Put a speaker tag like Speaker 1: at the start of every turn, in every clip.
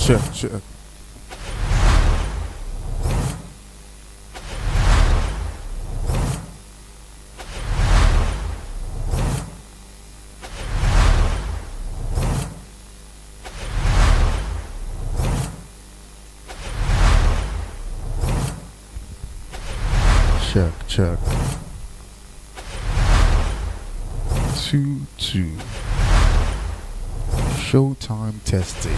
Speaker 1: Check, check. Check, check. 2-2. Showtime testing.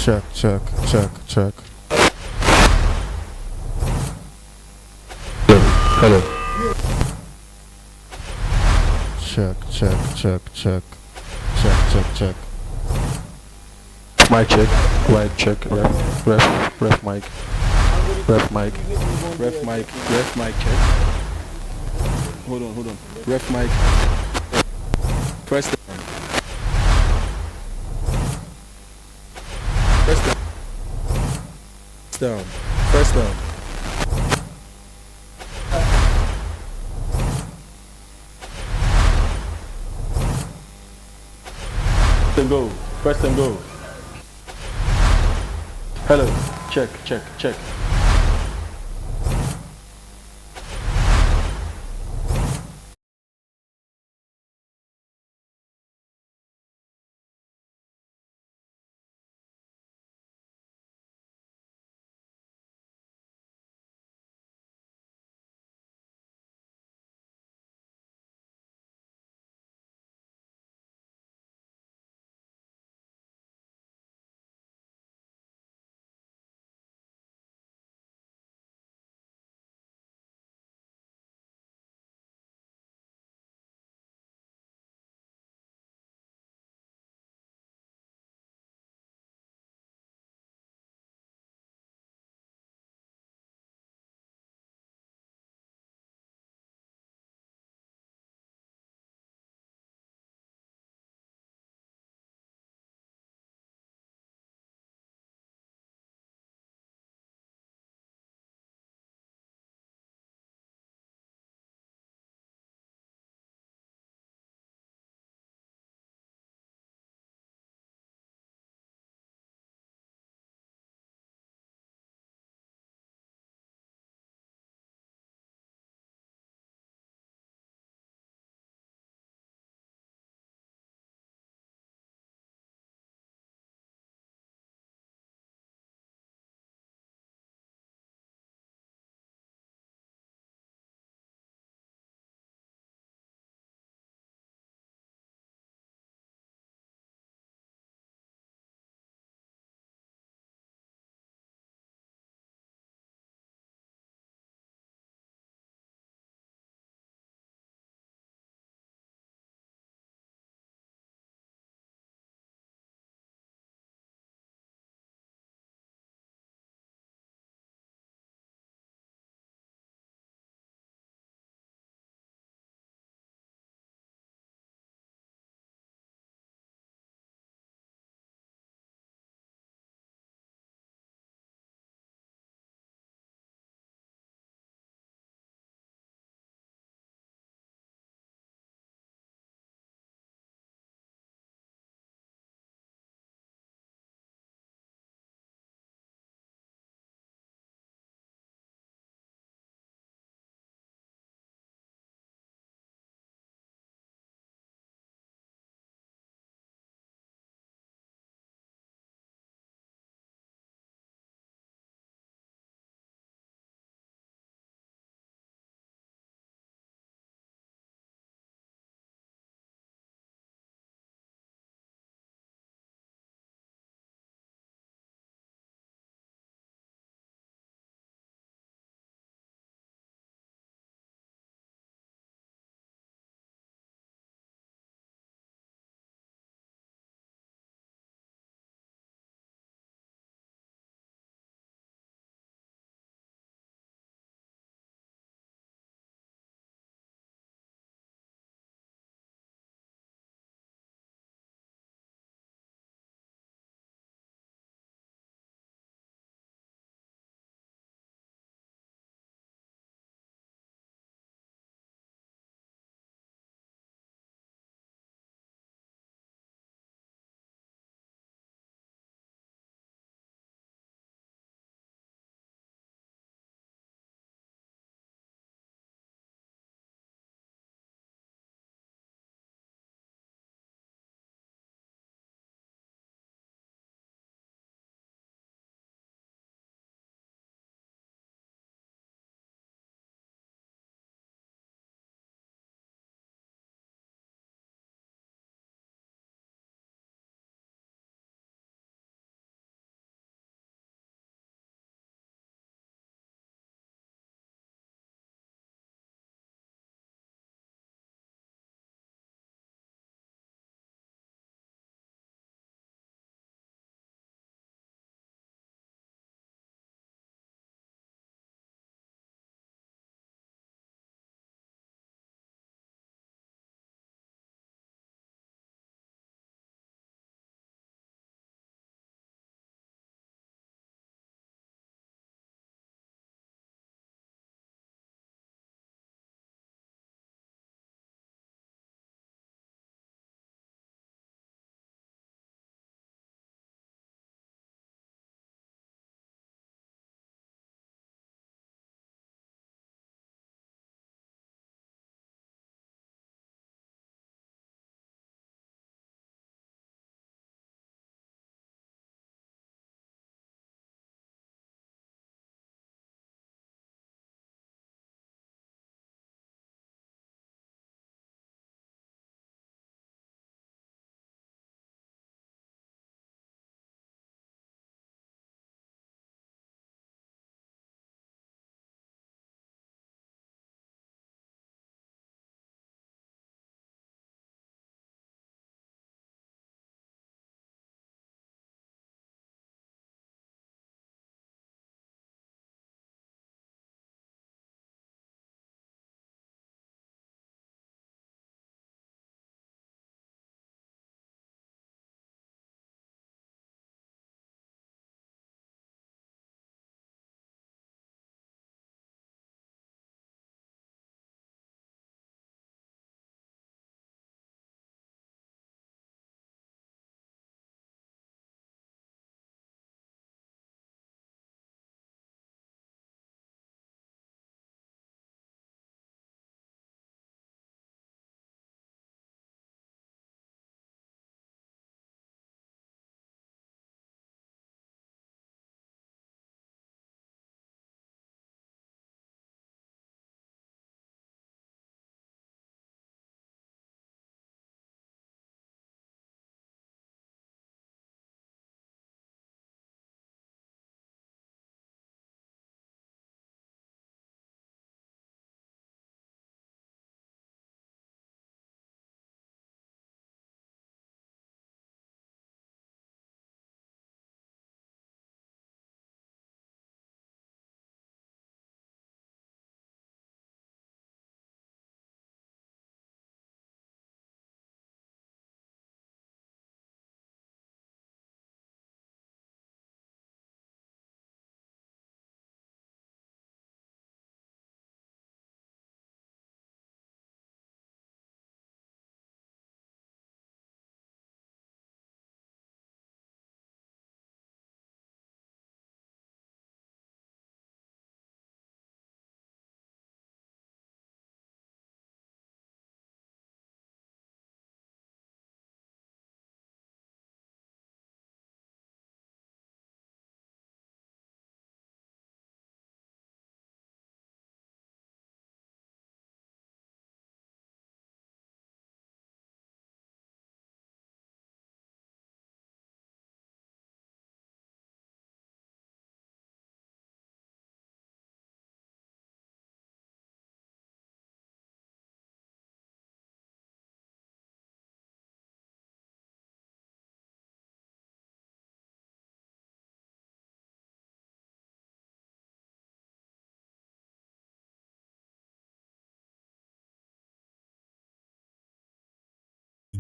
Speaker 1: Check, check, check, check.
Speaker 2: Hello.
Speaker 1: Check, check, check, check. Check, check, check.
Speaker 2: Mic check. Mic check. Ref mic. Ref mic. Ref mic. Ref mic check. Hold on. Ref mic. Press down. Press down. Down. Press down. Then go. Press and go. Hello. Check, check, check.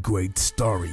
Speaker 3: great story.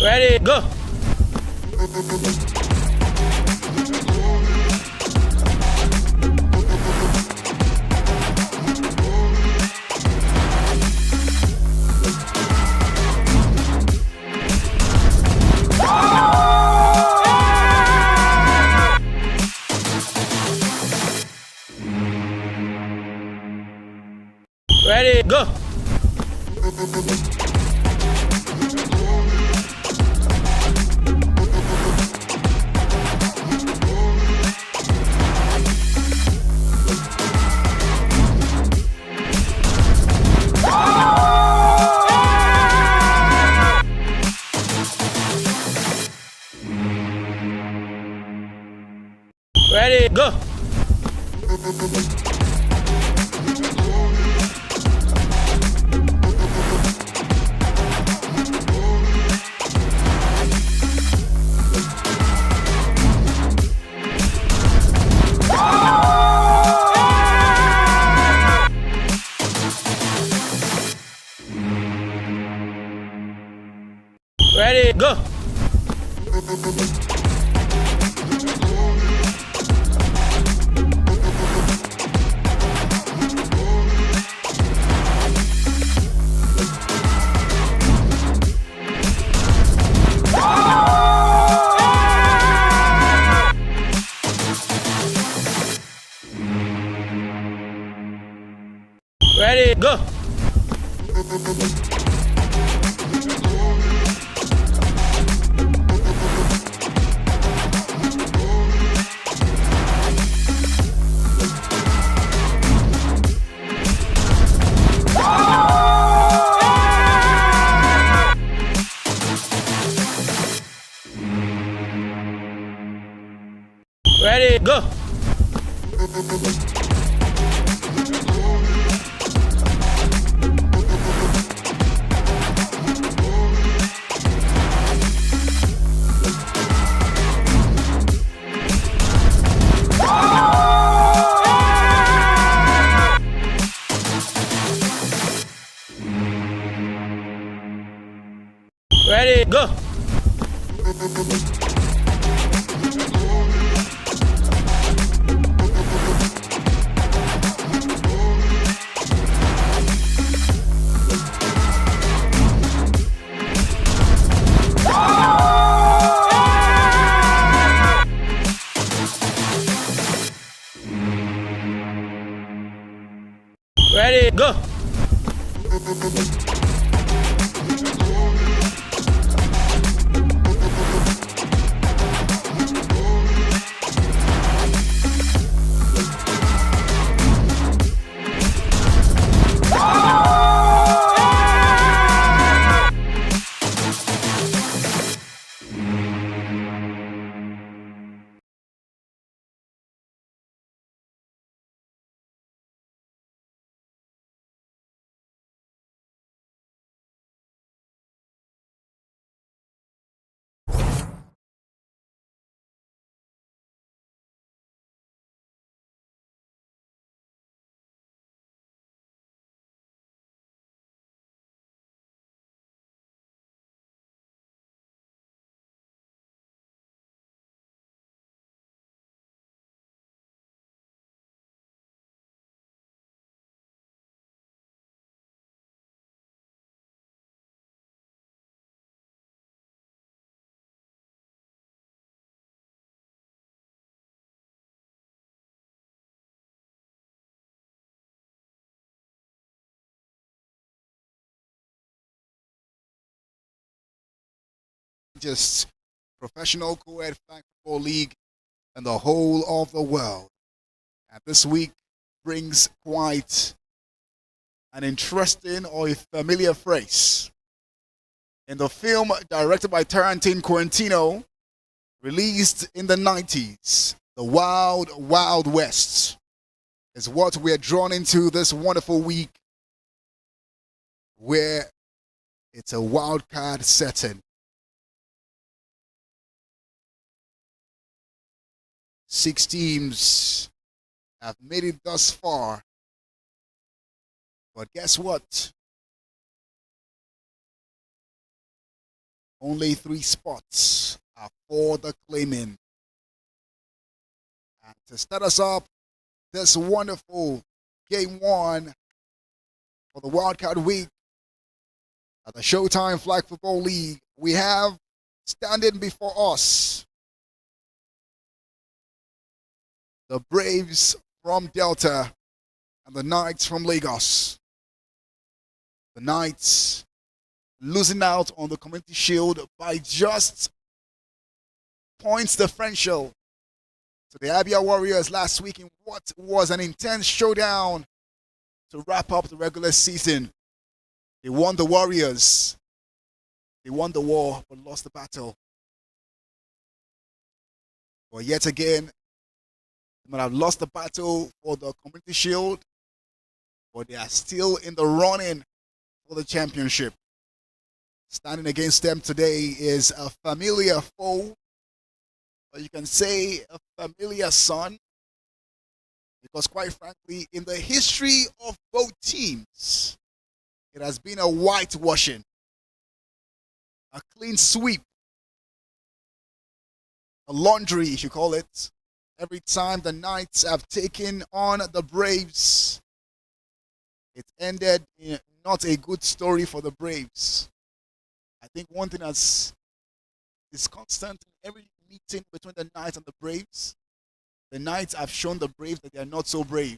Speaker 4: Ready, go! Ready, go! Ready, go! Ready, go! Ready, go! Ready, go! Ready, go! Ready, go!
Speaker 3: largest professional co-ed flag football league in the whole of the world. And this week brings quite an interesting or a familiar phrase. In the film directed by Quentin, released in the 90s, The Wild Wild West is what we're drawn into this wonderful week, where it's a wild card setting. 6 teams have made it thus far. But guess what? Only 3 spots are for the claiming. And to start us up this wonderful game 1 for the wildcard week at the Showtime Flag Football League, we have standing before us the Braves from Delta and the Knights from Lagos. The Knights losing out on the Community Shield by just points differential to the Abia Warriors last week in what was an intense showdown to wrap up the regular season. They won the Warriors. They won the war but lost the battle. But yet again, they might have lost the battle for the Community Shield, but they are still in the running for the championship. Standing against them today is a familiar foe, or you can say a familiar son, because quite frankly, in the history of both teams, it has been a whitewashing, a clean sweep, a laundry, if you call it. Every time the Knights have taken on the Braves, it ended in not a good story for the Braves. I think one thing is constant in every meeting between the Knights and the Braves. The Knights have shown the Braves that they are not so brave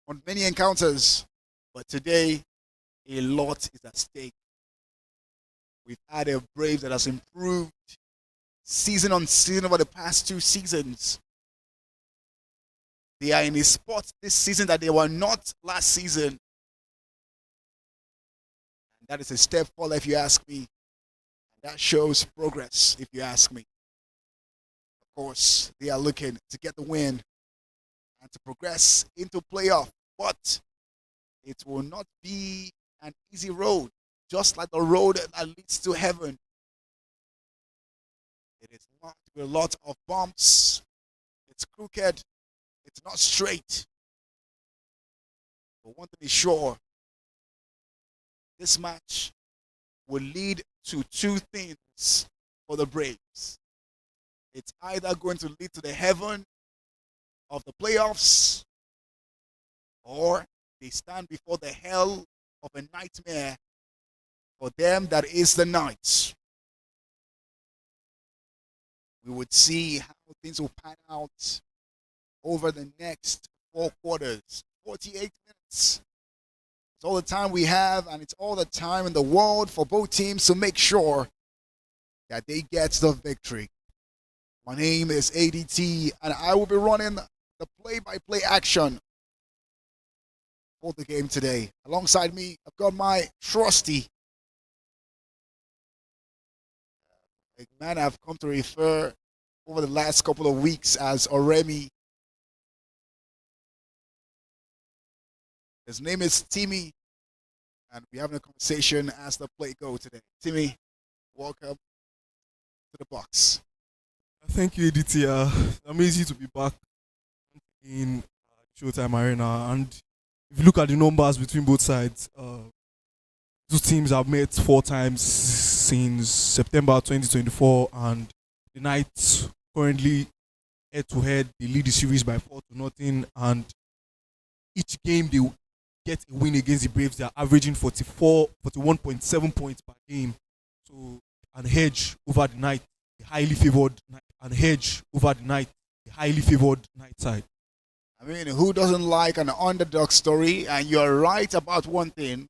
Speaker 3: on many encounters, but today a lot is at stake. We've had a Braves that has improved season on season over the past 2 seasons. They are in a spot this season that they were not last season. And that is a step forward if you ask me. And that shows progress if you ask me. Of course, they are looking to get the win and to progress into playoff. But it will not be an easy road, just like the road that leads to heaven. It is marked with a lot of bumps. It's crooked. It's not straight. But one thing is sure. This match will lead to 2 things for the Braves. It's either going to lead to the heaven of the playoffs, or they stand before the hell of a nightmare for them that is the Knights. We would see how things will pan out over the next 4 quarters, 48 minutes. It's all the time we have, and it's all the time in the world for both teams to make sure that they get the victory. My name is ADT, and I will be running the play-by-play action for the game today. Alongside me, I've got my trusty, a man I've come to refer over the last couple of weeks as Oremi. His name is Timmy, and we're having a conversation as the play go today. Timmy, welcome to the box.
Speaker 2: Thank you, ADT. Amazing to be back in Showtime Arena. And if you look at the numbers between both sides, 2 teams have met 4 times since September 2024, and the Knights currently head-to-head, they lead the series by 4-0, and each game they get a win against the Braves. They are averaging 41.7 points per game. So an hedge over the Knights, the highly favored Knight side.
Speaker 3: I mean, who doesn't like an underdog story? And you're right about one thing,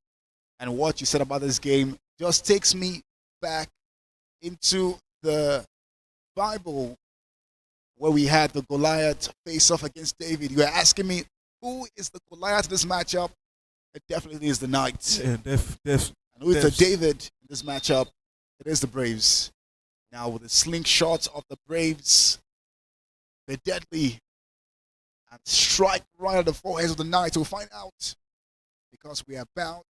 Speaker 3: and what you said about this game just takes me back into the Bible where we had the Goliath face off against David. You are asking me, who is the Goliath in this matchup? It definitely is the Knights.
Speaker 1: Yeah,
Speaker 3: And who is the David in this matchup? It is the Braves. Now with the slingshot of the Braves, they're deadly and strike right at the foreheads of the Knights. We'll find out because we are about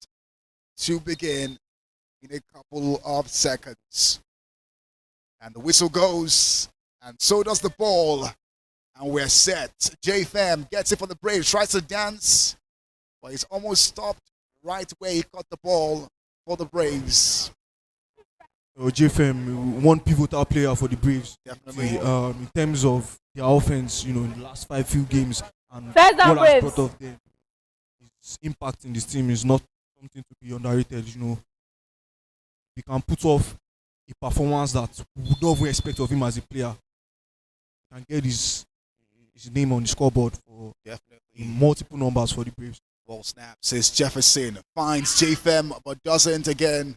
Speaker 3: to begin in a couple of seconds. And the whistle goes, and so does the ball. And we're set. J-Fam gets it for the Braves, tries to dance, but he's almost stopped right where he caught the ball for the Braves.
Speaker 1: JFM, one pivotal player for the Braves.
Speaker 3: Definitely.
Speaker 1: In terms of their offense, in the last few games, and
Speaker 5: First down,
Speaker 1: what has
Speaker 5: Braves.
Speaker 1: brought off them, his impact in this team is not something to be underrated. He can put off a performance that we would not even expect of him as a player. He can get his name on the scoreboard for
Speaker 3: Definitely.
Speaker 1: multiple numbers for the Braves.
Speaker 3: Ball snap, says Jefferson, finds J-Fem, but doesn't again.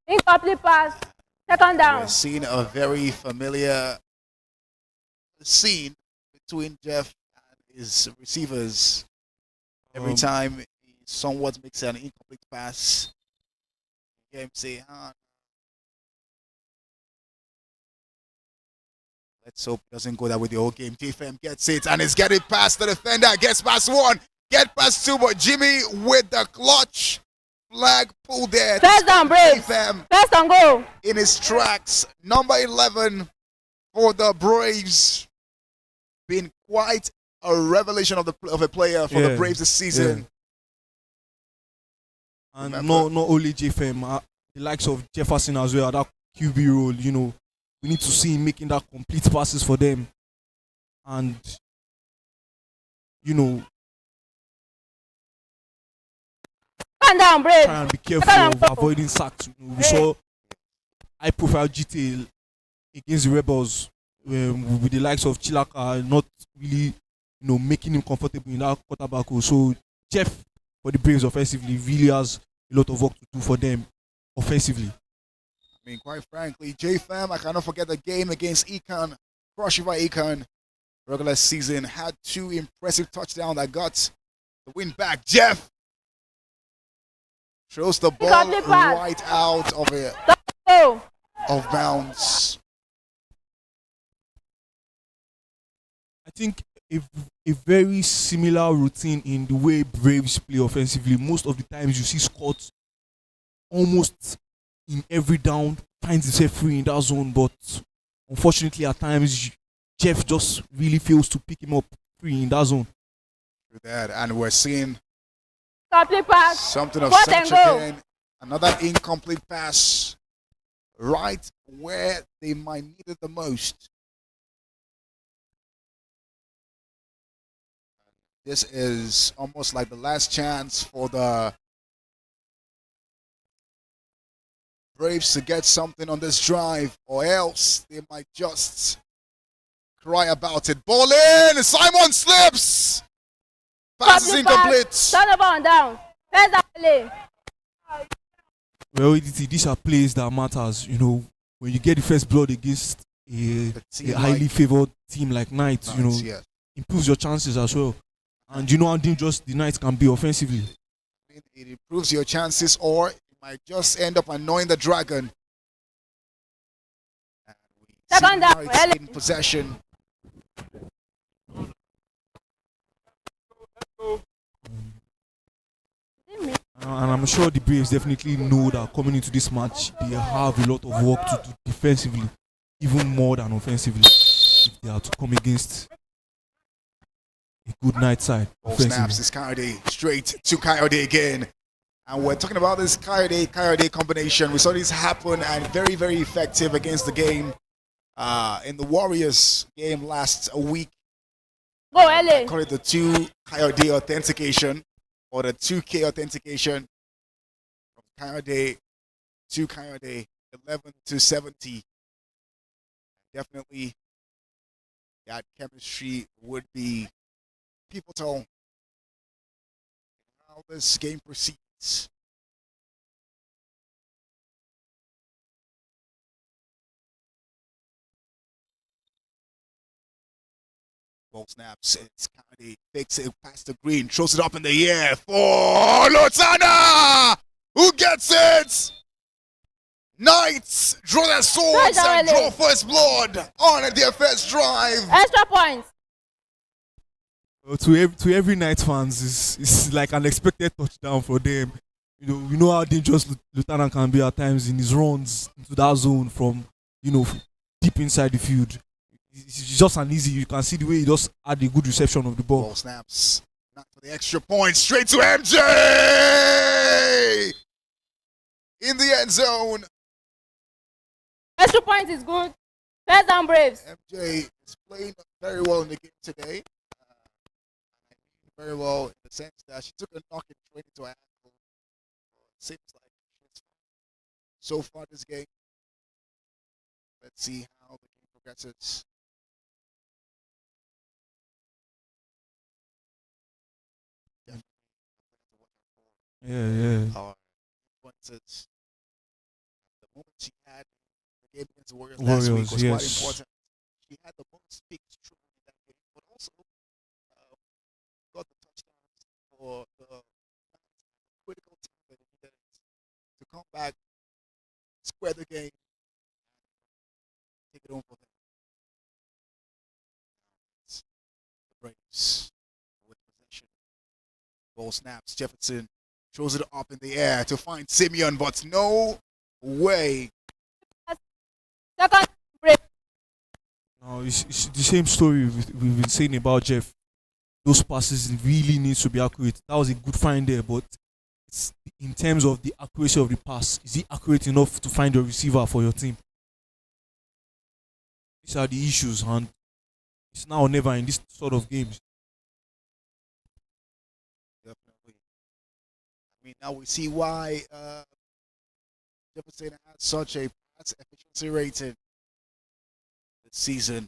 Speaker 5: Incomplete pass. Second down.
Speaker 3: We're seeing a very familiar scene between Jeff and his receivers. Every time he somewhat makes an incomplete pass, game say, let's hope it doesn't go that way the whole game. J-Fem gets it and is getting past the defender, gets past one, get past two, but Jimmy with the clutch. Flag pulled there.
Speaker 5: First down, Braves.
Speaker 3: J-Fem
Speaker 5: First and goal.
Speaker 3: in his tracks. Number 11 for the Braves. Been quite a revelation of a player for the Braves this season.
Speaker 1: And not only JFM, the likes of Jefferson as well, that QB role, we need to see him making that complete passes for them. And,
Speaker 5: Second down, Braves.
Speaker 1: try and be careful of avoiding sacks. We saw high profile GT against the Rebels with the likes of Chilaka not really, making him comfortable in that quarterback role. So Jeff for the Braves offensively really has a lot of work to do for them offensively.
Speaker 3: I mean, quite frankly, J-Fam, I cannot forget the game against Econ, Crush River Econ, regular season, had two impressive touchdowns that got the win back. Jeff throws the ball right out of bounds.
Speaker 1: I think a very similar routine in the way Braves play offensively. Most of the times you see Scott almost in every down finds himself free in that zone, but unfortunately at times Jeff just really fails to pick him up free in that zone.
Speaker 3: With that, and we're seeing
Speaker 5: Complete pass.
Speaker 3: something of
Speaker 5: Fourth and
Speaker 3: such
Speaker 5: goal.
Speaker 3: again. Another incomplete pass right where they might need it the most. This is almost like the last chance for the Braves to get something on this drive, or else they might just cry about it. Ball in! Simon slips! Pass is incomplete.
Speaker 5: Turn the ball down. First down, play.
Speaker 1: Well, these are plays that matters. When you get the first blood against a highly favored team like Knights,
Speaker 3: Yes.
Speaker 1: improves your chances as well. And how dangerous the Knights can be offensively.
Speaker 3: It improves your chances, or you might just end up annoying the Dragon. And we see
Speaker 5: Second down,
Speaker 3: Knights in possession.
Speaker 1: And I'm sure the Braves definitely know that coming into this match, they have a lot of work to do defensively, even more than offensively, if they are to come against a good night side.
Speaker 3: Ball snaps, this Coyote straight to Coyote again. And we're talking about this Coyote combination. We saw this happen and very, very effective against the game in the Warriors game last week.
Speaker 5: Go, LA.
Speaker 3: I call it the 2 Coyote authentication, or the 2K authentication. From Coyote to Coyote, 11 to 70. Definitely that chemistry would be pivotal in how this game proceeds. Ball snaps. It's Kennedy. Fakes it past the green. Throws it up in the air for Lotana. Who gets it? Knights draw their swords and draw first blood on their first drive.
Speaker 5: Extra points.
Speaker 1: To every Knights fans, it's like an expected touchdown for them. You know how dangerous Lieutenant can be at times in his runs into that zone from deep inside the field. It's just an easy. You can see the way he just had a good reception of the ball.
Speaker 3: Ball snaps. Not for the extra point. Straight to MJ in the end zone.
Speaker 5: Extra point is good. First down, Braves.
Speaker 3: MJ is playing very well in the game today. Very well in the sense that she took a knock in training to her ankle. Seems like she's fine so far this game. Let's see how the game progresses.
Speaker 1: Yeah.
Speaker 3: Our influences. The moment she had the game against the Warriors last week was quite important. She had the most picks true in that game, but also got the touchdowns for the critical time that he needed to come back, square the game, take it home for them. It's the Braves with possession. Ball snaps. Jefferson throws it up in the air to find Simeon, but no way.
Speaker 5: Second, Braves.
Speaker 1: No, it's the same story we've been saying about Jeff. Those passes really need to be accurate. That was a good find there, but it's in terms of the accuracy of the pass, is it accurate enough to find your receiver for your team? These are the issues, and it's now or never in this sort of games.
Speaker 3: Definitely. I mean, now we see why Jefferson has such a pass efficiency rating this season.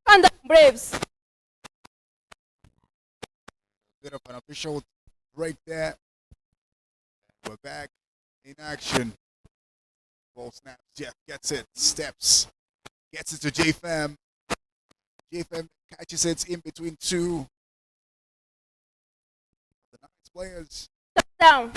Speaker 5: Second down, Braves.
Speaker 3: Bit of an official break there. We're back in action. Ball snaps. Jeff gets it. Steps. Gets it to JFM. JFM catches it in between two. The Knights players.
Speaker 5: Down.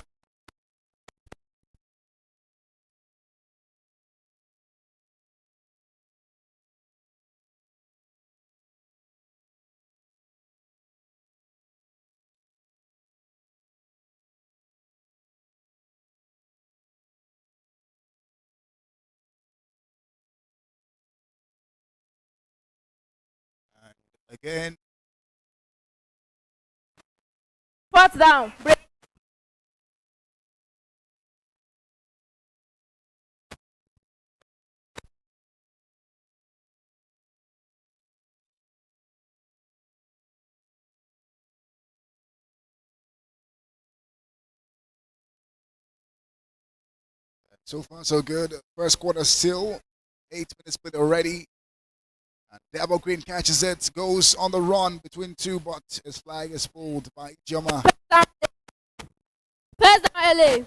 Speaker 3: And again,
Speaker 5: Fourth down, Braves.
Speaker 3: So far, so good. First quarter still. 8 minutes played already. And Double Green catches it, goes on the run between two, but his flag is pulled by Joma.
Speaker 5: First down, LA.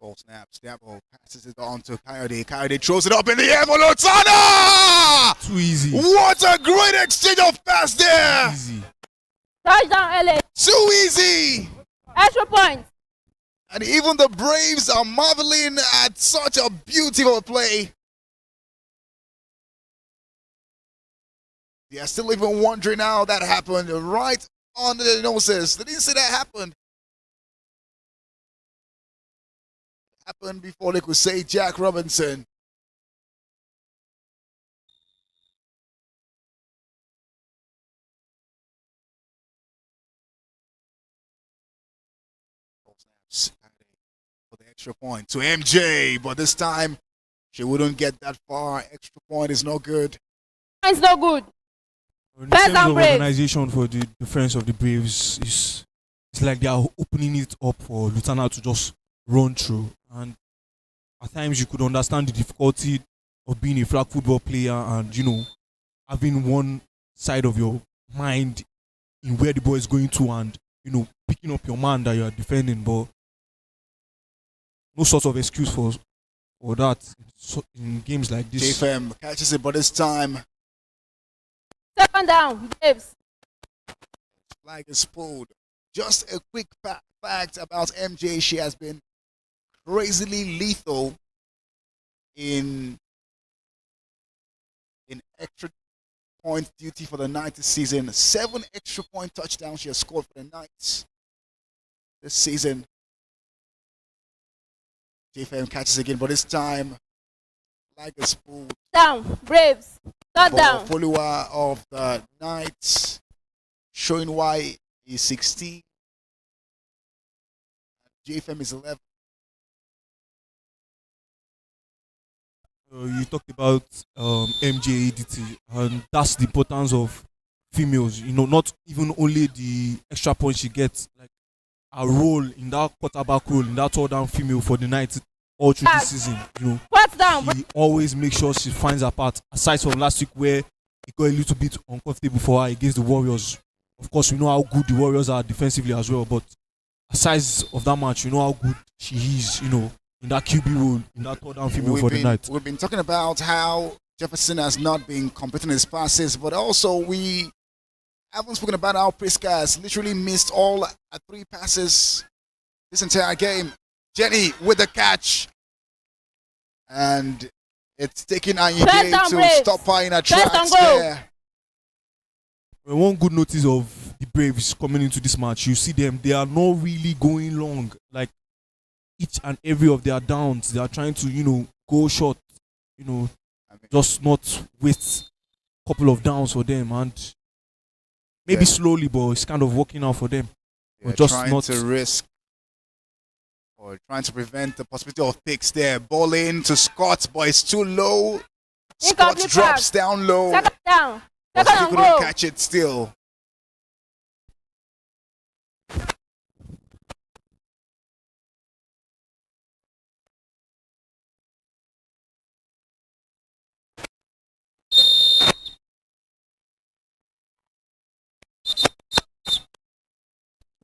Speaker 3: Ball snaps. Dabo passes it on to Coyote. Coyote throws it up in the air for Lotana!
Speaker 1: Too easy.
Speaker 3: What a great exchange of pass there!
Speaker 1: Easy.
Speaker 5: Touchdown, LA.
Speaker 3: Too easy!
Speaker 5: Extra point.
Speaker 3: And even the Braves are marveling at such a beautiful play. They are still even wondering how that happened right under their noses. They didn't see that happen. Happened before they could say Jack Robinson. For the extra point to MJ, but this time she wouldn't get that far. Extra point is no good.
Speaker 5: It's no good.
Speaker 1: In
Speaker 5: First
Speaker 1: terms
Speaker 5: down,
Speaker 1: of
Speaker 5: Braves.
Speaker 1: organization for the defense of the Braves, it's like they are opening it up for Lutana to just run through. And at times you could understand the difficulty of being a flag football player and, you know, having one side of your mind in where the ball is going to and, you know, picking up your man that you are defending. But no sort of excuse for that in games like this.
Speaker 3: JFM catches it, but this time
Speaker 5: Second down, Braves.
Speaker 3: flag is pulled. Just a quick fact about MJ. She has been crazily lethal in extra point duty for the night this season. 7 extra point touchdowns she has scored for the Knights this season. JFM catches again, but this time flag is pulled.
Speaker 5: Down, Braves. Third down.
Speaker 3: Follower of the Knights, showing why he's 16. JFM is 11.
Speaker 1: You talked about MJADT, and that's the importance of females. You know, not even only the extra points she gets, like a role in that quarterback role, in that third down female for the night all through the season. You know,
Speaker 5: Fourth down,
Speaker 1: she always makes sure she finds her part. Aside from last week where it got a little bit uncomfortable for her against the Warriors. Of course, we know how good the Warriors are defensively as well, but aside of that match, you know how good she is, you know, in that QB role, in that third down female for the night.
Speaker 3: We've been talking about how Jefferson has not been completing his passes, but also we haven't spoken about how Priska has literally missed all 3 passes this entire game. Jenny with the catch. And it's taking Anyide to
Speaker 5: Braves.
Speaker 3: stop her in her
Speaker 5: First
Speaker 3: tracks
Speaker 5: and goal.
Speaker 3: there.
Speaker 1: Well, one good notice of the Braves coming into this match, you see them, they are not really going long. Like each and every of their downs, they are trying to, you know, go short, you know, just not waste a couple of downs for them. And maybe slowly, but it's kind of working out for them.
Speaker 3: They're
Speaker 1: just
Speaker 3: trying
Speaker 1: not
Speaker 3: to risk or trying to prevent the possibility of picks there. Ball in to Scott, but it's too low. Scott
Speaker 5: Incomplete
Speaker 3: drops
Speaker 5: pass.
Speaker 3: down low,
Speaker 5: Second down.
Speaker 3: but
Speaker 5: Second
Speaker 3: he
Speaker 5: and
Speaker 3: couldn't
Speaker 5: goal.
Speaker 3: catch it still.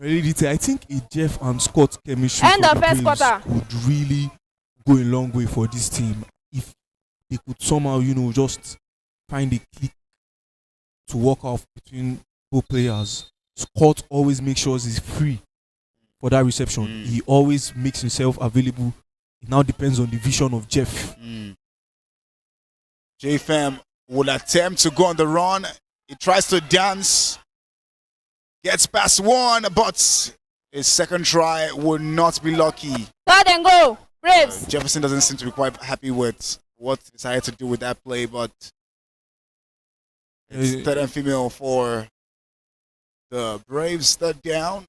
Speaker 1: really, I think a Jeff and Scott chemistry
Speaker 5: End
Speaker 1: for
Speaker 5: of
Speaker 1: the
Speaker 5: first
Speaker 1: Braves
Speaker 5: quarter.
Speaker 1: would really go a long way for this team if they could somehow, you know, just find a click to work off between both players. Scott always makes sure he's free for that reception. He always makes himself available. It now depends on the vision of Jeff.
Speaker 3: JFM will attempt to go on the run. He tries to dance. Gets past one, but his second try will not be lucky.
Speaker 5: Third and goal, Braves.
Speaker 3: Jefferson doesn't seem to be quite happy with what he decided to do with that play, but it's third and female for the Braves third down.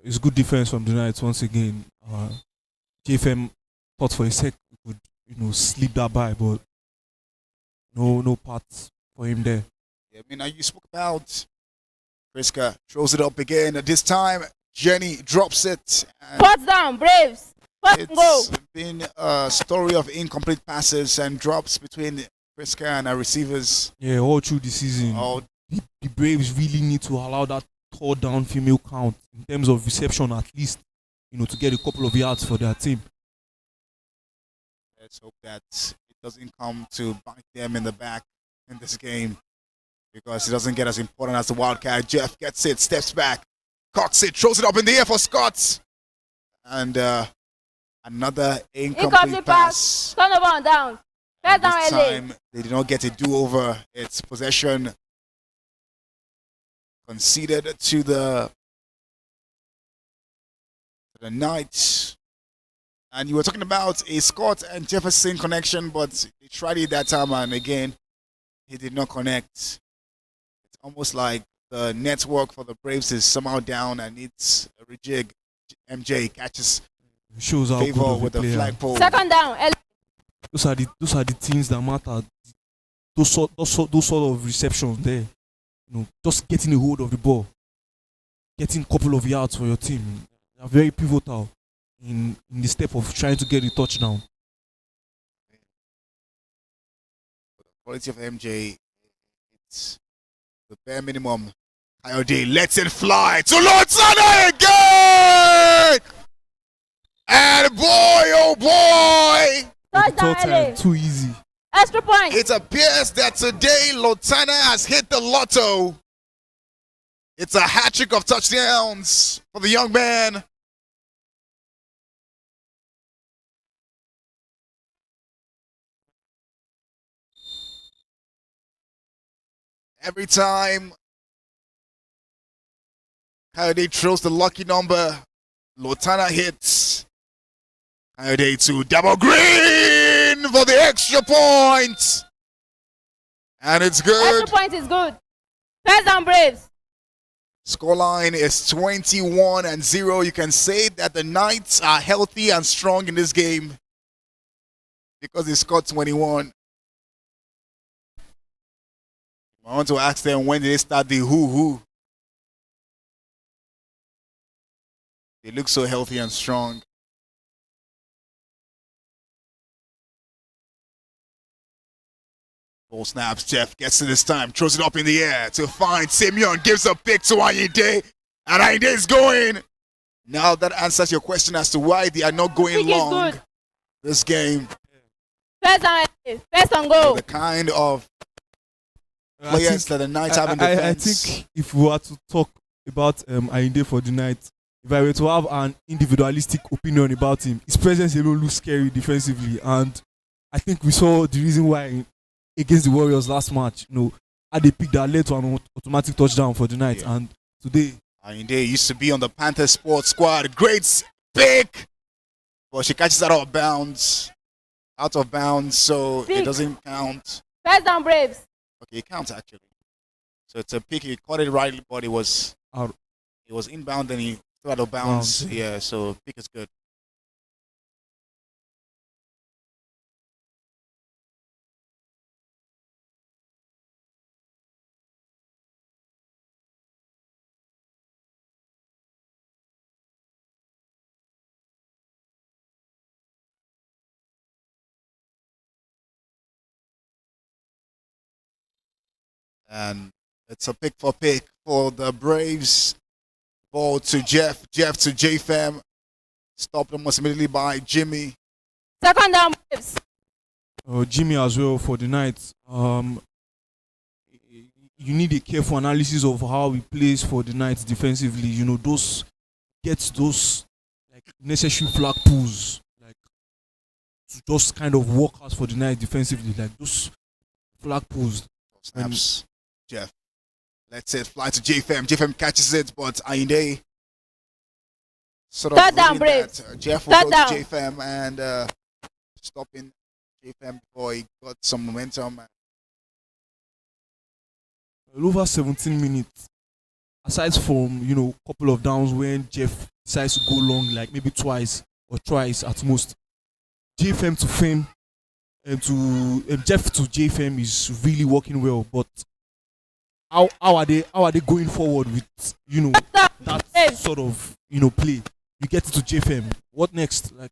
Speaker 1: It's good defense from the Knights once again. JFM thought for a sec he could, slip that by, but no parts for him there.
Speaker 3: Yeah, I mean, you spoke about Priska throws it up again. At this time, Jenny drops it. And
Speaker 5: Fourth down, Braves. First and goal.
Speaker 3: it's been a story of incomplete passes and drops between Priska and her receivers.
Speaker 1: Yeah, all through the season,
Speaker 3: Oh,
Speaker 1: the Braves really need to allow that third down female count in terms of reception, at least, to get a couple of yards for their team.
Speaker 3: let's hope that it doesn't come to bite them in the back in this game, because it doesn't get as important as the Wildcat. Jeff gets it, steps back, cocks it, throws it up in the air for Scott. And another incomplete pass.
Speaker 5: Turnover on down.
Speaker 3: And
Speaker 5: First down,
Speaker 3: this
Speaker 5: LA.
Speaker 3: time, they did not get a do-over. It's possession conceded to the Knights. And you were talking about a Scott and Jefferson connection, but they tried it that time, and again, he did not connect. It's almost like the network for the Braves is somehow down and needs a rejig. MJ catches
Speaker 1: Shows how good
Speaker 3: favor
Speaker 1: of a
Speaker 3: with the
Speaker 1: player.
Speaker 3: flagpole.
Speaker 5: Second down, LA.
Speaker 1: Those are the things that matter. Those sort of receptions there. Just getting a hold of the ball, getting a couple of yards for your team, are very pivotal in the step of trying to get a touchdown.
Speaker 3: Quality of MJ, it's the bare minimum. Coed lets it fly to Lozana again! And boy, oh boy!
Speaker 1: For the
Speaker 5: Touchdown,
Speaker 1: third
Speaker 5: LA.
Speaker 1: time, too easy.
Speaker 5: Extra point.
Speaker 3: It appears that today Lotana has hit the lotto. It's a hat trick of touchdowns for the young man. Every time Coed throws the lucky number, Lotana hits. Coed to double green for the extra point. And it's good.
Speaker 5: Extra point is good. First down, Braves.
Speaker 3: Scoreline is 21-0. You can say that the Knights are healthy and strong in this game because they scored 21. I want to ask them, when did they start the hoo-hoo? They look so healthy and strong. Ball snaps, Jeff gets it this time, throws it up in the air to find Simeon, gives a pick to Ayinde, and Ayinde is going. Now that answers your question as to why they are not going
Speaker 5: Pick is
Speaker 3: long
Speaker 5: good.
Speaker 3: this game.
Speaker 5: First down, LA. First and goal.
Speaker 3: The kind of players that the Knights have in
Speaker 1: I
Speaker 3: defense.
Speaker 1: think if we were to talk about Ayinde for the night, if I were to have an individualistic opinion about him, his presence alone looks scary defensively, and I think we saw the reason why against the Warriors last match. Had a pick that led to an automatic touchdown for the night,
Speaker 3: Yeah.
Speaker 1: and today
Speaker 3: Ayinde used to be on the Panthers sports squad. Great pick, but she catches that out of bounds, so
Speaker 5: Pick.
Speaker 3: it doesn't count.
Speaker 5: First down, Braves.
Speaker 3: Okay, it counts actually. So it's a pick. He caught it right, but it was
Speaker 1: Out.
Speaker 3: It was inbound and he threw out of bounds.
Speaker 1: Bounds.
Speaker 3: Yeah, so pick is good. And it's a pick for the Braves. Ball to Jeff to JFM. Stopped almost immediately by Jimmy.
Speaker 5: Second down, Braves.
Speaker 1: Jimmy as well for the night. You need a careful analysis of how he plays for the night defensively. Those like necessary flag pulls, like to just kind of work out for the night defensively, like those flag pulls.
Speaker 3: Snaps. Jeff. Let's it fly to JFM. JFM catches it, but Ayinde sort of
Speaker 5: Third down,
Speaker 3: reading
Speaker 5: Braves.
Speaker 3: that, Jeff will
Speaker 5: Third
Speaker 3: go
Speaker 5: down.
Speaker 3: to JFM and stopping JFM before he got some momentum.
Speaker 1: Over 17 minutes. aside from couple of downs when Jeff decides to go long, like maybe twice or thrice at most, JFM to Fame and to Jeff to JFM is really working well. But how are they going forward with that
Speaker 5: Braves.
Speaker 1: sort of play? You get it to JFM. What next? Like,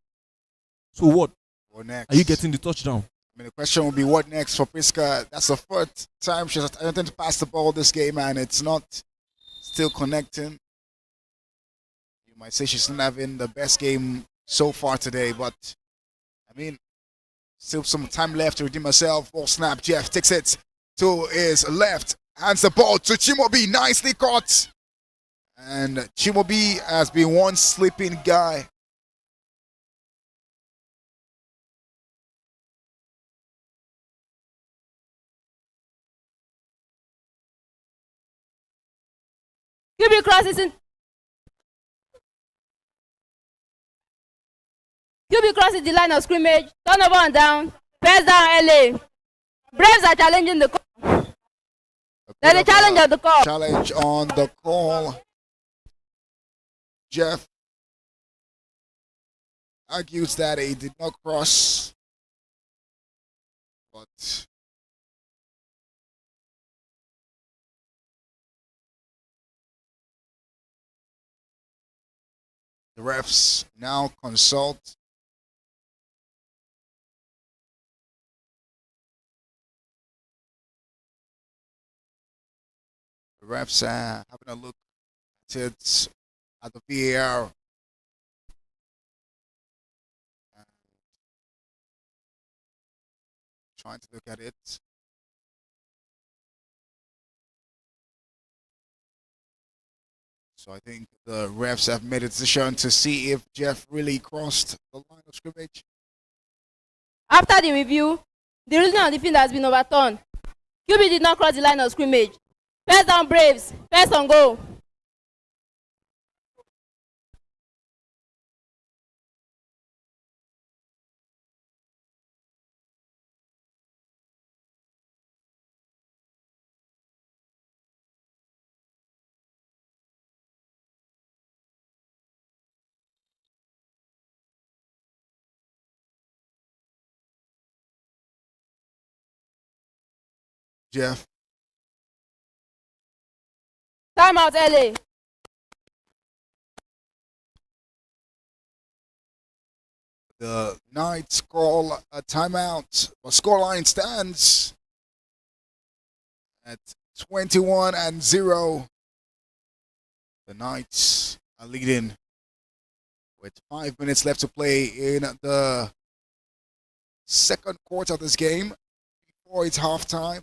Speaker 1: so what?
Speaker 3: What next?
Speaker 1: Are you getting the touchdown?
Speaker 3: I mean, the question will be what next for Priska? That's the first time she's attempting to pass the ball this game, and it's not still connecting. You might say she's not having the best game so far today, but I mean, still some time left to redeem herself. Ball snap. Jeff takes it to his left, hands the ball to Chimobi. Nicely caught. And Chimobi has been one sleeping guy.
Speaker 5: QB crosses in. QB crosses the line of scrimmage. Turnover and down. First down, LA. Braves are challenging the call. There's a challenge on the call.
Speaker 3: Challenge on the call. Jeff argues that he did not cross, but the refs now consult. The refs are having a look at it at the VAR. And trying to look at it. So I think the refs have made a decision to see if Jeff really crossed the line of scrimmage.
Speaker 5: After the review, the reason on the field has been overturned. QB did not cross the line of scrimmage. First down, Braves. First on goal.
Speaker 3: Jeff,
Speaker 5: Timeout, LA.
Speaker 3: the Knights call a timeout. The scoreline stands at 21-0. The Knights are leading with 5 minutes left to play in the second quarter of this game before it's halftime.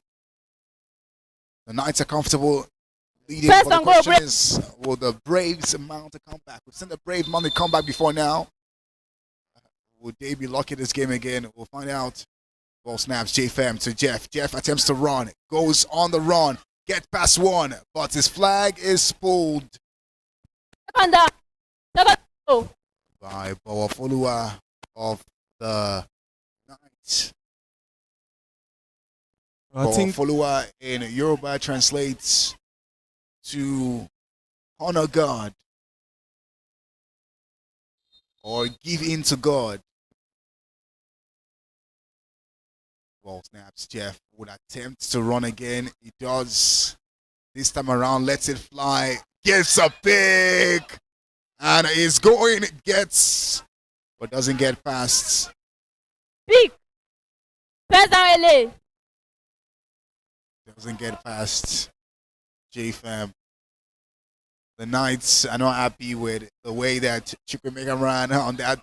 Speaker 3: The Knights are comfortable leading.
Speaker 5: First
Speaker 3: But the
Speaker 5: and goal,
Speaker 3: question is, will the Braves mount a comeback? We've seen the Braves mount a comeback before now. Will they be lucky this game again? We'll find out. Ball snaps JFM to Jeff. Jeff attempts to run. Goes on the run. Get past one. But his flag is pulled
Speaker 5: Second down. Second goal.
Speaker 3: by Bowafolua of the Knights.
Speaker 1: I think
Speaker 3: Bowafolua in Yoruba translates to honor God or give in to God. Ball snaps. Jeff would attempt to run again. He does. This time around, lets it fly. Gets a pick. And is going, gets, but doesn't get past.
Speaker 5: Pick. First down, LA.
Speaker 3: Doesn't get past JFam. The Knights are not happy with the way that Chukwemeka ran on that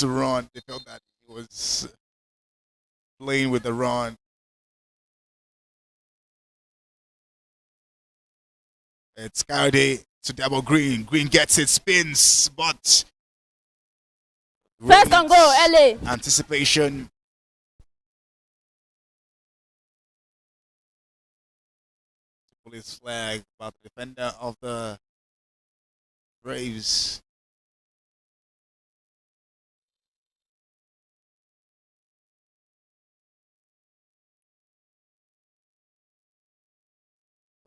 Speaker 3: run. They felt that he was playing with the run. It's Coed to double Green. Green gets it, spins, but
Speaker 5: First on goal, LA.
Speaker 3: anticipation. Police flag about the defender of the Braves.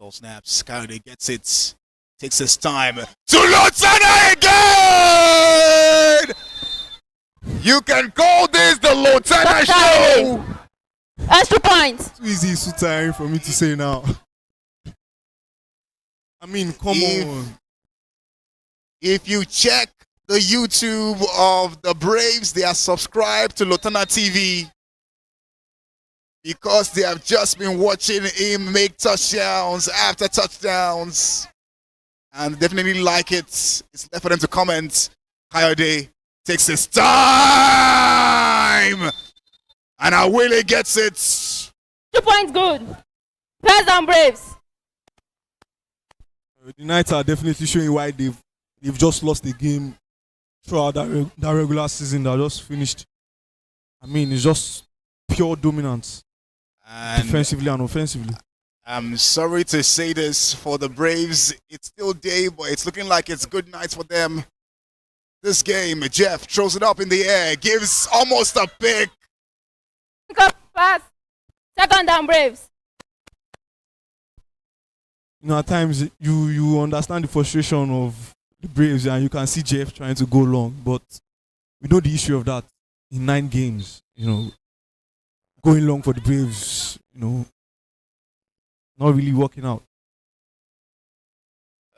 Speaker 3: Ball snaps. Coed gets it. Takes his time. To Lotana again! You can call this the Lotana show!
Speaker 5: Extra points.
Speaker 1: Too easy, it's too tiring for me to say now. I mean, come on.
Speaker 3: If you check the YouTube of the Braves, they are subscribed to Lotana TV because they have just been watching him make touchdowns after touchdowns and definitely like it. It's left for them to comment. Coed takes his time and Awele gets it.
Speaker 5: 2 points good. First down Braves.
Speaker 1: The Knights are definitely showing why they've just lost the game throughout that regular season that just finished. I mean, it's just pure dominance,
Speaker 3: And
Speaker 1: defensively and offensively.
Speaker 3: I'm sorry to say this for the Braves. It's still day, but it's looking like it's good nights for them. This game, Jeff throws it up in the air, gives almost a pick.
Speaker 5: Pass. Second down Braves.
Speaker 1: You know, at times you understand the frustration of the Braves, and you can see Jeff trying to go long, but we know the issue of that in 9 games. You know, going long for the Braves, you know, not really working out.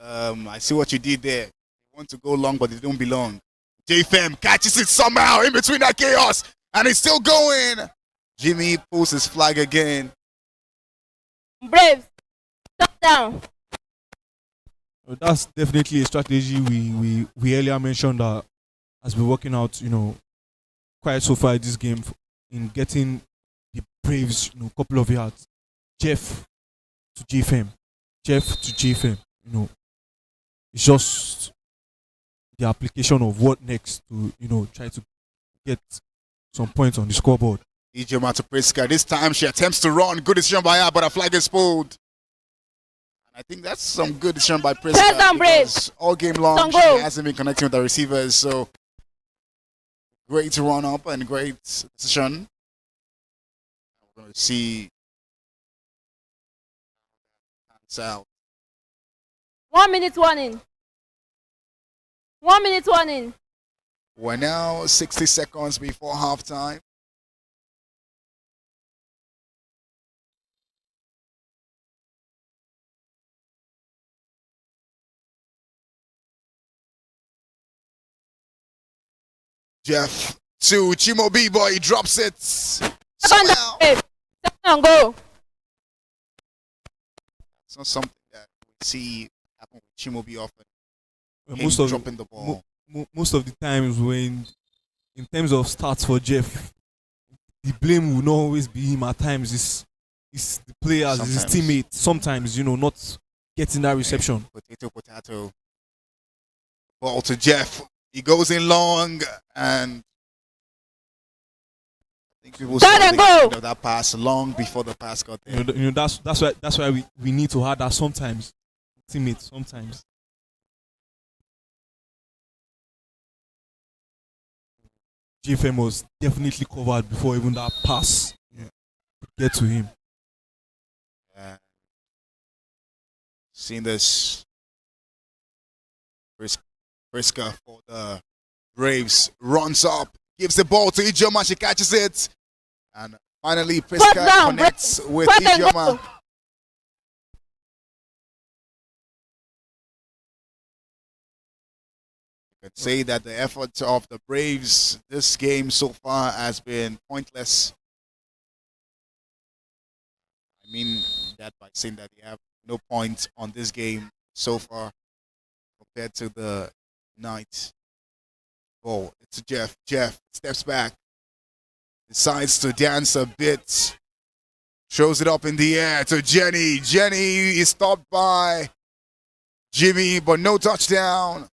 Speaker 3: I see what you did there. They want to go long, but they don't belong. JFM catches it somehow in between that chaos, and it's still going. Jimmy pulls his flag again.
Speaker 5: Braves. Touchdown.
Speaker 1: That's definitely a strategy we earlier mentioned that has been working out, you know, quite so far this game in getting the Braves, you know, couple of yards. Jeff to JFM. Jeff to JFM. You know, it's just the application of what next to, you know, try to get some points on the scoreboard.
Speaker 3: Ijoma to Priska. This time she attempts to run. Good decision by her, but a flag is pulled. I think that's some good decision by Priska because all game long she hasn't been connecting with the receivers. So great run up and great decision. We're going to see hands out.
Speaker 5: 1 minute warning. 1 minute warning.
Speaker 3: We're now 60 seconds before halftime. Jeff to Chimo B-Boy. He drops it.
Speaker 5: Second down go.
Speaker 3: It's not something that we see happen with Chimo B often.
Speaker 1: Most of
Speaker 3: dropping the ball.
Speaker 1: Most of the times when, in terms of stats for Jeff, the blame will not always be him. At times, it's the players, it's his teammates. Sometimes, you know, not getting that reception.
Speaker 3: Potato. Ball to Jeff. He goes in long, and I think people saw the end of that pass long before the pass got there.
Speaker 1: You know that's why we need to have that sometimes. Teammates sometimes. JFM was definitely covered before even that pass could get to him.
Speaker 3: Seeing this, Priska for the Braves runs up, gives the ball to Ijoma. She catches it, and finally Priska connects with Ijoma. You could say that the effort of the Braves this game so far has been pointless. I mean that by saying that they have no points on this game so far compared to the Knights. Ball. It's Jeff. Jeff steps back. Decides to dance a bit. Throws it up in the air to Jenny. Jenny is stopped by Jimmy, but no touchdown.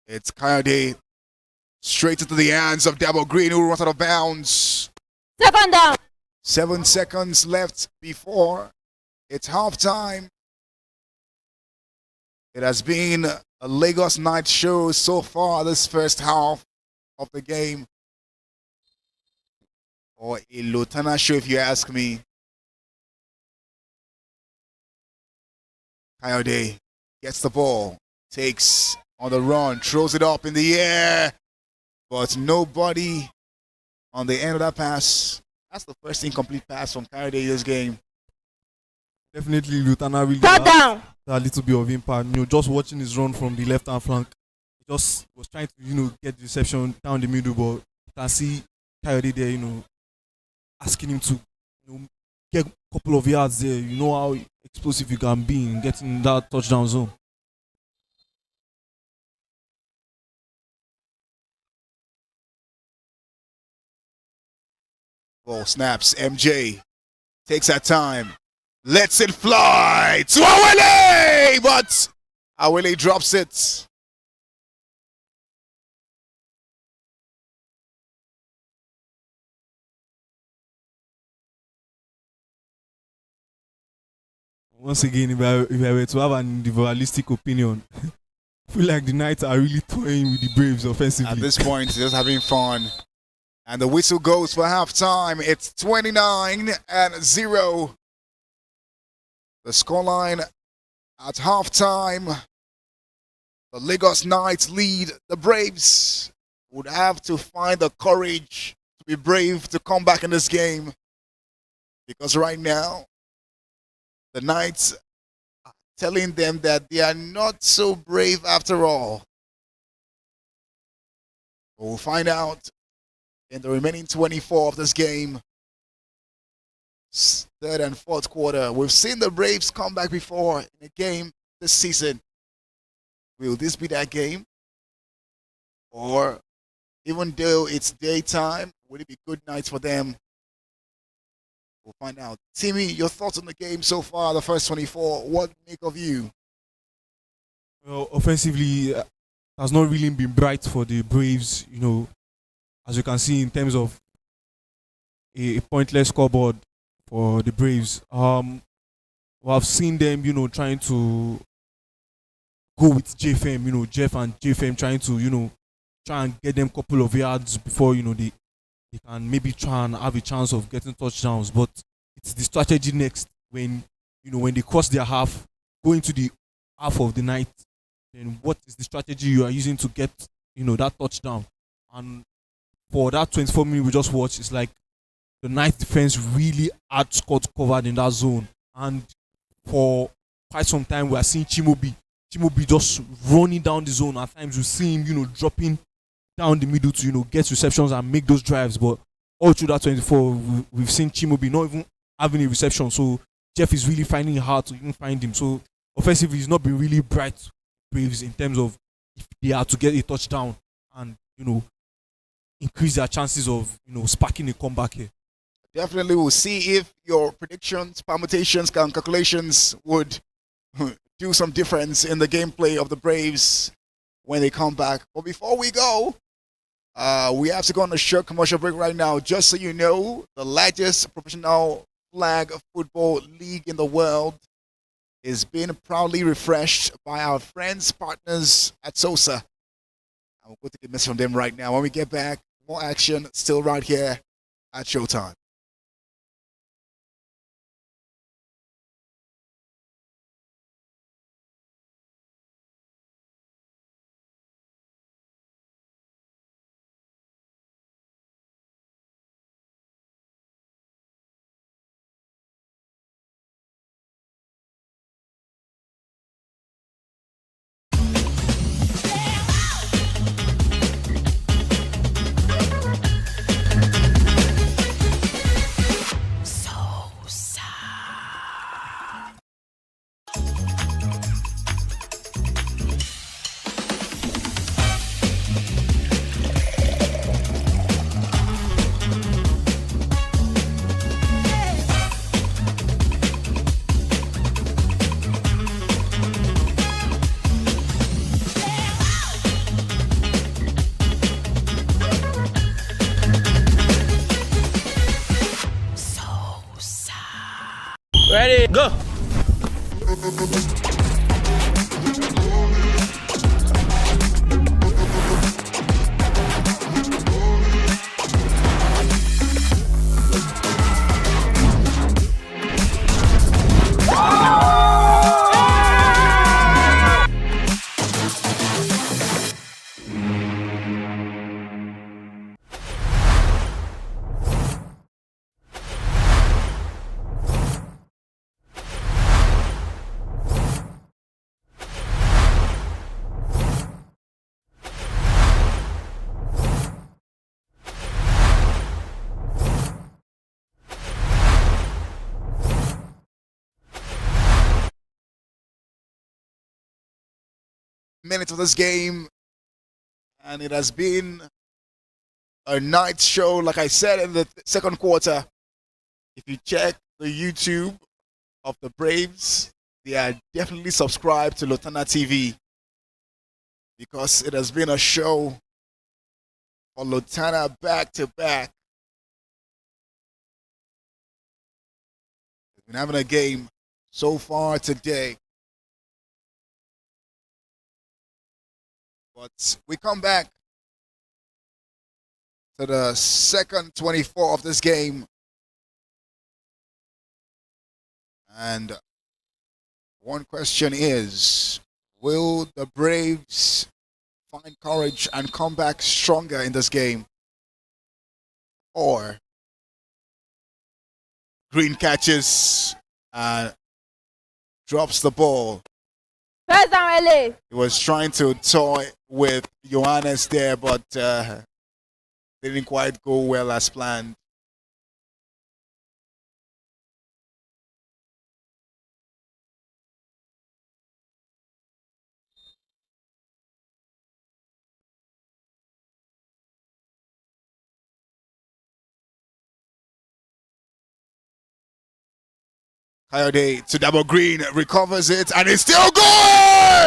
Speaker 3: It's Coed straight into the hands of Double Green, who runs out of bounds.
Speaker 5: Second down.
Speaker 3: 7 seconds left before it's halftime. It has been a Lagos night show so far this first half of the game. Or a Lotana show, if you ask me. Coed gets the ball, takes on the run, throws it up in the air, but nobody on the end of that pass. That's the first incomplete pass from Coed this game.
Speaker 1: Definitely, Lutana really
Speaker 5: Third down.
Speaker 1: had a little bit of impact. Just watching his run from the left-hand flank, he just was trying to, get the reception down the middle, but you can see Coed there, asking him to, get a couple of yards there. You know how explosive you can be in getting that touchdown zone.
Speaker 3: Ball snaps. MJ takes that time, lets it fly to Awele, but Awele drops it.
Speaker 1: Once again, if I were to have an individualistic opinion, I feel like the Knights are really toying with the Braves offensively.
Speaker 3: At this point, just having fun. And the whistle goes for halftime. It's 29-0. The scoreline at halftime. The Lagos Knights lead. The Braves would have to find the courage to be brave to come back in this game. Because right now, the Knights are telling them that they are not so brave after all. We'll find out in the remaining 24 of this game. Third and fourth quarter. We've seen the Braves come back before in a game this season. Will this be that game? Or even though it's daytime, will it be good nights for them? We'll find out. Timmy, your thoughts on the game so far, the first 24. What make of you?
Speaker 1: Well, offensively, has not really been bright for the Braves, as you can see in terms of a pointless scoreboard for the Braves. We have seen them, trying to go with JFM, Jeff and JFM trying to, try and get them a couple of yards before, they can maybe try and have a chance of getting touchdowns. But it's the strategy next when, when they cross their half, go into the half of the night, then what is the strategy you are using to get, that touchdown? And for that 24 minutes we just watched, it's like the Knights defense really had Scott covered in that zone. And for quite some time we are seeing Chimobi just running down the zone. At times we see him, dropping down the middle to, get receptions and make those drives. But all through that 24, we've seen Chimobi not even having a reception. So Jeff is really finding it hard to even find him. So offensively, he's not been really bright Braves in terms of if they are to get a touchdown and, increase their chances of, sparking a comeback here.
Speaker 3: Definitely we'll see if your predictions, permutations, and calculations would do some difference in the gameplay of the Braves when they come back. But before we go, we have to go on a short commercial break right now. Just so you know, the largest professional flag football league in the world is being proudly refreshed by our friends, partners at Sosa. And we'll go take a message from them right now. When we get back, more action still right here at Showtime. minutes of this game, and it has been a night show. Like I said in the second quarter, if you check the YouTube of the Braves, they are definitely subscribed to Lotana TV, because it has been a show for Lotana back to back. We've been having a game so far today. But we come back to the second 24 of this game. And one question is, will the Braves find courage and come back stronger in this game? Or Green catches and drops the ball.
Speaker 5: First down, LA.
Speaker 3: He was trying to toy with Johannes there, but didn't quite go well as planned. Coyote to double green, recovers it, and it's still good!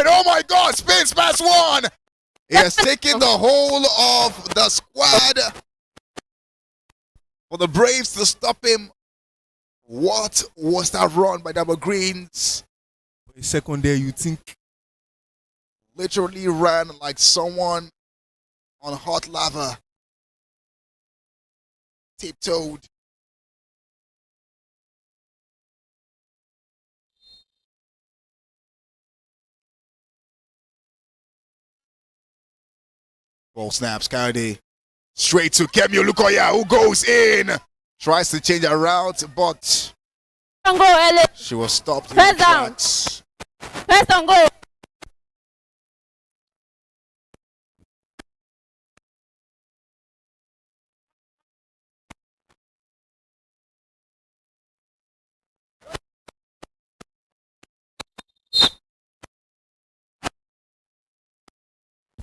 Speaker 3: Oh my God, spins past one! He has taken the whole of the squad for the Braves to stop him. What was that run by double greens?
Speaker 1: For a second there, you think
Speaker 3: Literally ran like someone on hot lava. Tiptoed. Ball snaps, Coyote. Straight to Kemi Olukoya, who goes in. Tries to change her route, but
Speaker 5: Go, LA.
Speaker 3: she was stopped in
Speaker 5: First
Speaker 3: the
Speaker 5: down.
Speaker 3: tracks.
Speaker 5: First down, go.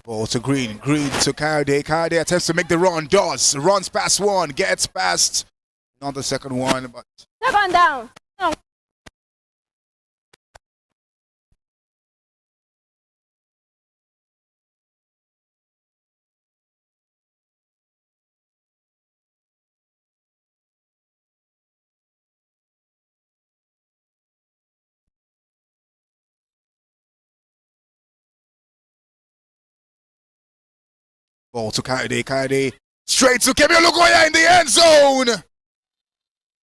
Speaker 3: Ball to Green. Green to Coyote. Coyote attempts to make the run. Does. Runs past one. Gets past. Not the second one, but
Speaker 5: Second down.
Speaker 3: ball to Coyote. Coyote straight to Kemi Olukoya in the end zone.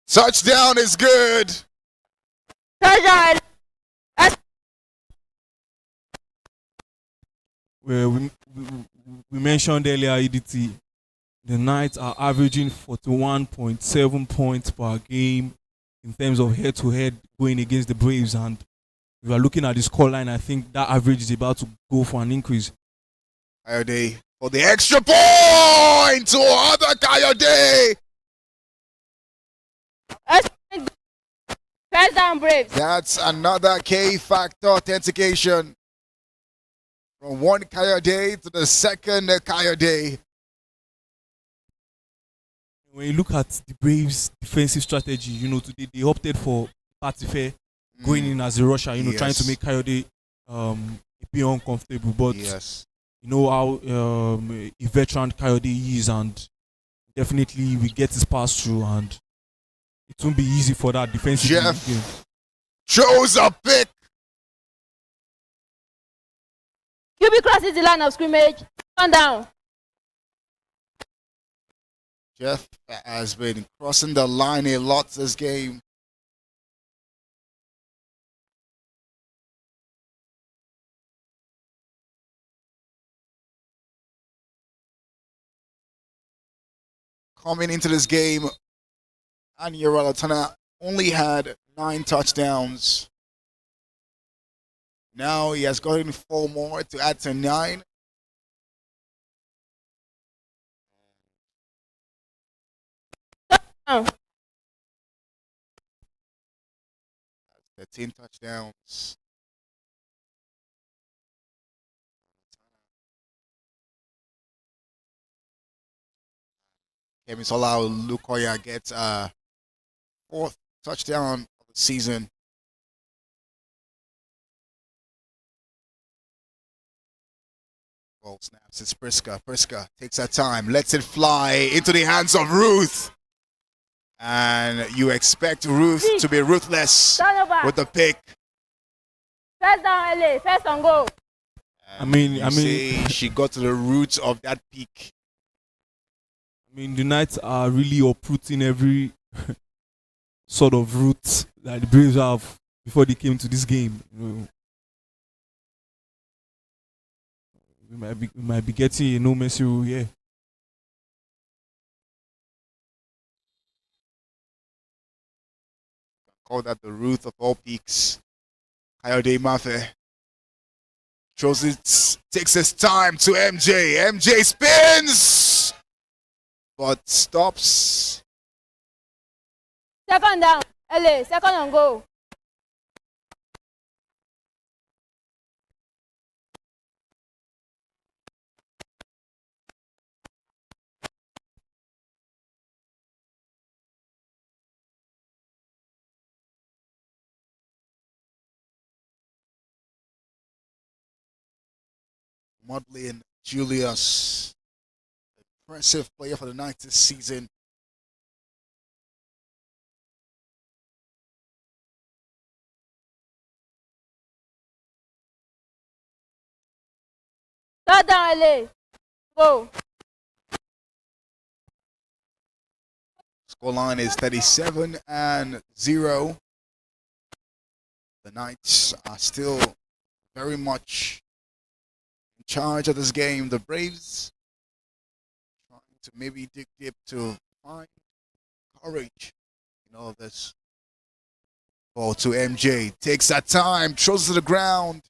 Speaker 3: Touchdown is good.
Speaker 5: Third down.
Speaker 1: well, we mentioned earlier, EDT, the Knights are averaging 41.7 points per game in terms of head-to-head going against the Braves, and if you are looking at the scoreline, I think that average is about to go for an increase.
Speaker 3: Coyote for the extra point to other Coyote.
Speaker 5: First down, Braves.
Speaker 3: That's another K-factor authentication. From one Coyote to the second Coyote.
Speaker 1: When you look at the Braves' defensive strategy, today they opted for Patife going in as a rusher,
Speaker 3: Yes.
Speaker 1: trying to make Coyote be uncomfortable. But
Speaker 3: Yes.
Speaker 1: you know how a veteran Coyote is, and definitely we get his pass through, and it won't be easy for that defensive
Speaker 3: Jeff
Speaker 1: game.
Speaker 3: chose a pick.
Speaker 5: QB crosses the line of scrimmage. Turn down.
Speaker 3: Jeff has been crossing the line a lot this game. Coming into this game, Aniara Latana only had 9 touchdowns. Now he has gotten 4 more to add to 9.
Speaker 5: Down.
Speaker 3: 13 touchdowns. Kemisola Lukoya gets fourth touchdown of the season. Ball snaps. It's Priska. Priska takes her time, lets it fly into the hands of Ruth. And you expect Ruth to be ruthless with the pick.
Speaker 5: First down, LA. First on goal.
Speaker 3: Say she got to the roots of that pick.
Speaker 1: The Knights are really uprooting every sort of route that the Braves have before they came to this game. We might be getting a no mercy rule here.
Speaker 3: Call that the root of all peaks. Coed Mafe throws it, takes his time to MJ. MJ spins, but stops.
Speaker 5: Second down, LA. Second on goal.
Speaker 3: Mudley Julius, impressive player for the Knights this season.
Speaker 5: Third down, LA. Go.
Speaker 3: Scoreline is 37-0. The Knights are still very much in charge of this game. The Braves trying to maybe dig deep to find courage in all of this. Ball to MJ. Takes that time, throws it to the ground.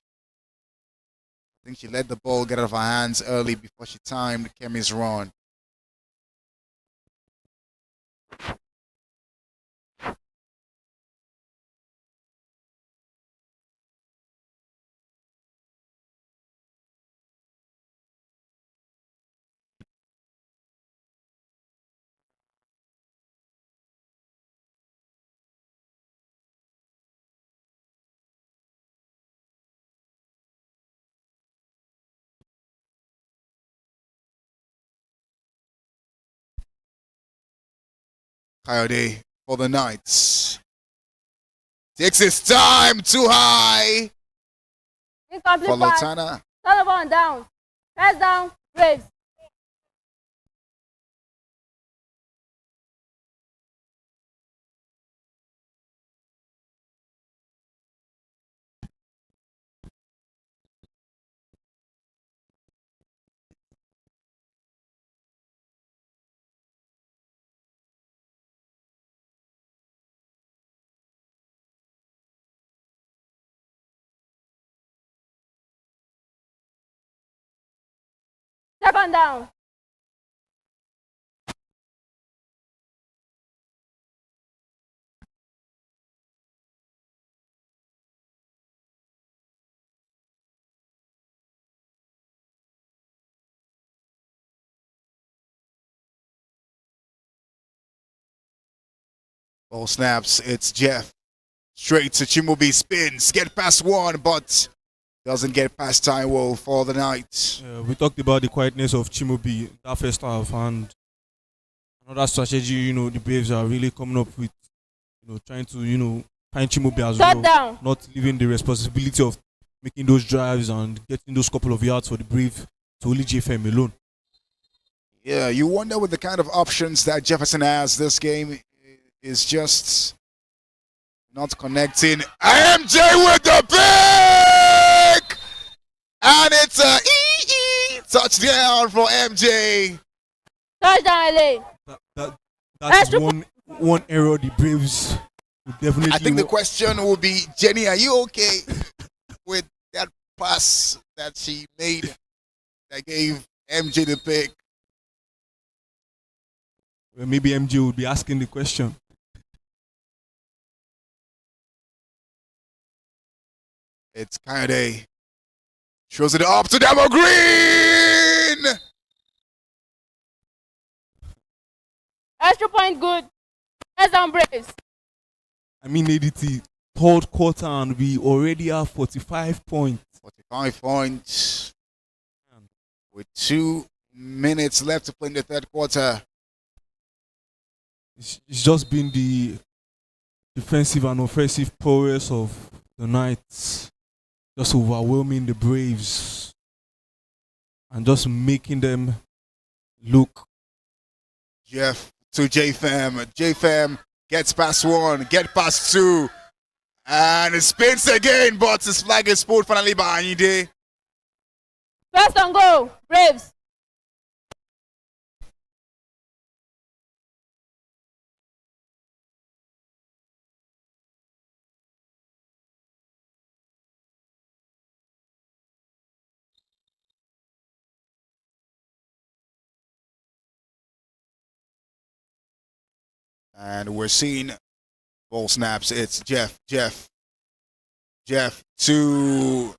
Speaker 3: I think she let the ball get out of her hands early before she timed Kemi's run. Coyote for the Knights. Takes his time, too high.
Speaker 5: Incomplete
Speaker 3: For
Speaker 5: pass.
Speaker 3: Lotana.
Speaker 5: Sullivan down. First down, Braves. Second down.
Speaker 3: Ball snaps. It's Jeff. Straight to Chimubi. Spins. Get past one, but doesn't get past Taiwo for the Knights.
Speaker 1: We talked about the quietness of Chimubi that first half, and another strategy, the Braves are really coming up with, trying to, find Chimubi as
Speaker 5: Third
Speaker 1: well.
Speaker 5: down.
Speaker 1: Not leaving the responsibility of making those drives and getting those couple of yards for the Brave to only JFM alone.
Speaker 3: Yeah, you wonder with the kind of options that Jefferson has, this game is just not connecting. MJ with the pick! And it's a touchdown for MJ.
Speaker 5: Touchdown, LA.
Speaker 1: That's one error the Braves would definitely.
Speaker 3: I think the question will be, Jenny, are you okay with that pass that she made that gave MJ the pick?
Speaker 1: Well, maybe MJ would be asking the question.
Speaker 3: It's Coyote. Shows it up to Demo Green!
Speaker 5: Extra point good. First down Braves.
Speaker 1: I mean, ADT, third quarter, and we already have 45 points.
Speaker 3: 45 points with 2 minutes left to play in the third quarter.
Speaker 1: It's just been the defensive and offensive prowess of the night, just overwhelming the Braves and just making them look.
Speaker 3: Jeff to J-Fam. J-Fam gets past 1, get past 2. And it spins again, but his flag is pulled finally by Gameday.
Speaker 5: First on goal. Braves.
Speaker 3: And we're seeing ball snaps. It's Jeff to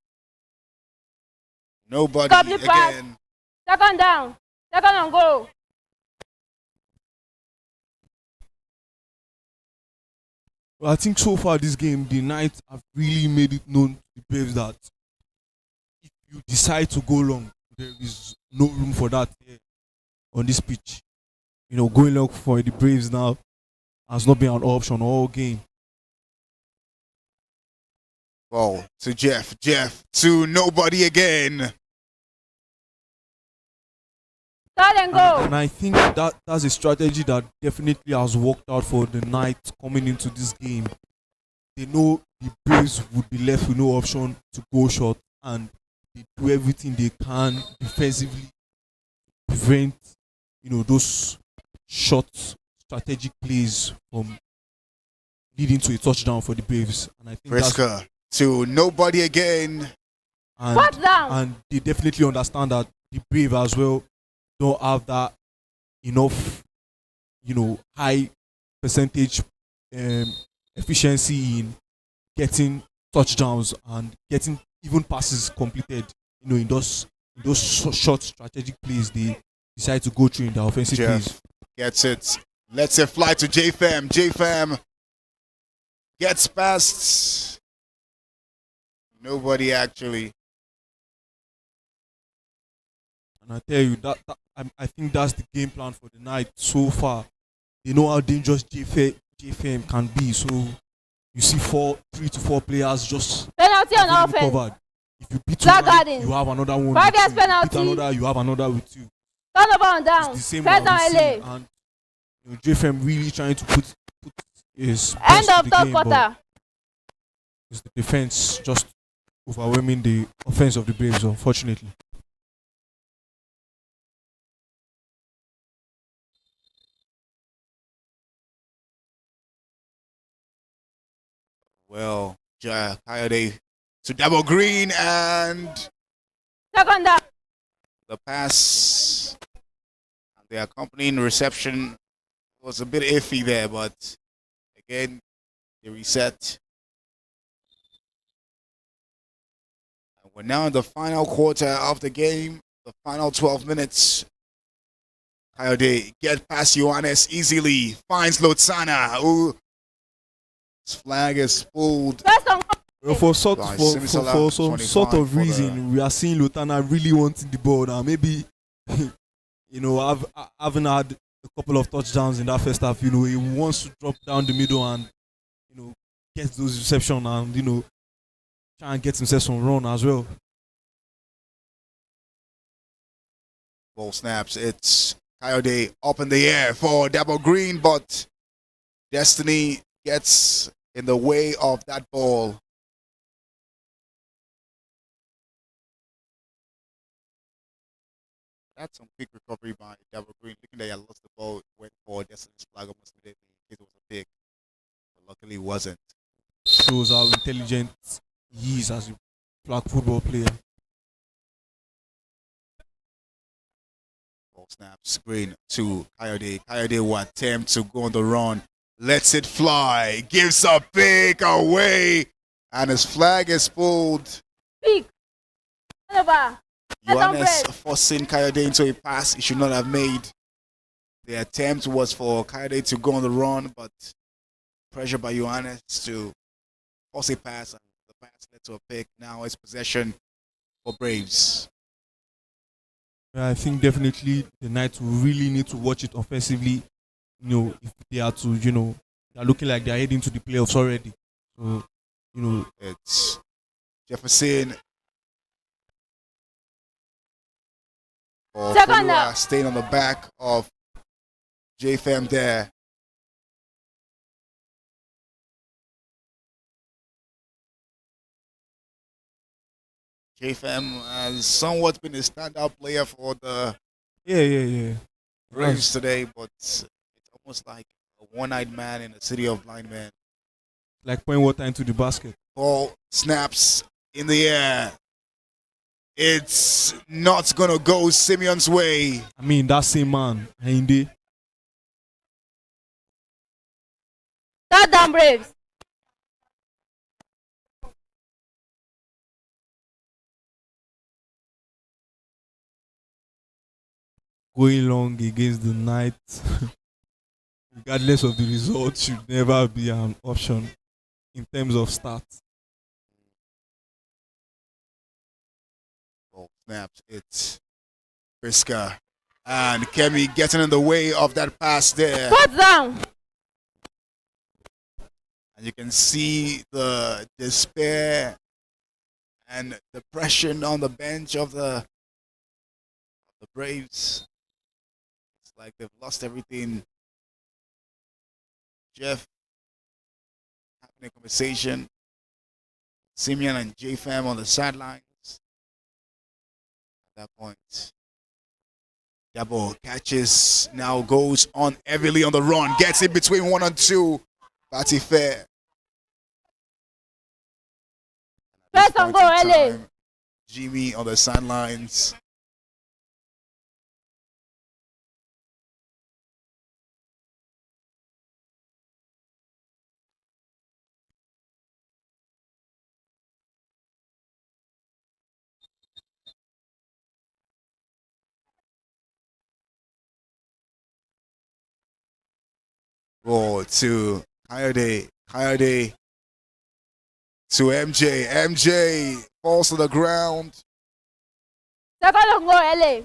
Speaker 3: nobody
Speaker 5: Complete pass.
Speaker 3: again.
Speaker 5: Second down. Second on goal.
Speaker 1: Well, I think so far this game, the Knights have really made it known to the Braves that if you decide to go long, there is no room for that here on this pitch. You know, going long for the Braves now has not been an option all game.
Speaker 3: Ball to Jeff to nobody again.
Speaker 5: Third and goal.
Speaker 1: And I think that's a strategy that definitely has worked out for the Knights coming into this game. They know the Braves would be left with no option to go short, and they do everything they can defensively to prevent, you know, those short strategic plays from leading to a touchdown for the Braves. And I think
Speaker 3: Frisker to nobody again.
Speaker 5: Fourth down.
Speaker 1: And they definitely understand that the Braves as well don't have that enough, you know, high percentage efficiency in getting touchdowns and getting even passes completed. You know, in those short strategic plays, they decide to go through in the offensive plays.
Speaker 3: Jeff gets it. Lets it fly to J-Fam. J-Fam gets past nobody actually.
Speaker 1: And I tell you that I think that's the game plan for the night so far. They know how dangerous JFM can be. So you see 3 to 4 players just
Speaker 5: Penalty on offense.
Speaker 1: covered. If you beat
Speaker 5: Black
Speaker 1: one,
Speaker 5: Garden.
Speaker 1: you have another one.
Speaker 5: 5
Speaker 1: with
Speaker 5: years
Speaker 1: you.
Speaker 5: penalty.
Speaker 1: Beat another, you have another with you.
Speaker 5: Turnover on down.
Speaker 1: It's the same
Speaker 5: First down
Speaker 1: that we see.
Speaker 5: LA.
Speaker 1: And you know, JFM really trying to put his
Speaker 5: End
Speaker 1: best to
Speaker 5: of
Speaker 1: the
Speaker 5: third
Speaker 1: game, but
Speaker 5: quarter.
Speaker 1: it's the defense just overwhelming the offense of the Braves, unfortunately.
Speaker 3: Well, Coyote to double green, and
Speaker 5: Second down.
Speaker 3: the pass and the accompanying reception was a bit iffy there, but again, they reset. And we're now in the final quarter of the game, the final 12 minutes. Coyote get past Ioannis easily, finds Lotsana, who his flag is pulled.
Speaker 5: First on
Speaker 1: Well, for some
Speaker 3: 25
Speaker 1: sort of
Speaker 3: for
Speaker 1: reason, we are seeing Lutana really wanting the ball now. Maybe, you know, I've haven't had a couple of touchdowns in that first half. You know, he wants to drop down the middle and, you know, get those receptions and, you know, try and get himself some run as well.
Speaker 3: Ball snaps. It's Coyote up in the air for double green, but Destiny gets in the way of that ball. That's some quick recovery by double green. Looking that he lost the ball, went for Destiny's flag almost immediately in case it was a pick. But luckily it wasn't.
Speaker 1: Shows how intelligent he is as a flag football player.
Speaker 3: Ball snaps. Green to Coyote. Coyote will attempt to go on the run. Lets it fly. Gives a pick away. And his flag is pulled.
Speaker 5: Pick. Turnover.
Speaker 3: Ioannis forcing Coyote into a pass he should not have made. The attempt was for Coed to go on the run, but pressure by Johannes to force a pass, and the pass led to a pick. Now it's possession for Braves.
Speaker 1: Yeah, I think definitely the Knights will really need to watch it offensively. If they are to, they're looking like they're heading to the playoffs already. So,
Speaker 3: It's Jefferson or
Speaker 5: Second
Speaker 3: Fulua
Speaker 5: up.
Speaker 3: staying on the back of JFM there. JFM has somewhat been a standout player for the
Speaker 1: yeah.
Speaker 3: Braves today, but it's almost like a one-eyed man in a city of blind men.
Speaker 1: Like putting water into the basket.
Speaker 3: Ball snaps in the air. It's not gonna go Simeon's way.
Speaker 1: I mean, that same man, Hindi.
Speaker 5: Third down, Braves.
Speaker 1: Going long against the Knights, regardless of the result, should never be an option in terms of stats.
Speaker 3: Ball snaps. It's Friska. And Kemi getting in the way of that pass there.
Speaker 5: Fourth down.
Speaker 3: And you can see the despair and depression on the bench of the Braves. It's like they've lost everything. Jeff having a conversation. Simeon and JFam on the sidelines. At that point, Dabo catches, now goes on heavily on the run, gets in between 1 and 2. Batty fair.
Speaker 5: First and goal, LA.
Speaker 3: Jimmy on the sidelines. Ball to Coed. Coed to MJ. MJ falls to the ground.
Speaker 5: Second and goal, LA.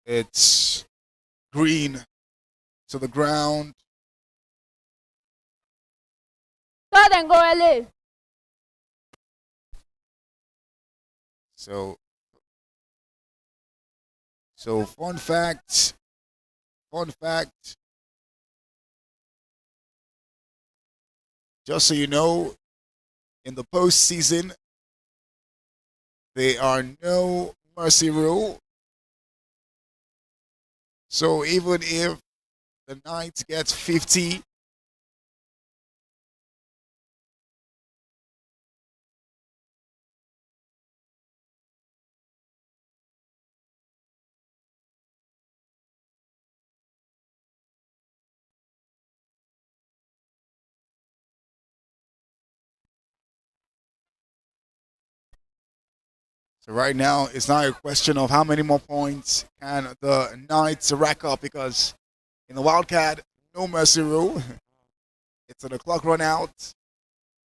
Speaker 3: It's Green to the ground.
Speaker 5: Third and goal, LA.
Speaker 3: So fun fact. Just so you know, in the postseason, there are no mercy rule. So even if the Knights get 50, so right now it's not a question of how many more points can the Knights rack up, because in the Wildcat, no mercy rule. It's the clock run out.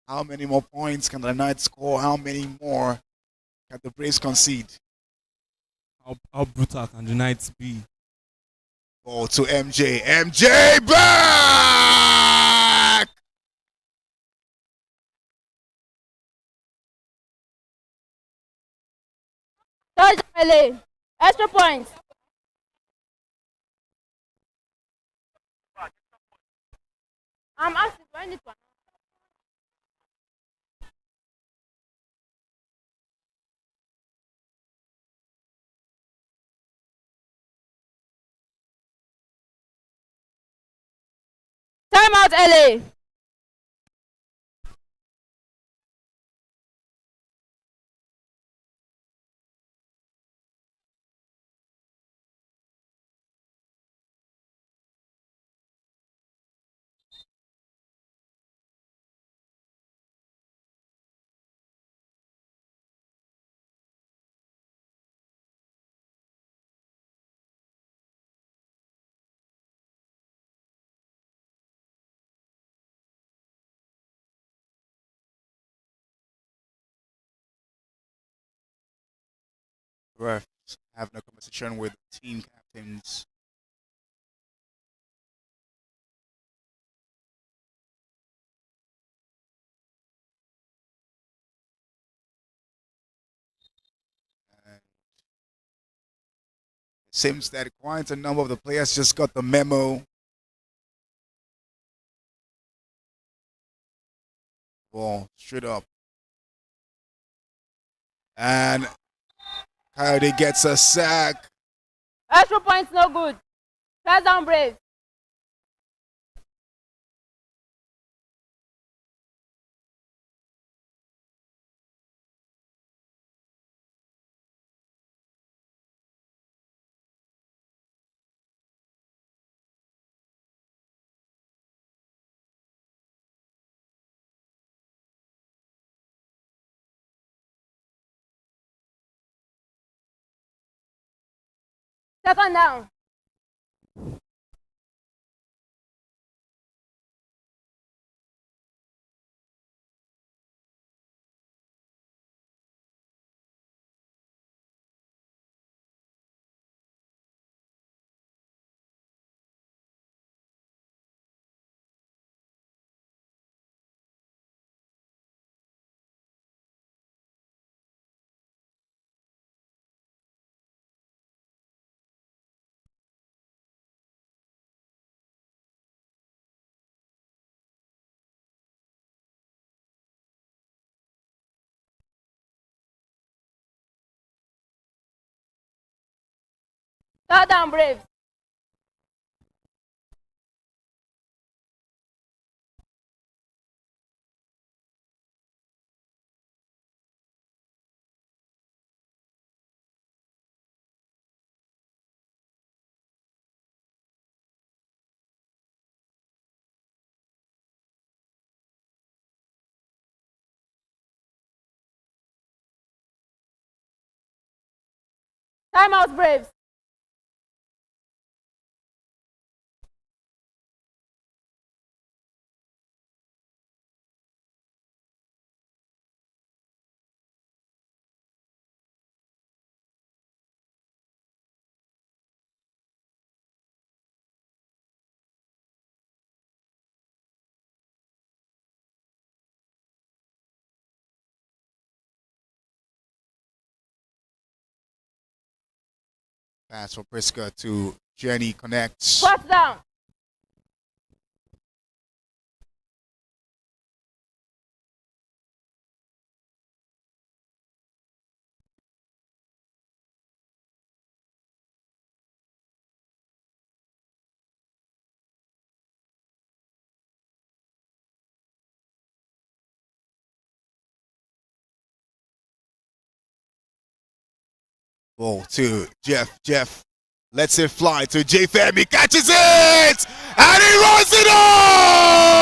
Speaker 3: How many more points can the Knights score? How many more can the Braves concede?
Speaker 1: How brutal can the Knights be?
Speaker 3: Ball to MJ. MJ back!
Speaker 5: Third down, LA. Extra points. I'm asking, do I need to? Time out, LA.
Speaker 3: refs having a conversation with team captains. And it seems that quite a number of the players just got the memo. Ball straight up. And Coyote gets a sack.
Speaker 5: Extra points no good. First down, Braves. Second down. Third down, Braves. Timeout, Braves.
Speaker 3: Pass for Priska to Jenny, connects.
Speaker 5: Fourth down.
Speaker 3: Ball to Jeff. Jeff lets it fly to J Fam. He catches it! And he runs it home!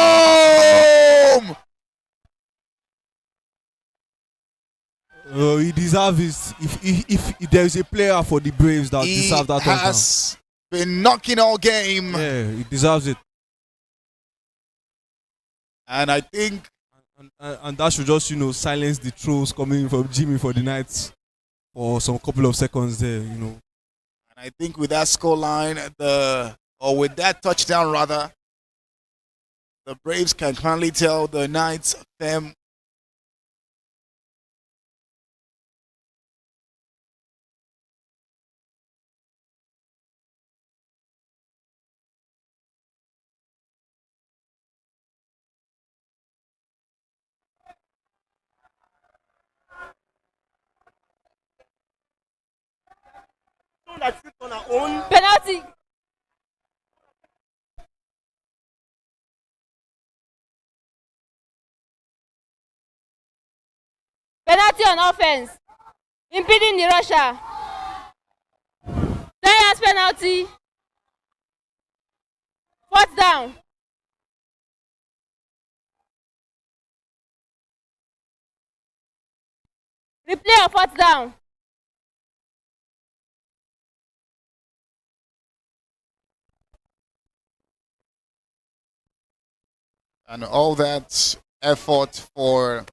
Speaker 1: He deserves it. If there is a player for the Braves that
Speaker 3: He
Speaker 1: deserves that touchdown,
Speaker 3: has been knocking all game.
Speaker 1: yeah, he deserves it.
Speaker 3: And I think
Speaker 1: And that should just silence the trolls coming from Jimmy for the night for some couple of seconds there.
Speaker 3: And I think with that scoreline, with that touchdown rather, the Braves can finally tell the Knights them
Speaker 4: That sits on our own.
Speaker 5: Penalty. Penalty on offense. Impeding the rusher. 10 yards penalty. Fourth down. Replay of fourth down.
Speaker 3: and all that effort for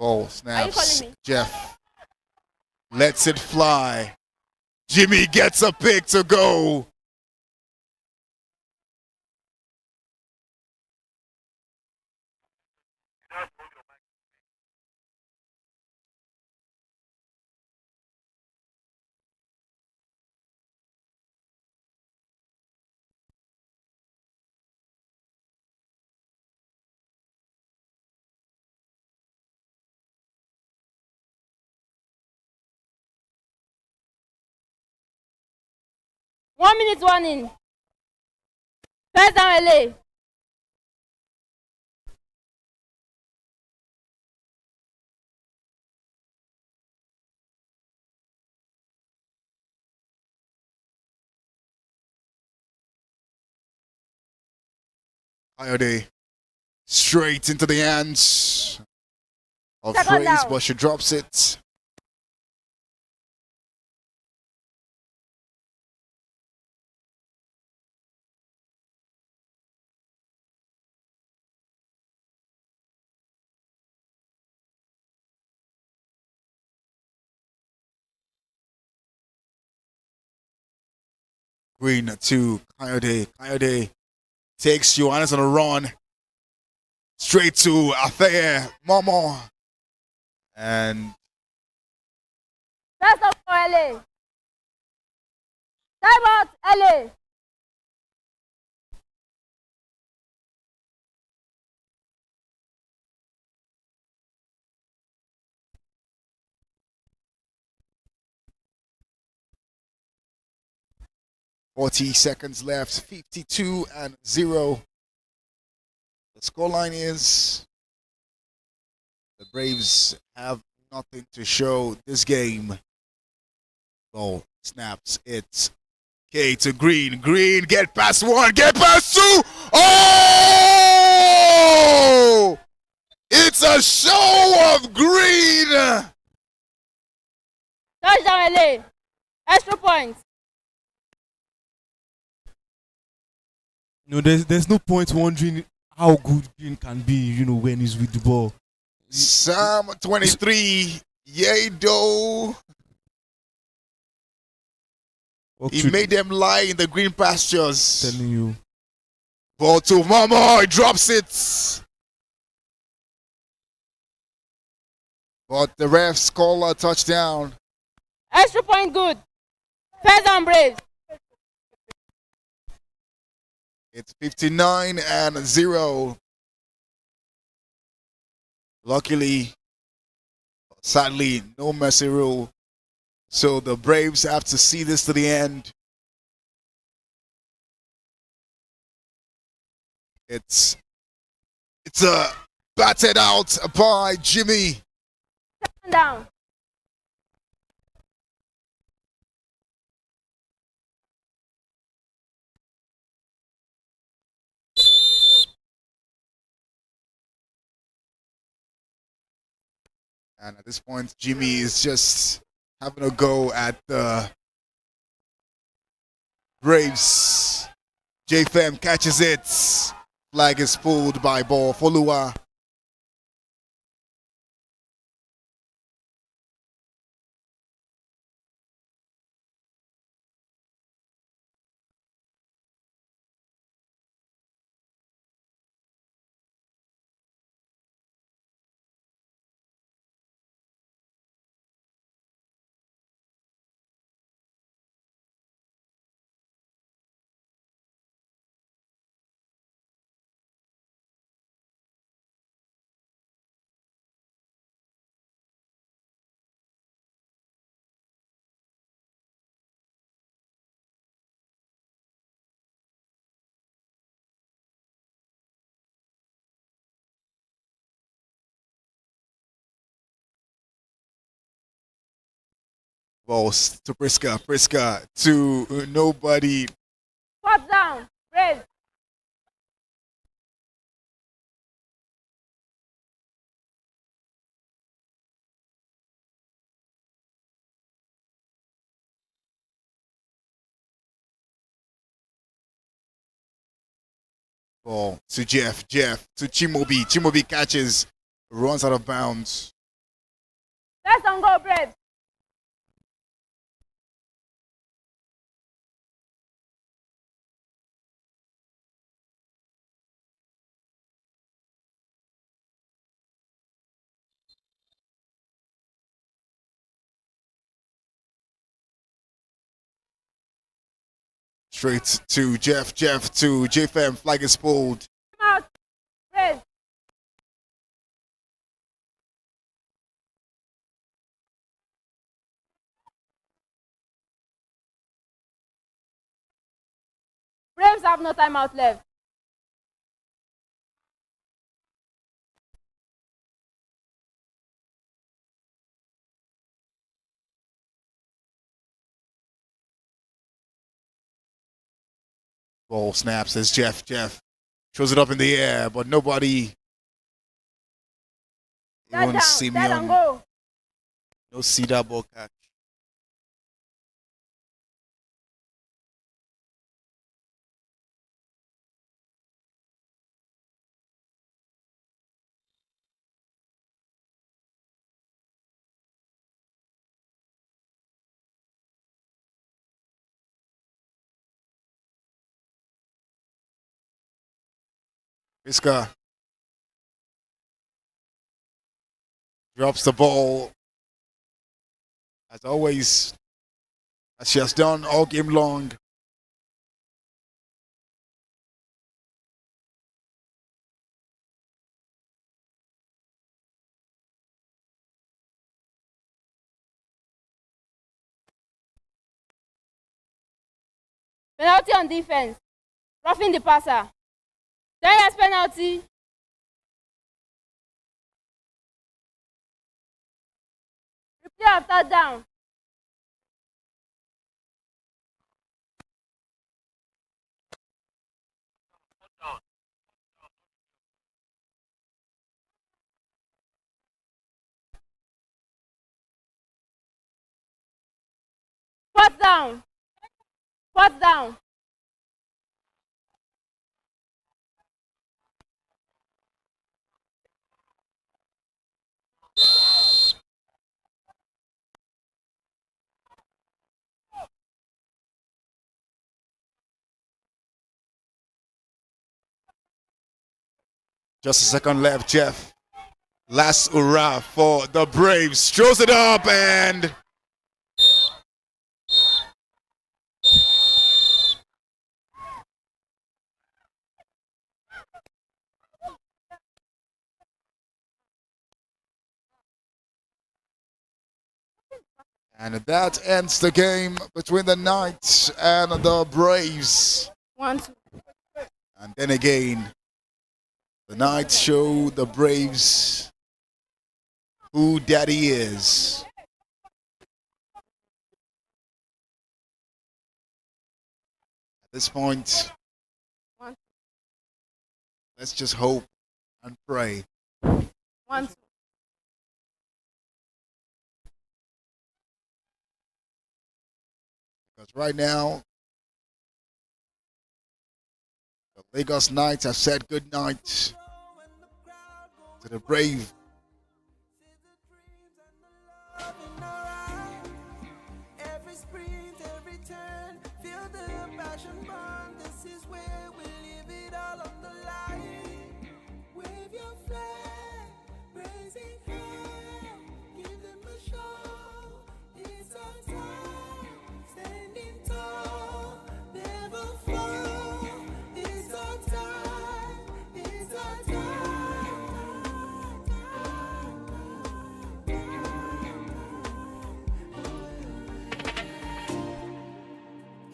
Speaker 3: Ball
Speaker 5: Are you
Speaker 3: snaps.
Speaker 5: calling me?
Speaker 3: Jeff lets it fly. Jimmy gets a pick to go.
Speaker 5: One minute warning. First down LA.
Speaker 3: Coyote straight into the hands of
Speaker 5: Second
Speaker 3: Fraze,
Speaker 5: down.
Speaker 3: but she drops it. Green to Coyote. Coyote takes Johannes on a run. Straight to Athayer Momo. And
Speaker 5: First down for LA. Time out LA.
Speaker 3: .40 seconds left. 52-0. The scoreline is the Braves have nothing to show this game. Ball snaps. It's K to Green. Green, get past one, get past two. Oh! It's a show of Green.
Speaker 5: Touchdown LA. Extra points.
Speaker 1: No, there's no point wondering how good Green can be, when he's with the ball.
Speaker 3: Sam 23, Yado. He made them lie in the green pastures.
Speaker 1: Telling you.
Speaker 3: Ball to Mama, he drops it. But the refs call a touchdown.
Speaker 5: Extra point good. First down Braves.
Speaker 3: It's 59-0. Luckily, sadly, no mercy rule. So the Braves have to see this to the end. It's batted out by Jimmy.
Speaker 5: Second down.
Speaker 3: And at this point, Jimmy is just having a go at the Braves. JFM catches it. Flag is pulled by Ball Folua. Balls to Priska. Priska to nobody.
Speaker 5: Fourth down. Braves.
Speaker 3: Ball to Jeff. Jeff to Chimobi. Chimobi catches, runs out of bounds.
Speaker 5: First on goal, Braves.
Speaker 3: Straight to Jeff to JFM. Flag is pulled.
Speaker 5: Out. Braves. Braves have no timeout left.
Speaker 3: Ball snaps as Jeff throws it up in the air, but nobody. Even Simeon.
Speaker 5: Go.
Speaker 3: No see that ball catch. Iska drops the ball, as always, as she has done all game long.
Speaker 5: Penalty on defense. Roughing the passer. 10 yards penalty. Replay of third down. Fourth down. Fourth down.
Speaker 3: Just a second left, Jeff. Last hurrah for the Braves. Throws it up and that ends the game between the Knights and the Braves.
Speaker 5: 1-2.
Speaker 3: And then again, the Knights show the Braves who Daddy is. At this point, let's just hope and pray.
Speaker 5: 1-2.
Speaker 3: Because right now, the Lagos Knights have said good night to the Brave.
Speaker 6: Every sprint, every turn, feel the passion burn. This is where we leave it all on the line. Wave your flag, raising high, give them a show. It's our time, standing tall, never fall. It's our time, it's our time.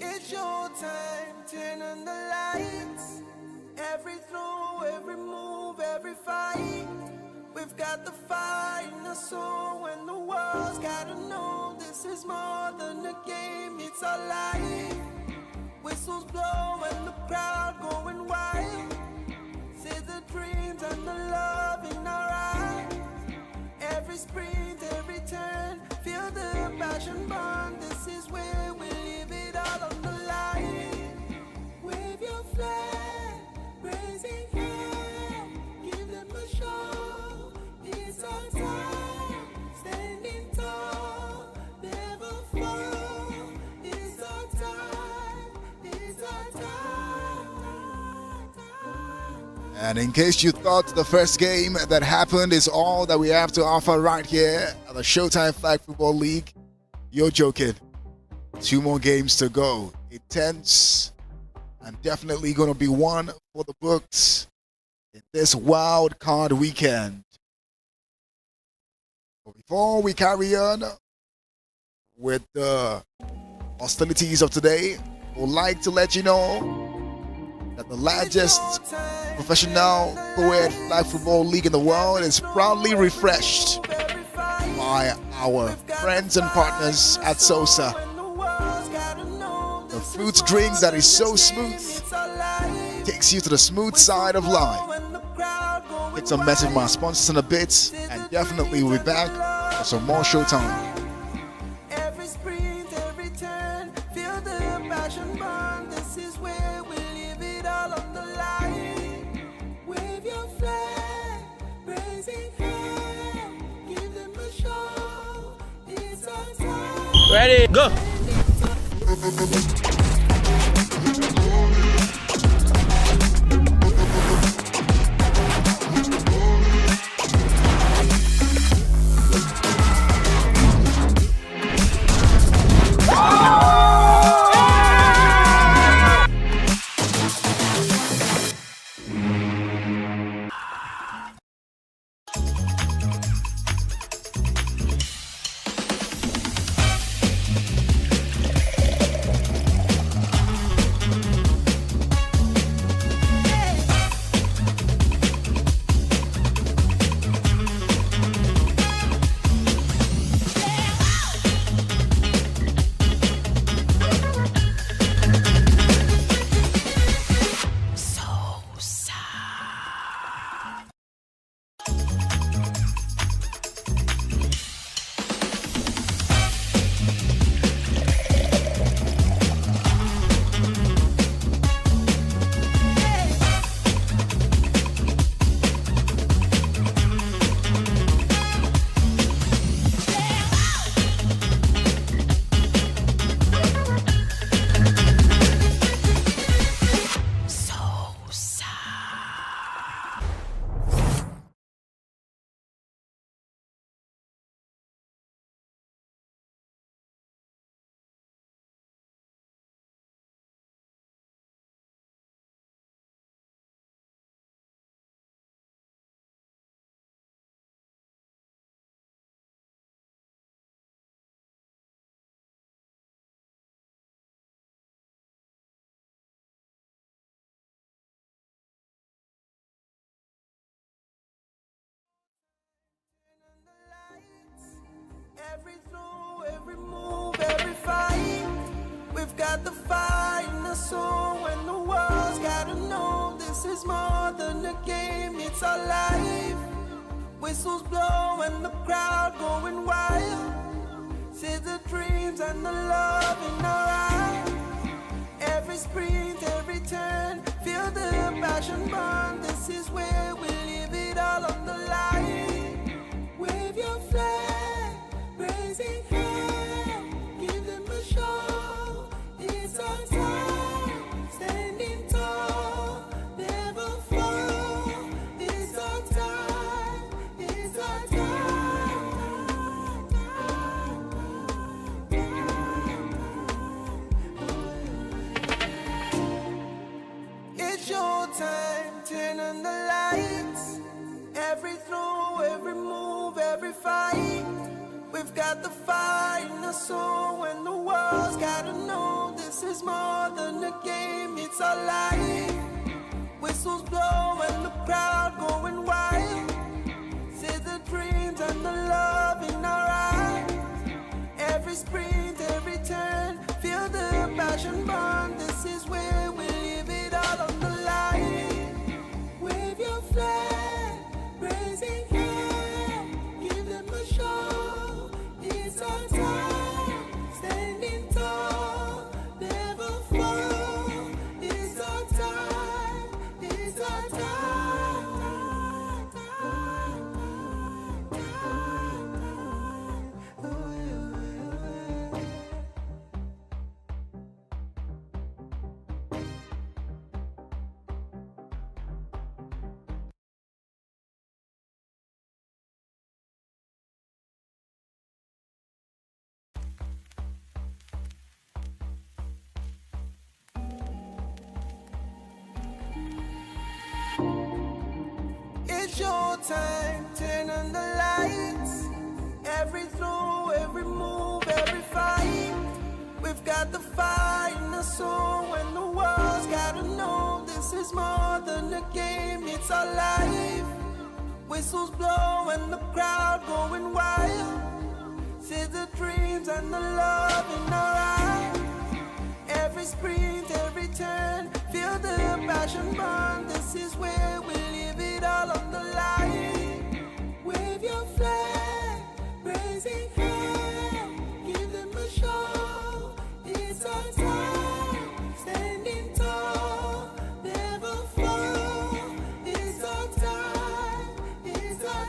Speaker 6: It's showtime, turn on the lights. Every throw, every move, every fight. We've got the fire in our soul, and the world's gotta know this is more than a game, it's our life. Whistles blow and the crowd going wild. See the dreams and the love in our eyes. Every sprint, every turn, feel the passion burn. This is where we leave it all on the line. Wave your flag, raising high, give them a show. It's our time, standing
Speaker 3: And in case you thought the first game that happened is all that we have to offer right here at the Showtime Flag Football League, you're joking. 2 more games to go. Intense and definitely going to be one for the books in this wild card weekend. But before we carry on with the hostilities of today, I would like to let you know that the largest professional Coed flag football league in the world is proudly refreshed by our friends and partners at Sosa. The fruit drink that is so smooth takes you to the smooth side of life. It's a message from our sponsors in a bit, and definitely we'll be back for some more Showtime.
Speaker 6: Every sprint, every turn, feel the passion burn. This is where we leave it all on the line. Wave your flag, raise it high, give them a show. It's our time.
Speaker 4: Ready, go.
Speaker 6: Every throw, every move, every fight. We've got the fire in the soul, and the world's gotta know this is more than a game, it's our life. Whistles blow and the crowd going wild. See the dreams and the love in our eyes. Every sprint, every turn, feel the passion burn. This is where we leave it all on the line. Wave your flag, raise it high, give them a show. It's our time, standing tall, never fall. It's our time, it's our time. It's your time, turn on the lights. Every throw, every move, every fight. We've got the fire in the soul, and the world's gotta know this is more than a game, it's our life. Whistles blow and the crowd going wild. See the dreams and the love in our eyes. Every sprint, every turn, feel the passion burn. This is where we leave it all on the line. Wave your flag, raise it high, give them a show. It's our time, standing tall, never fall. It's our time, it's our time. showtime, turn on the lights. Every throw, every move, every fight. We've got the fire in the soul, and the world's gotta know this is more than a game, it's our life. Whistles blow and the crowd going wild. See the dreams and the love in our eyes. Every sprint, every turn, feel the passion burn. This is where we leave it all on the line. Wave your flag, raising high, give them a show. It's our time, standing tall, never fall. It's our time, it's our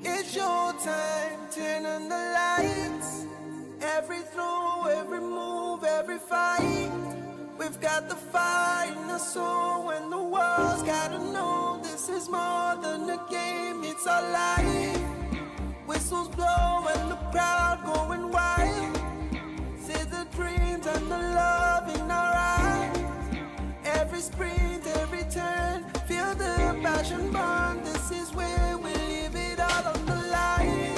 Speaker 6: It's showtime, turn on the lights. Every throw, every move, every fight. We've got the fire in the soul, and the world's gotta know this is more than a game, it's our life. Whistles blow and the crowd going wild. See the dreams and the love in our eyes. Every sprint, every turn, feel the passion burn. This is where we leave it all on the line.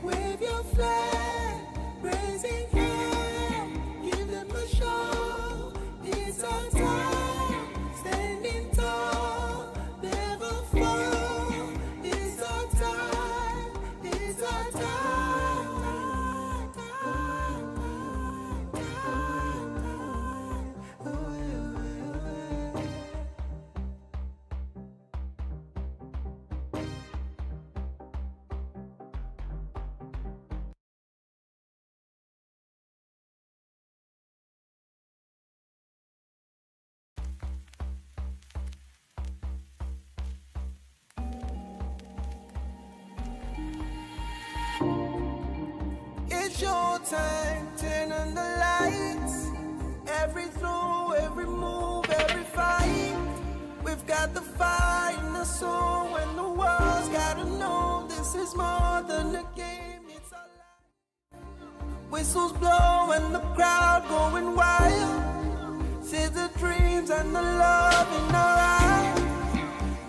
Speaker 6: Wave your flag, raising high, give them a show. It's our time, standing tall, never fall. It's our time, it's our It's showtime, turn on the lights. Every throw, every move, every fight. We've got the fire in the soul, and the world's gotta know this is more than a game, it's our life. Whistles blow and the crowd going wild. See the dreams and the love in our eyes.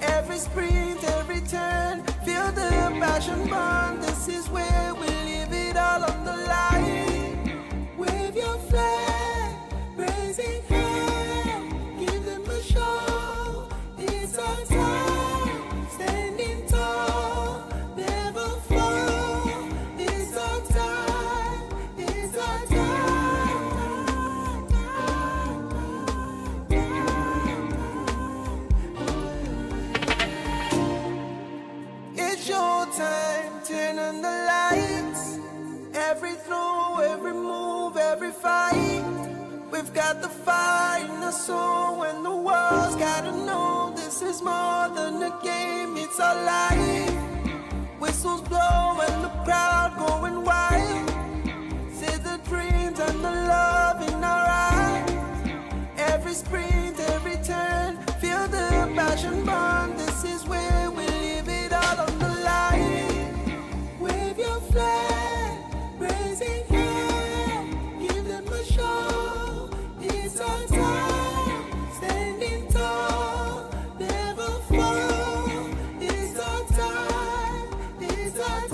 Speaker 6: Every sprint, every turn, feel the passion burn. This is where we leave it all on the line. Wave your flag, raising high, give them a show. It's our time, standing tall, never fall. It's our time, it's our It's showtime, turn on the lights. Every throw, every move, every fight. We've got the fire in the soul, and the world's gotta know this is more than a game, it's our life. Whistles blow and the crowd going wild. See the dreams and the love in our eyes. Every sprint, every turn, feel the passion burn. This is where we leave it all on the line. Wave your flag, raising high, give them a show. It's our time, standing tall, never fall. It's our time, it's our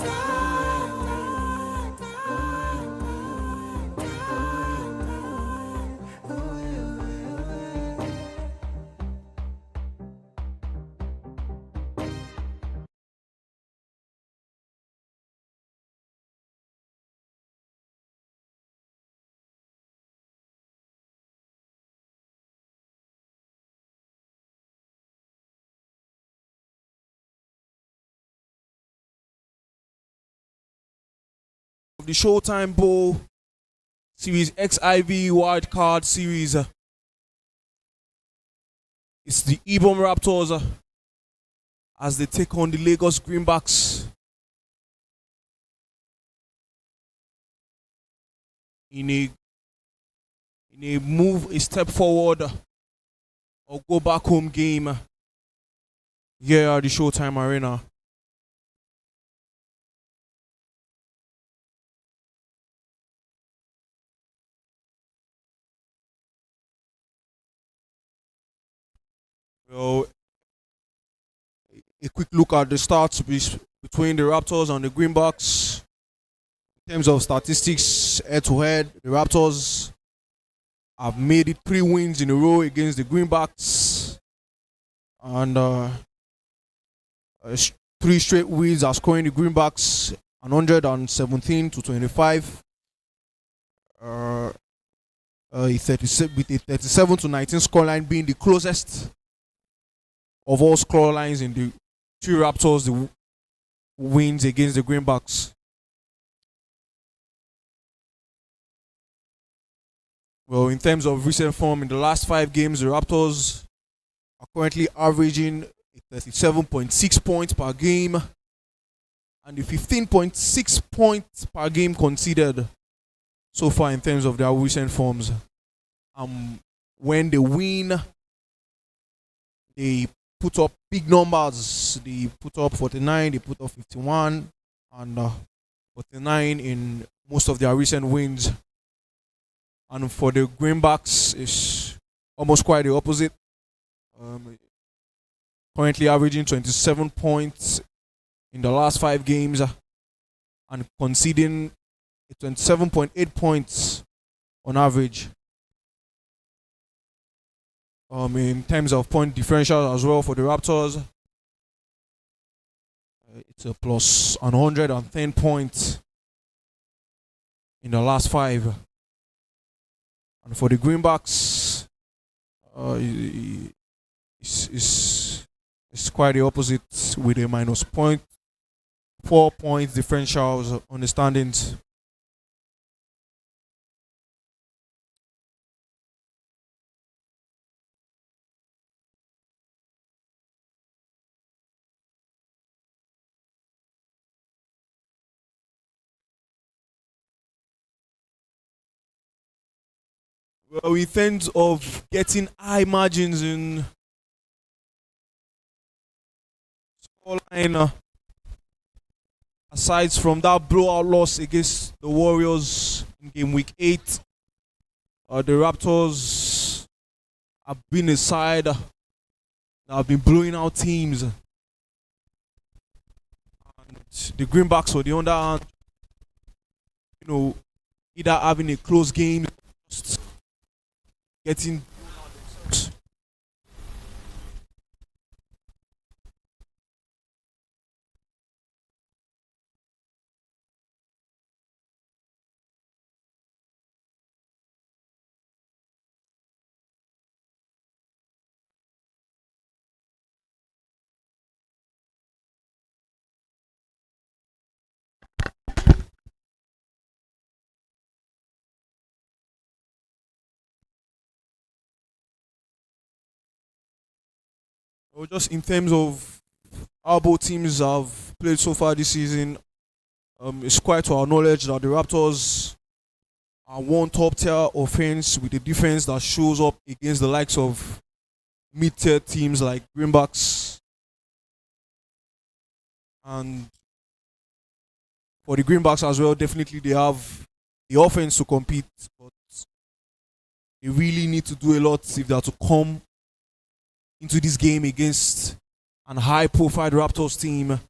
Speaker 1: Of the Showtime Bowl Series XIV Wildcard Series. It's the Ebom Raptors as they take on the Lagos Greenbacks in a move a step forward or go back home game here at the Showtime Arena. Well, a quick look at the stats between the Raptors and the Greenbacks. In terms of statistics, head to head, the Raptors have made it 3 wins in a row against the Greenbacks, and 3 straight wins are scoring the Greenbacks 117 to 25. With a 37 to 19 scoreline being the closest of all scorelines in the 2 Raptors the wins against the Greenbacks. Well, in terms of recent form, in the last 5 games, the Raptors are currently averaging 37.6 points per game and the 15.6 points per game conceded so far in terms of their recent forms. When they win, they put up big numbers. They put up 49, they put up 51, and 49 in most of their recent wins. And for the Greenbacks, it's almost quite the opposite. Currently averaging 27 points in the last 5 games and conceding 27.8 points on average. In terms of point differential as well for the Raptors, it's a plus 110 points in the last 5. And for the Greenbacks, it's quite the opposite with a minus 0.4 points differentials on the standings. Well, in terms of getting high margins in scoreline, aside from that blowout loss against the Warriors in game week 8, the Raptors have been a side that have been blowing out teams. And the Greenbacks, on the other hand, either having a close game, getting just in terms of how both teams have played so far this season, it's quite to our knowledge that the Raptors are one top tier offense with a defense that shows up against the likes of mid-tier teams like Greenbacks. And for the Greenbacks as well, definitely they have the offense to compete, but they really need to do a lot if they are to come into this game against an high-profile Raptors team,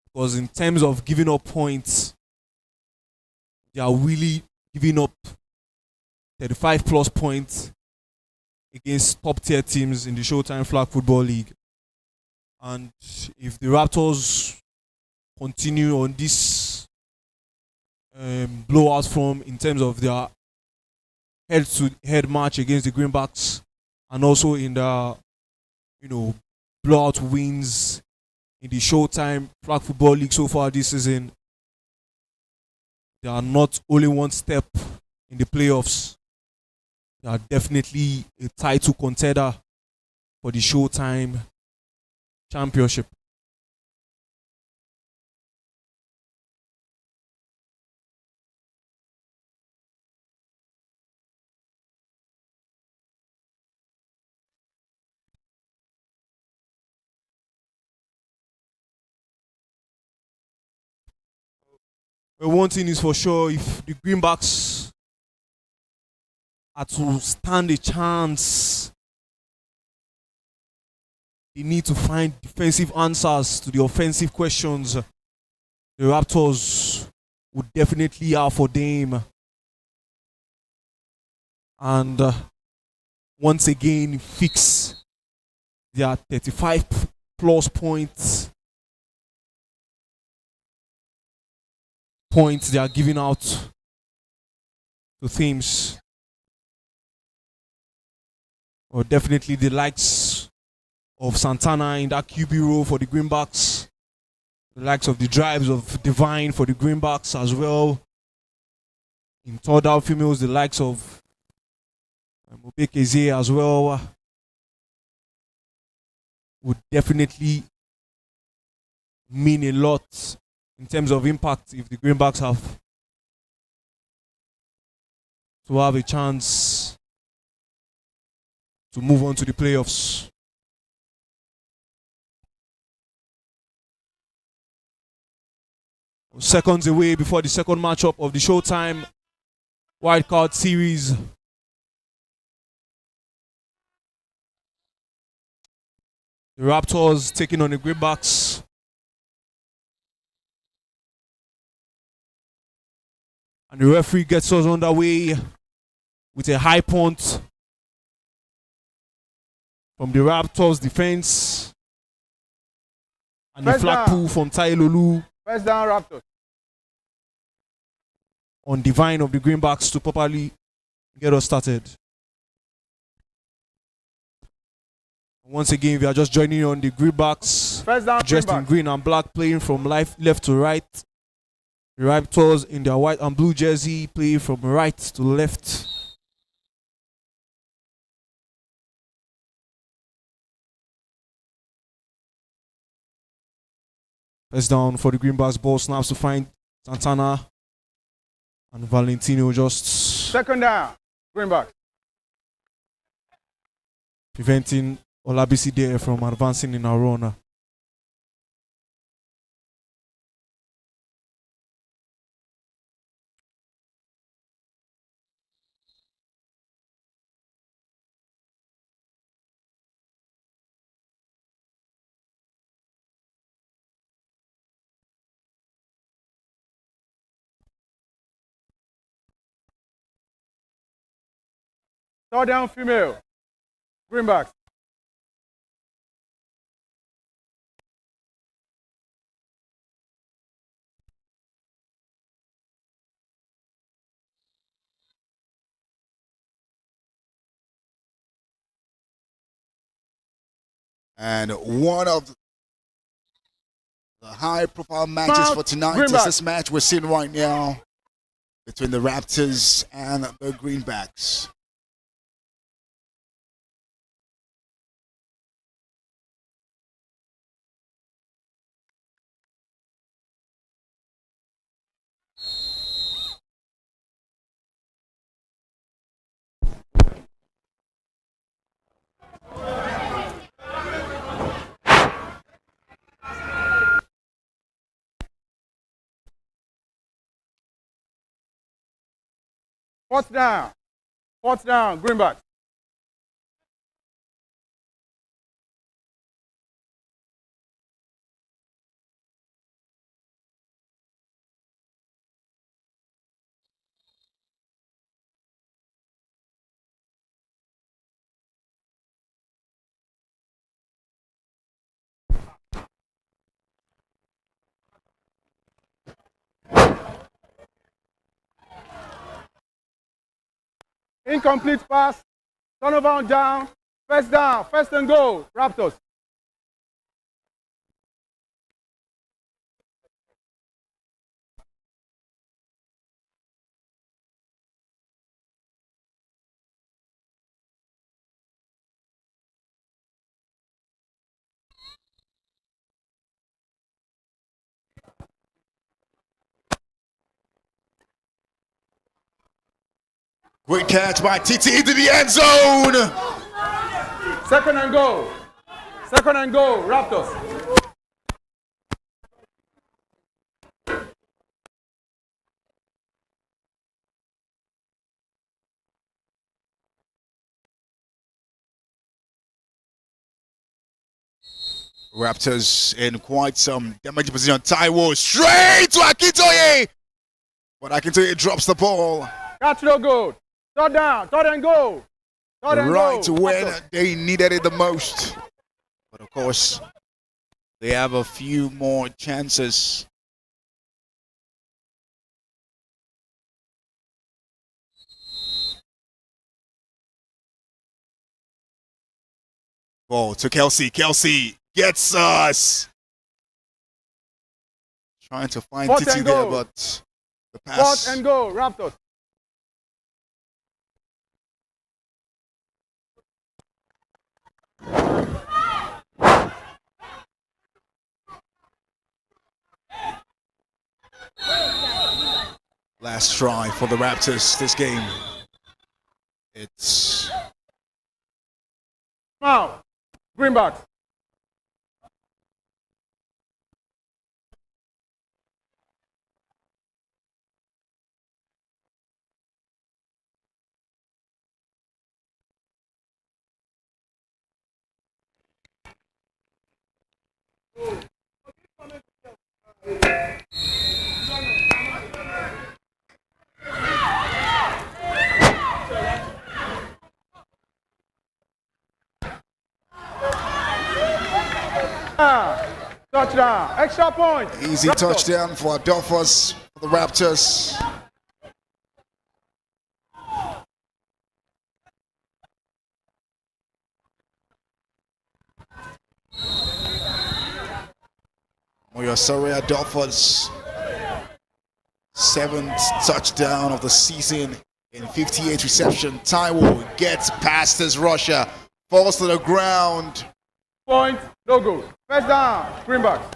Speaker 1: because in terms of giving up points, they are really giving up 35+ points against top-tier teams in the Showtime Flag Football League. And if the Raptors continue on this blowout form in terms of their head-to-head match against the Greenbacks, and also in the blowout wins in the Showtime Flag Football League so far this season, they are not only one step in the playoffs, they are definitely a title contender for the Showtime Championship. Well, one thing is for sure, if the Greenbacks are to stand a chance they need to find defensive answers to the offensive questions the Raptors would definitely have for Dame. And once again, fix their 35 plus points they are giving out to teams. Or definitely the likes of Santana in that QB role for the Greenbacks. The likes of the drives of Divine for the Greenbacks as well. In third down females, the likes of Mobekeze as well would definitely mean a lot in terms of impact if the Greenbacks have to have a chance to move on to the playoffs. Seconds away before the second matchup of the Showtime Wildcard Series. The Raptors taking on the Greenbacks. And the referee gets us underway with a high punt from the Raptors defense. And the flag pull from Tai Lolu.
Speaker 2: First down, Raptors.
Speaker 1: On Divine of the Greenbacks to properly get us started. Once again, if you are just joining on the Greenbacks, dressed in green and black, playing from left to right. The Raptors in their white and blue jersey play from right to left. First down for the Greenbacks. Ball snaps to find Santana. And Valentino just...
Speaker 2: Second down, Greenbacks.
Speaker 1: Preventing Olabisi there from advancing in our run.
Speaker 2: Third down, female. Greenbacks.
Speaker 3: And one of the high-profile matches for tonight is this match we're seeing right now between the Raptors and the Greenbacks.
Speaker 2: Fourth down, Greenbacks. Incomplete pass. Turnover on down. First down. First and goal. Raptors.
Speaker 3: Great catch by TT into the end zone.
Speaker 2: Second and goal. Second and goal. Raptors.
Speaker 3: Raptors in quite some damaging position. Taiwo straight to Akintoye, but Akintoye drops the ball.
Speaker 2: Catch no good. Third down. Third and go. Third and
Speaker 3: Right
Speaker 2: go.
Speaker 3: when they needed it the most. But of course, they have a few more chances. Ball to Kelsey. Kelsey gets us. Trying to find
Speaker 2: Fourth
Speaker 3: Titi
Speaker 2: and
Speaker 3: there,
Speaker 2: go.
Speaker 3: but the pass.
Speaker 2: Fourth and go. Raptors.
Speaker 3: Last try for the Raptors this game. It's
Speaker 2: Now, Greenbacks. Touchdown. Extra point.
Speaker 3: easy
Speaker 2: Raptors.
Speaker 3: touchdown for Adolphus for the Raptors. Moyosori Adolphus, 7th touchdown of the season in 58 reception. Taiwo gets past his rusher, falls to the ground.
Speaker 2: Point. No good. First down. Greenbacks.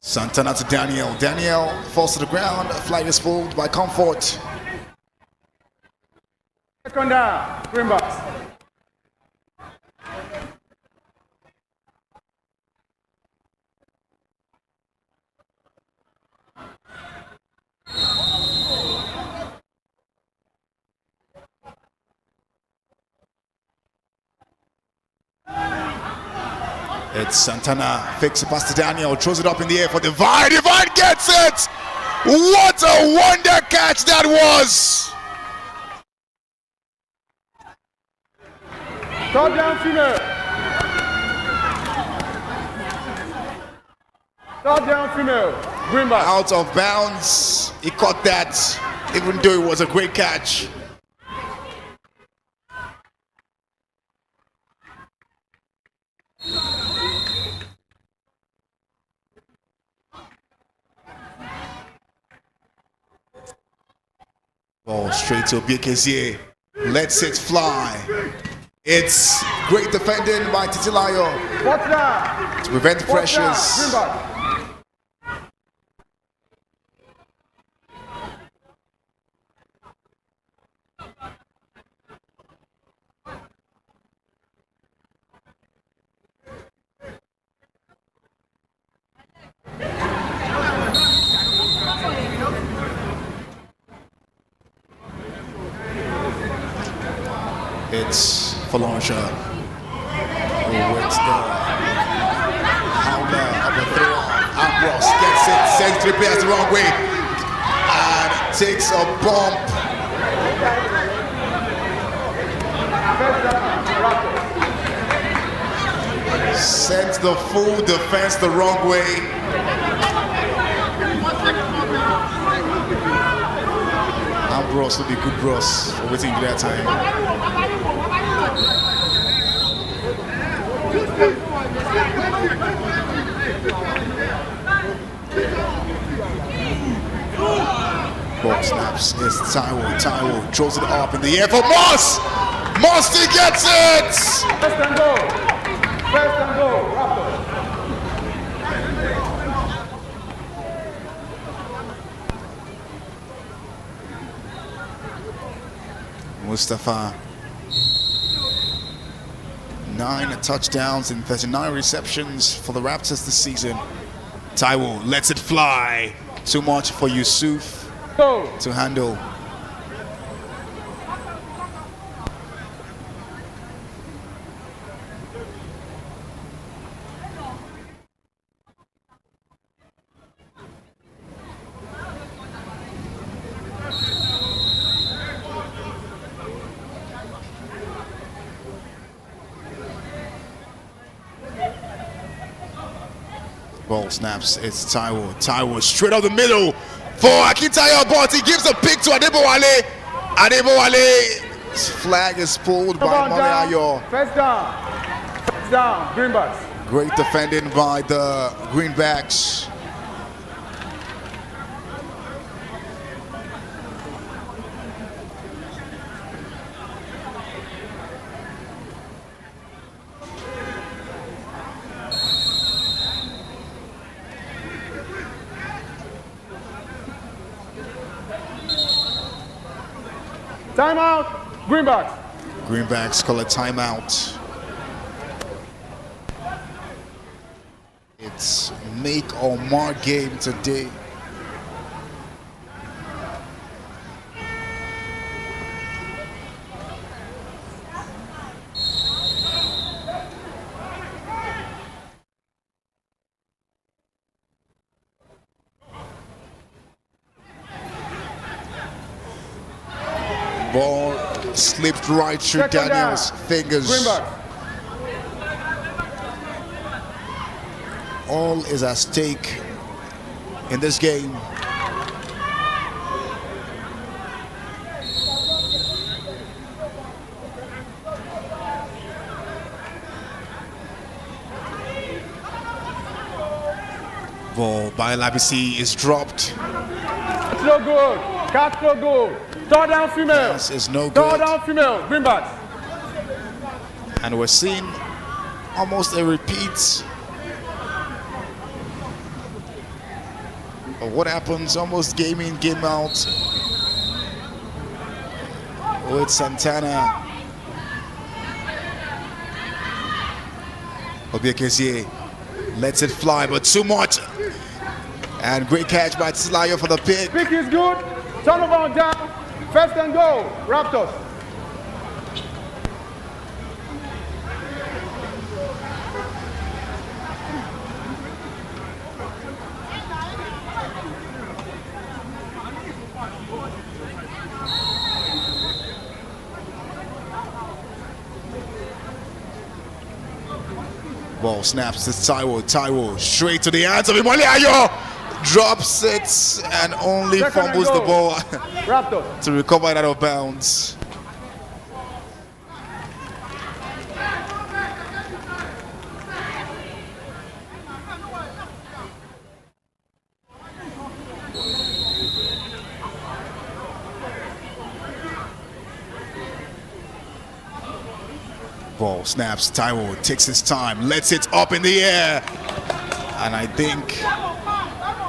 Speaker 3: Santana to Daniel. Daniel falls to the ground. Flag is pulled by Comfort.
Speaker 2: Second down. Greenbacks.
Speaker 3: It's Santana, fakes a pass to Daniel, throws it up in the air for Divine. Divine gets it! What a wonder catch that was!
Speaker 2: Third down female. Third down female. Greenbacks.
Speaker 3: Out of bounds. He caught that, even though it was a great catch. Ball straight to Biekezie. Lets it fly. It's great defending by Titilayo
Speaker 2: Fourth down.
Speaker 3: to prevent
Speaker 2: Fourth down.
Speaker 3: pressures.
Speaker 2: Greenbacks.
Speaker 3: It's Falange with the howler of the throw. Ambrose gets it, sends three players the wrong way, and takes a bump. Sends the full defense the wrong way. Ambrose will be good bros for waiting that time. Ball snaps. It's Taiwo. Taiwo throws it up in the air for Moss. Moss, he gets it.
Speaker 2: First and go. First and go. Raptors.
Speaker 3: Mustafa. 9 touchdowns and 39 receptions for the Raptors this season. Taiwo lets it fly. Too much for Yusuf to handle. Ball snaps, it's Taiwo. Taiwo straight up the middle for Akintayo, but he gives a pick to Adebowale. Adebowale's flag is pulled by Moleayo.
Speaker 7: First down. First down, Greenbacks.
Speaker 3: Great defending by the Greenbacks.
Speaker 7: Timeout, Greenbacks.
Speaker 3: Greenbacks call a timeout. It's make or mark game today. Ball slipped right through
Speaker 7: Second
Speaker 3: Daniel's
Speaker 7: down.
Speaker 3: fingers.
Speaker 7: Greenbacks.
Speaker 3: All is at stake in this game. Ball by Labisi is dropped.
Speaker 7: It's no good. Catch no good. Third down female.
Speaker 3: This is no
Speaker 7: Third
Speaker 3: good.
Speaker 7: down female. Greenbacks.
Speaker 3: And we're seeing almost a repeat of what happens almost game in, game out with Santana. Obiekezie lets it fly, but too much. And great catch by Tilayo for the pick.
Speaker 7: Pick is good. Turnover on down. First and goal. Raptors.
Speaker 3: Ball snaps to Taiwo. Taiwo straight to the hands of Imoliayo. Drops it and only
Speaker 7: Second and
Speaker 3: fumbles the
Speaker 7: goal.
Speaker 3: ball
Speaker 7: Raptors.
Speaker 3: to recover it out of bounds. Ball snaps. Taiwo takes his time, lets it up in the air, and I think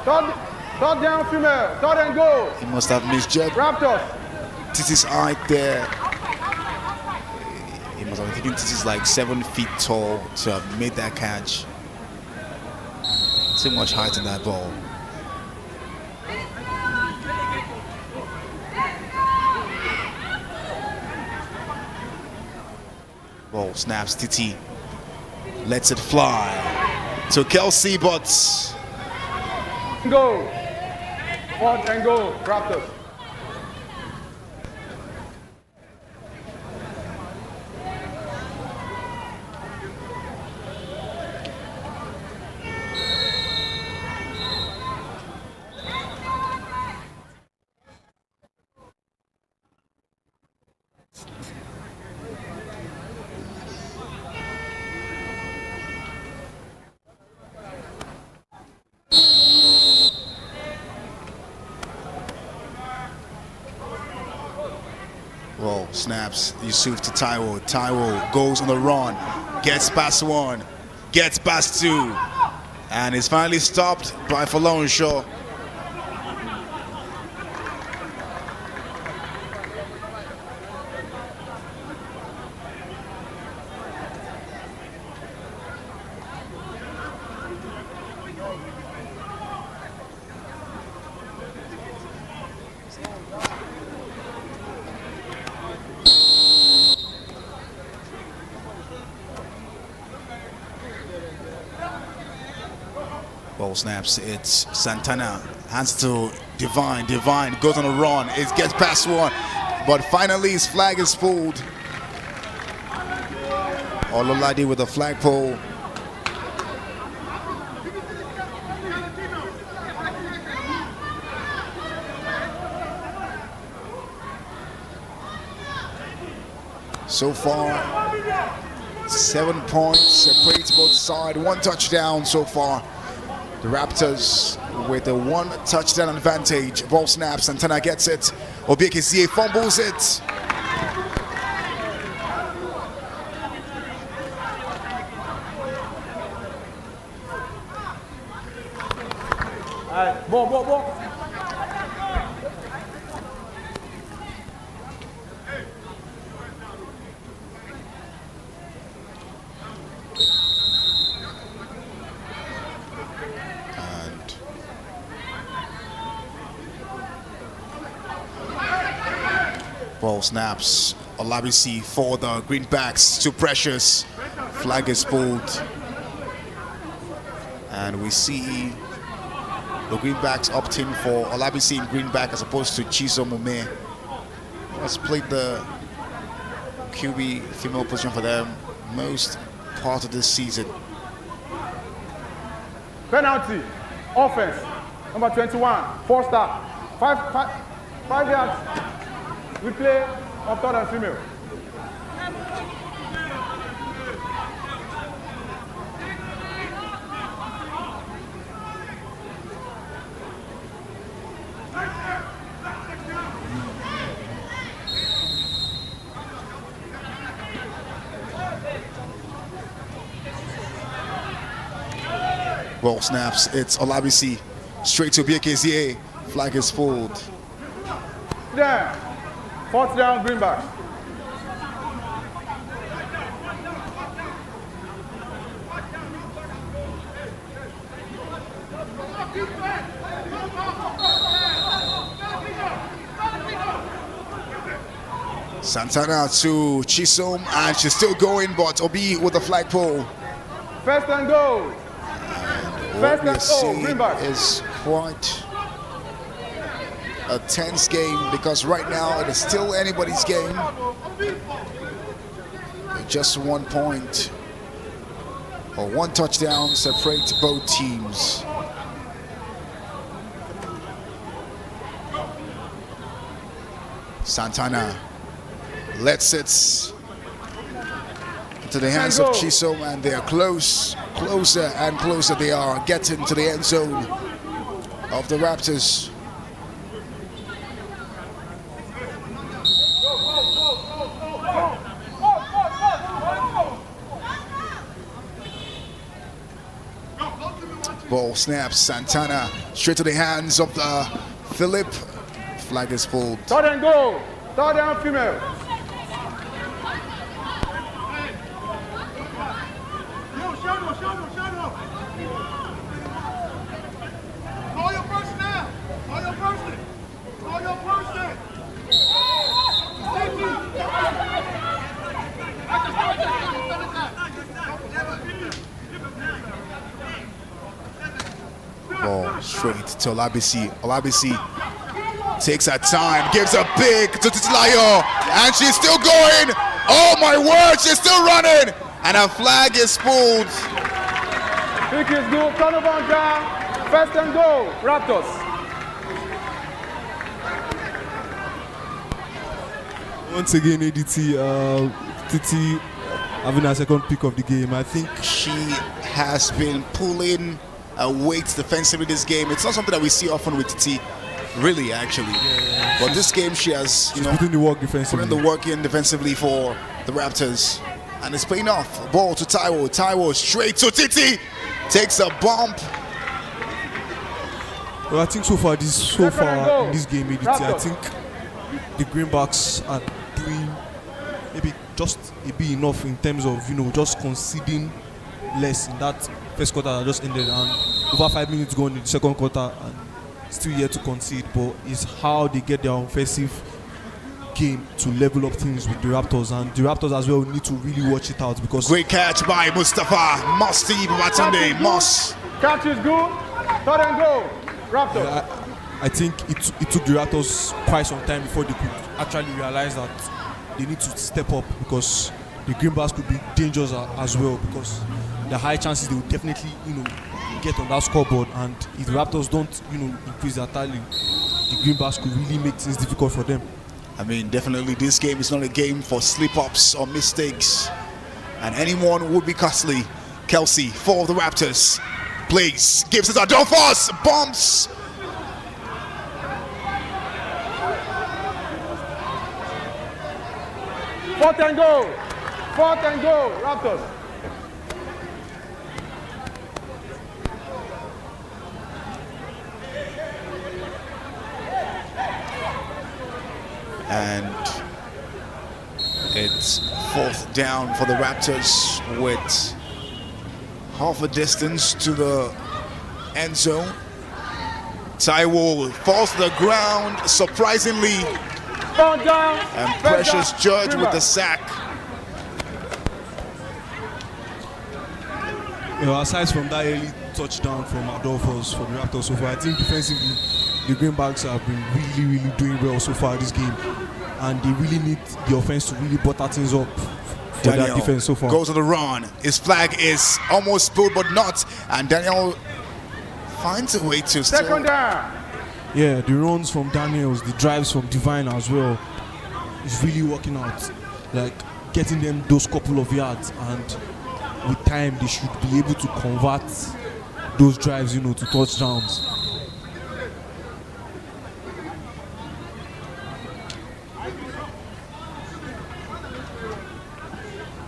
Speaker 7: Third down female. Third and goal.
Speaker 3: he must have misjudged
Speaker 7: Raptors.
Speaker 3: Titi's height there. He must have been thinking Titi's like 7 feet tall to have made that catch. Too much height in that ball. Ball snaps. Titi lets it fly to Kelsey, but
Speaker 7: Go. Fourth and goal. Raptors.
Speaker 3: Ball snaps. Yusuf to Taiwo. Taiwo goes on the run, gets past one, gets past two, and is finally stopped by Falonshaw. Ball snaps. It's Santana. Hands to Divine. Divine goes on a run. It gets past one. But finally his flag is pulled. Ololade with the flagpole. So far, 7 points separate both sides. 1 touchdown so far. The Raptors with a 1 touchdown advantage. Ball snaps. Santana gets it. Obiekezie fumbles it.
Speaker 7: Ball.
Speaker 3: Ball snaps. Olabisi for the Greenbacks. Too precious. Flag is pulled. And we see the Greenbacks opting for Olabisi in Greenback as opposed to Chizo Mume. Has played the QB female position for them most part of this season.
Speaker 7: Penalty. Offense. Number 21. 4-star. 5 yards. We play of third and female.
Speaker 3: Ball snaps. It's Olabisi. Straight to Obiekezie. Flag is pulled.
Speaker 7: There. 4th down, Greenbacks.
Speaker 3: Santana to Chisom, and she's still going, but Obi with the flagpole.
Speaker 7: 1st and goal.
Speaker 3: What we are seeing is quite a tense game because right now it is still anybody's game. Just 1 point or 1 touchdown separate both teams. Santana lets it into the hands of Chisom, and they are closer and closer they are getting to the end zone of the Raptors. Ball snaps. Santana straight to the hands of the Philip. Flag is pulled.
Speaker 7: 3rd and goal. 3rd down, female.
Speaker 4: Call your person now. Call your person. Call your person.
Speaker 3: Ball straight to Olabisi. Olabisi takes her time, gives a big to Titilayo, and she's still going. Oh my word, she's still running, and her flag is pulled.
Speaker 7: Kick is good. Turnover on down. 1st and goal. Raptors.
Speaker 1: Once again, ADT, Titi having a second pick of the game. I think
Speaker 3: She has been pulling weight defensively this game. It's not something that we see often with Titi, really, actually. But this game, she has,
Speaker 1: putting the work defensively.
Speaker 3: putting the work in defensively for the Raptors, and it's paying off. Ball to Taiwo. Taiwo straight to Titi. Takes a bump.
Speaker 1: Well, I think so far in this game, ADT, I think the Greenbacks are doing maybe just a bit enough in terms of just conceding less in that first quarter that just ended, and over 5 minutes gone in the second quarter, and still yet to concede. But it's how they get their offensive game to level up things with the Raptors, and the Raptors as well need to really watch it out because
Speaker 3: Great catch by Mustafa. Musti Babatunde. Moss.
Speaker 7: Catch is good. Third and go. Raptors.
Speaker 1: I think it took the Raptors quite some time before they could actually realize that they need to step up, because the Greenbacks could be dangerous as well, because the high chances they will definitely get on that scoreboard, and if the Raptors don't increase their tally, the Greenbacks could really make things difficult for them.
Speaker 3: I mean, definitely this game is not a game for slip-ups or mistakes, and anyone would be costly. Kelsey for the Raptors plays, gives it to Adolphus, bumps.
Speaker 7: Fourth and go, Raptors.
Speaker 3: And it's fourth down for the Raptors with half a distance to the end zone. Taiwo falls to the ground, surprisingly,
Speaker 7: Down.
Speaker 3: and Precious Judge with the sack.
Speaker 1: Aside from that early touchdown from Adolphus for the Raptors so far, I think defensively the Greenbacks have been really doing well so far this game, and they really need the offense to really butter things up for their defense so far.
Speaker 3: Goes on the run. His flag is almost pulled, but not, and Daniel finds a way to still.
Speaker 7: Second down.
Speaker 1: Yeah, the runs from Daniels, the drives from Divine as well, is really working out, like getting them those couple of yards, and with time they should be able to convert those drives to touchdowns.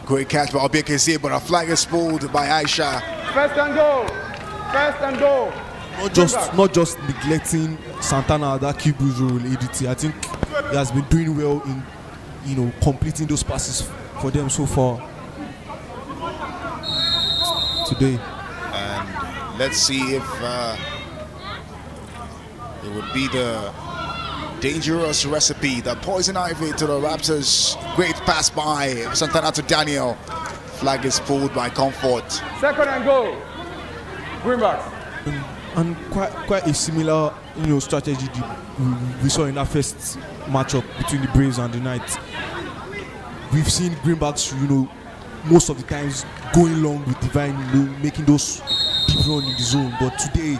Speaker 3: Great catch by Obekeze, but a flag is pulled by Aisha.
Speaker 7: First and goal.
Speaker 1: Not just neglecting Santana, that QB's role, ADT. I think he has been doing well in completing those passes for them so far today.
Speaker 3: And let's see if it would be the dangerous recipe, the poison ivy to the Raptors. Great pass by Santana to Daniel. Flag is pulled by Comfort.
Speaker 7: Second and goal. Greenbacks.
Speaker 1: And quite a similar strategy we saw in that first matchup between the Braves and the Knights. We've seen Greenbacks most of the times going long with Divine, making those deep runs in the zone, but today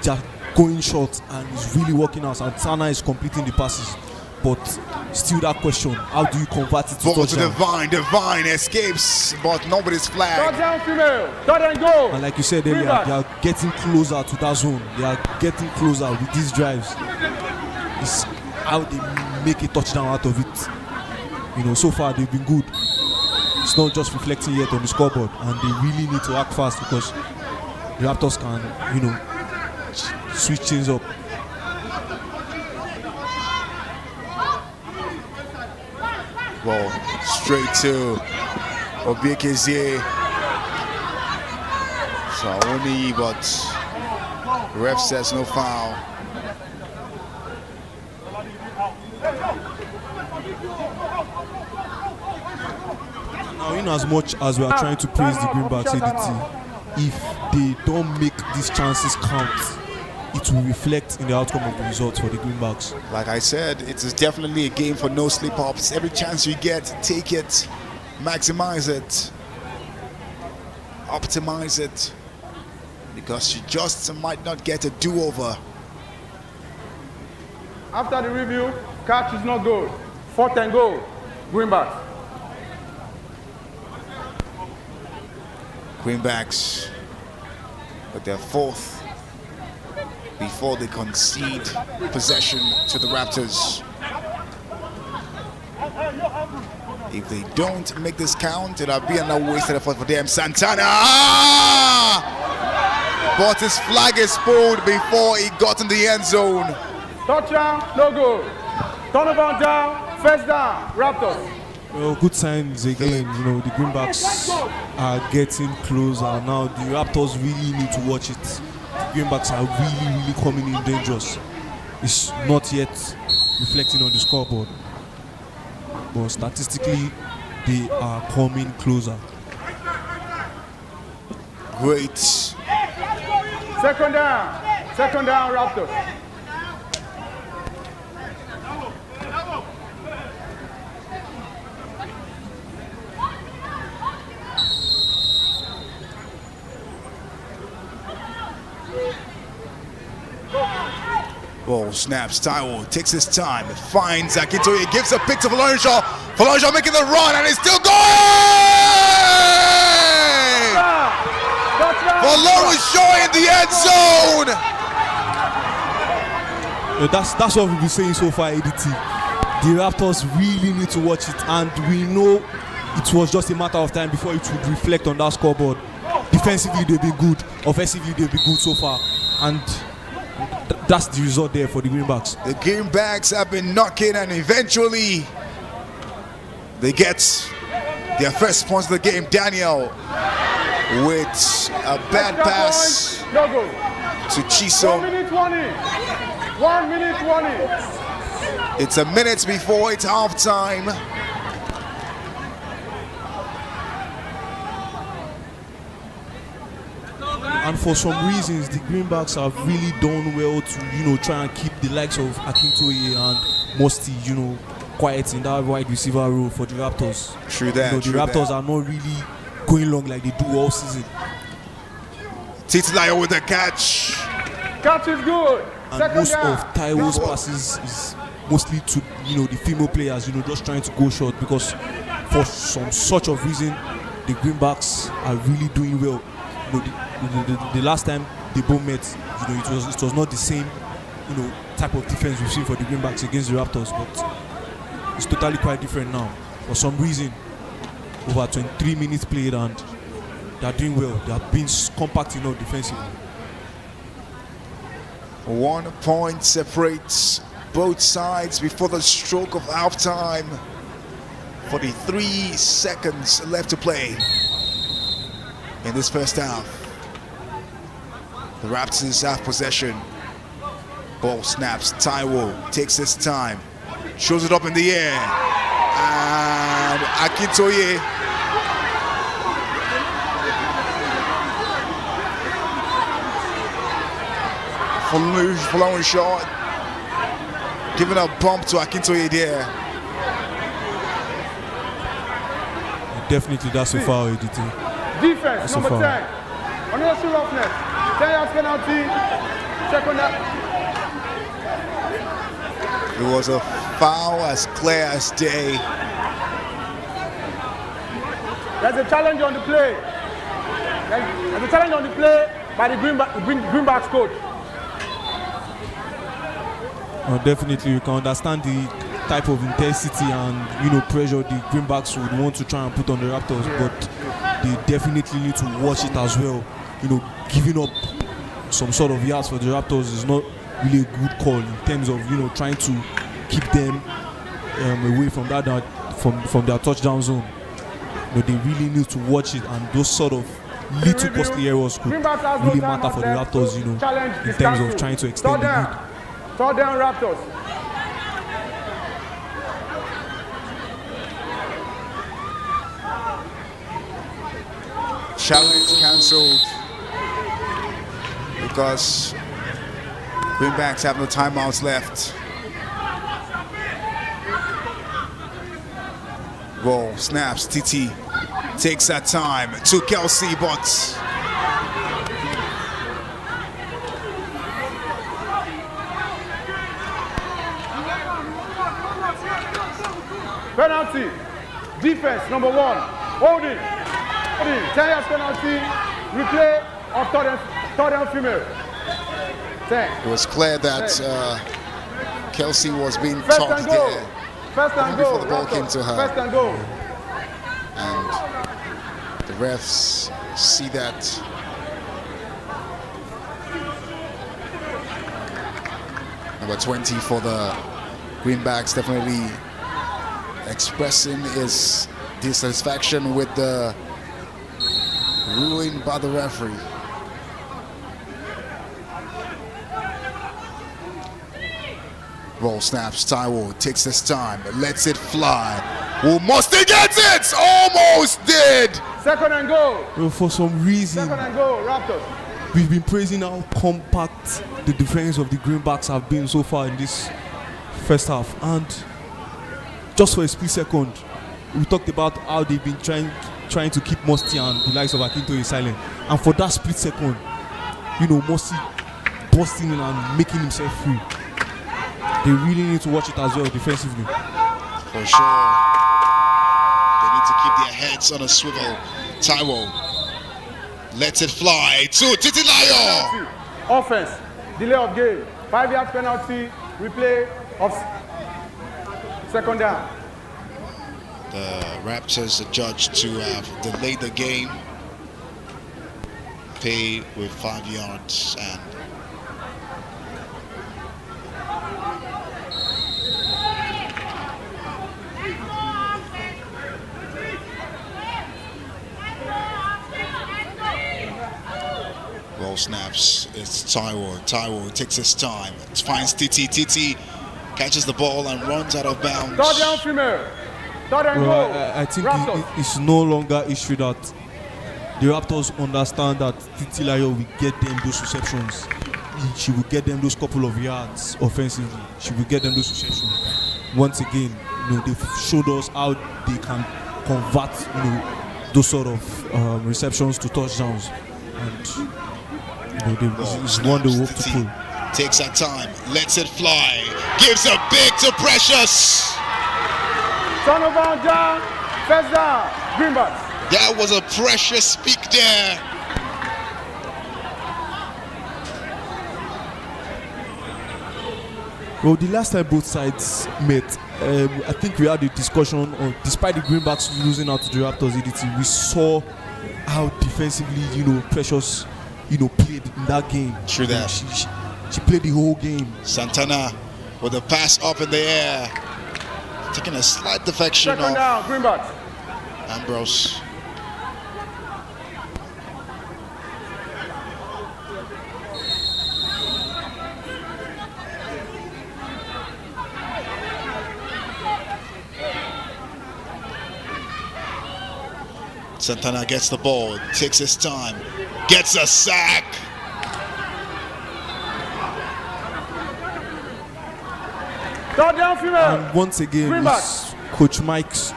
Speaker 1: they're going short and it's really working out. Santana is completing the passes, but still that question, how do you convert it to
Speaker 3: Ball to
Speaker 1: touchdown?
Speaker 3: Divine escapes, but nobody's flag.
Speaker 7: Touchdown female. Third and goal.
Speaker 1: And like you said earlier, they are getting closer to that zone. They are getting closer with these drives. It's how they make a touchdown out of it. So far they've been good. It's not just reflecting yet on the scoreboard, and they really need to act fast, because the Raptors can, switch things up.
Speaker 3: Ball straight to Obekeze. Saoni, but ref says no foul.
Speaker 1: Now, as much as we are trying to praise the Greenbacks ADT, if they don't make these chances count, it will reflect in the outcome of the results for the Greenbacks.
Speaker 3: Like I said, it is definitely a game for no slip-ups. Every chance you get, take it, maximize it, optimize it, because you just might not get a do-over.
Speaker 7: After the review, catch is not good. Fourth and goal. Greenbacks.
Speaker 3: Greenbacks with their fourth before they concede possession to the Raptors. If they don't make this count, it'll be another wasted effort for them. Santana! But his flag is pulled before he got in the end zone.
Speaker 7: Touchdown, no good. Turnover down, first down, Raptors.
Speaker 1: Well, good signs again. The Greenbacks are getting closer now. The Raptors really need to watch it. The Greenbacks are really coming in dangerous. It's not yet reflecting on the scoreboard, but statistically they are coming closer.
Speaker 3: Great.
Speaker 7: Second down. Second down, Raptors.
Speaker 3: Ball snaps. Taiwo takes his time. Finds Akintoye. Gives a pick to Valencia. Valencia making the run and it's still going. Valencia in the end zone.
Speaker 1: That's what we've been saying so far, ADT. The Raptors really need to watch it, and we know it was just a matter of time before it would reflect on that scoreboard. Defensively, they've been good. Offensively, they've been good so far, and that's the result there for the Greenbacks.
Speaker 3: The Greenbacks have been knocking, and eventually they get their first points of the game. Daniel with a bad pass
Speaker 7: No go.
Speaker 3: to Chiso.
Speaker 7: 1 minute 20. 1 minute 20.
Speaker 3: It's a minute before it's halftime.
Speaker 1: And for some reasons, the Greenbacks have really done well to, try and keep the likes of Akintoye and Musty, quiet in that wide receiver role for the Raptors.
Speaker 3: True that.
Speaker 1: The Raptors are not really going long like they do all season.
Speaker 3: Titilayo with the catch.
Speaker 7: Catch is good.
Speaker 1: And
Speaker 7: Second
Speaker 1: most
Speaker 7: down.
Speaker 1: of Taiwo's passes is mostly to, the female players, just trying to go short, because for some sort of reason, the Greenbacks are really doing well. The last time they both met, it was not the same, type of defense we've seen for the Greenbacks against the Raptors, but it's totally quite different now. For some reason, over 23 minutes played, and they are doing well. They are being compact enough defensively.
Speaker 3: 1 point separates both sides before the stroke of halftime. 43 seconds left to play in this first half. The Raptors have possession. Ball snaps. Taiwo takes his time. Shows it up in the air. And Akintoye following shot. Giving a bump to Akintoye there.
Speaker 1: Definitely that's a foul, ADT.
Speaker 7: Defense,
Speaker 1: That's
Speaker 7: number
Speaker 1: a foul.
Speaker 7: 10. Unnecessary roughness. 10 yards penalty. Second down.
Speaker 3: It was a foul as clear as day.
Speaker 7: There's a challenge on the play. There's a challenge on the play by the Greenbacks coach.
Speaker 1: Definitely, you can understand the type of intensity and pressure the Greenbacks would want to try and put on the Raptors, but they definitely need to watch it as well. Giving up some sort of yards for the Raptors is not really a good call in terms of trying to keep them away from that from their touchdown zone. But they really need to watch it, and those sort of little costly errors could really matter for the Raptors, in terms of trying to extend the lead.
Speaker 7: Third down, Raptors.
Speaker 3: Challenge cancelled because Greenbacks have no timeouts left. Ball snaps. TT takes that time to Kelsey, but
Speaker 7: Penalty. Defense, number 1. Holding. 10 yards penalty. Replay of third down female. 10.
Speaker 3: it was clear that Kelsey was being
Speaker 7: First
Speaker 3: talked
Speaker 7: and goal.
Speaker 3: there
Speaker 7: First and
Speaker 3: before
Speaker 7: goal.
Speaker 3: the ball came
Speaker 7: Raptors.
Speaker 3: to her.
Speaker 7: First and goal.
Speaker 3: And the refs see that. Number 20 for the Greenbacks definitely expressing his dissatisfaction with the ruling by the referee. Ball snaps. Taiwo takes his time, lets it fly. Musty gets it! Almost did!
Speaker 7: Second and goal.
Speaker 1: Well, for some reason,
Speaker 7: Second and goal, Raptors.
Speaker 1: we've been praising how compact the defense of the Greenbacks have been so far in this first half, and just for a split second, we talked about how they've been trying to keep Musty and the likes of Akintoye silent, and for that split second, you know, Musty busting in and making himself free. They really need to watch it as well defensively.
Speaker 3: For sure. They need to keep their heads on a swivel. Taiwo lets it fly to Titilayo.
Speaker 7: Offense, delay of game, 5 yards penalty, replay of second down.
Speaker 3: The Raptors are judged to have delayed the game, pay with 5 yards, and ball snaps. It's Taiwo. Taiwo takes his time. Finds Titi. Titi catches the ball and runs out of bounds.
Speaker 7: Third down female. Third and
Speaker 1: Well,
Speaker 7: goal.
Speaker 1: I think
Speaker 7: Raptors.
Speaker 1: it's no longer issue that the Raptors understand that Titilayo will get them those receptions. She will get them those couple of yards offensively. She will get them those receptions. Once again, you know, they've showed us how they can convert, you know, those sort of receptions to touchdowns, and you know, it's one they work to pull.
Speaker 3: Takes her time, lets it fly, gives a big to Precious.
Speaker 7: Turnover on down, first down, Greenbacks.
Speaker 3: That was a Precious peak there.
Speaker 1: Well, the last time both sides met, I think we had a discussion on, despite the Greenbacks losing out to the Raptors EDT, we saw how defensively, you know, Precious, you know, played in that game.
Speaker 3: True that.
Speaker 1: She played the whole game.
Speaker 3: Santana with a pass up in the air, taking a slight defection
Speaker 7: Second down,
Speaker 3: off
Speaker 7: Greenbacks.
Speaker 3: Ambrose. Santana gets the ball, takes his time, gets a sack.
Speaker 7: Third down, female.
Speaker 1: And once again,
Speaker 7: Greenbacks.
Speaker 1: it's Coach Mike's.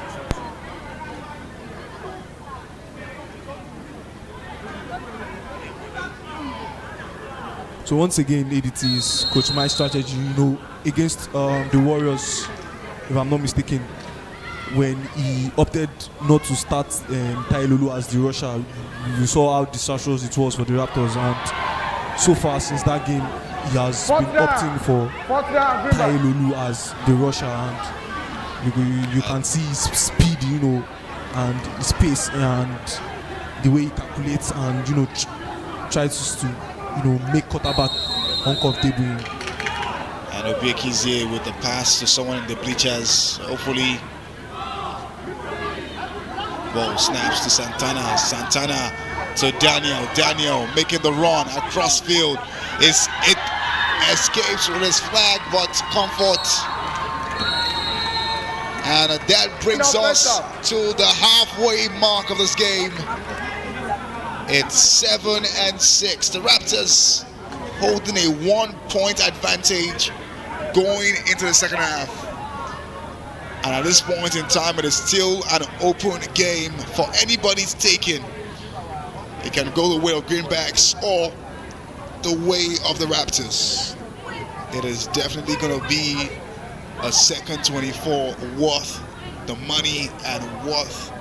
Speaker 1: So once again, ADT is Coach Mike's strategy, you know, against the Warriors, if I'm not mistaken, when he opted not to start Tai Lulu as the rusher. You saw how disastrous it was for the Raptors, and so far since that game, he has been opting for
Speaker 7: Fourth down,
Speaker 1: Tai
Speaker 7: Greenbacks.
Speaker 1: Lulu as the rusher, and you can see his speed, you know, and his pace and the way he calculates and, you know, tries to, you know, make quarterback uncomfortable.
Speaker 3: And Obiakizie with the pass to someone in the bleachers. Hopefully, ball snaps to Santana. Santana to Daniel. Daniel making the run across field. It escapes with his flag, but comfort. And that brings us to the halfway mark of this game. It's 7-6. The Raptors holding a 1-point advantage going into the second half. And at this point in time, it is still an open game for anybody's taking. It can go the way of Greenbacks or the way of the Raptors. It is definitely going to be a second 24 worth the money and worth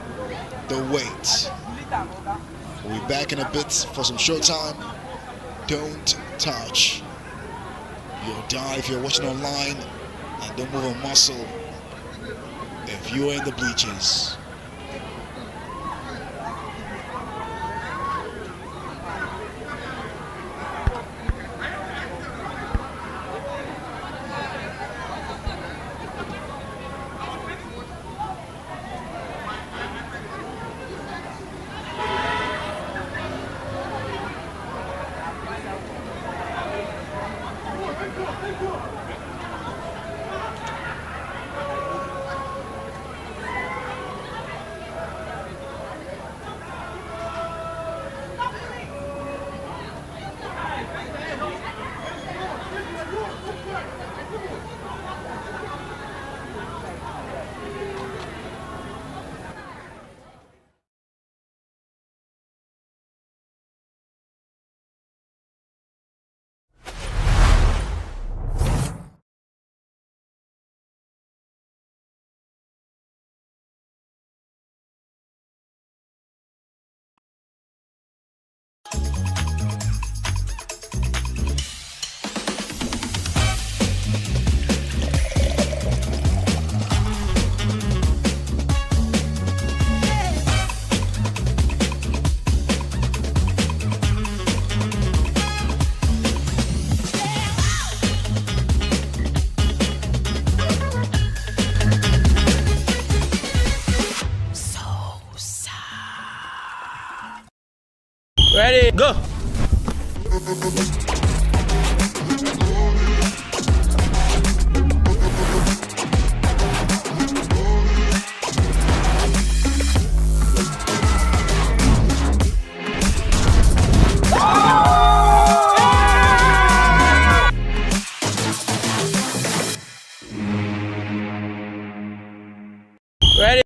Speaker 3: the wait. We'll be back in a bit for some Showtime. Don't touch your dial if you're watching online, and don't move a muscle if you're in the bleachers.
Speaker 2: Go. Ready?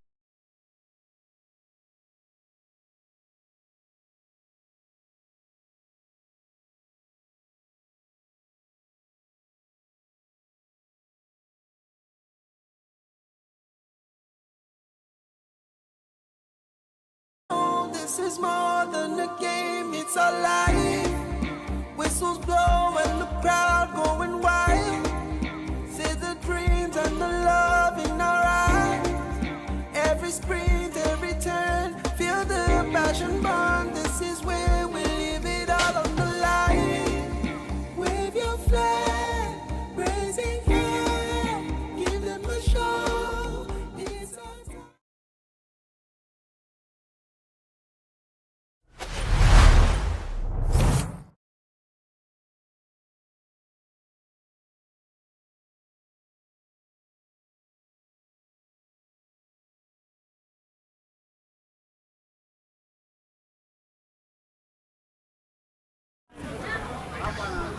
Speaker 6: This is more than a game, it's our life. Whistles blow and the crowd going wild. See the dreams and the love in our eyes. Every sprint, every turn, feel the passion burn. This is where we live it all on the line. Wave your flag, raising high, give them a show. It's our time.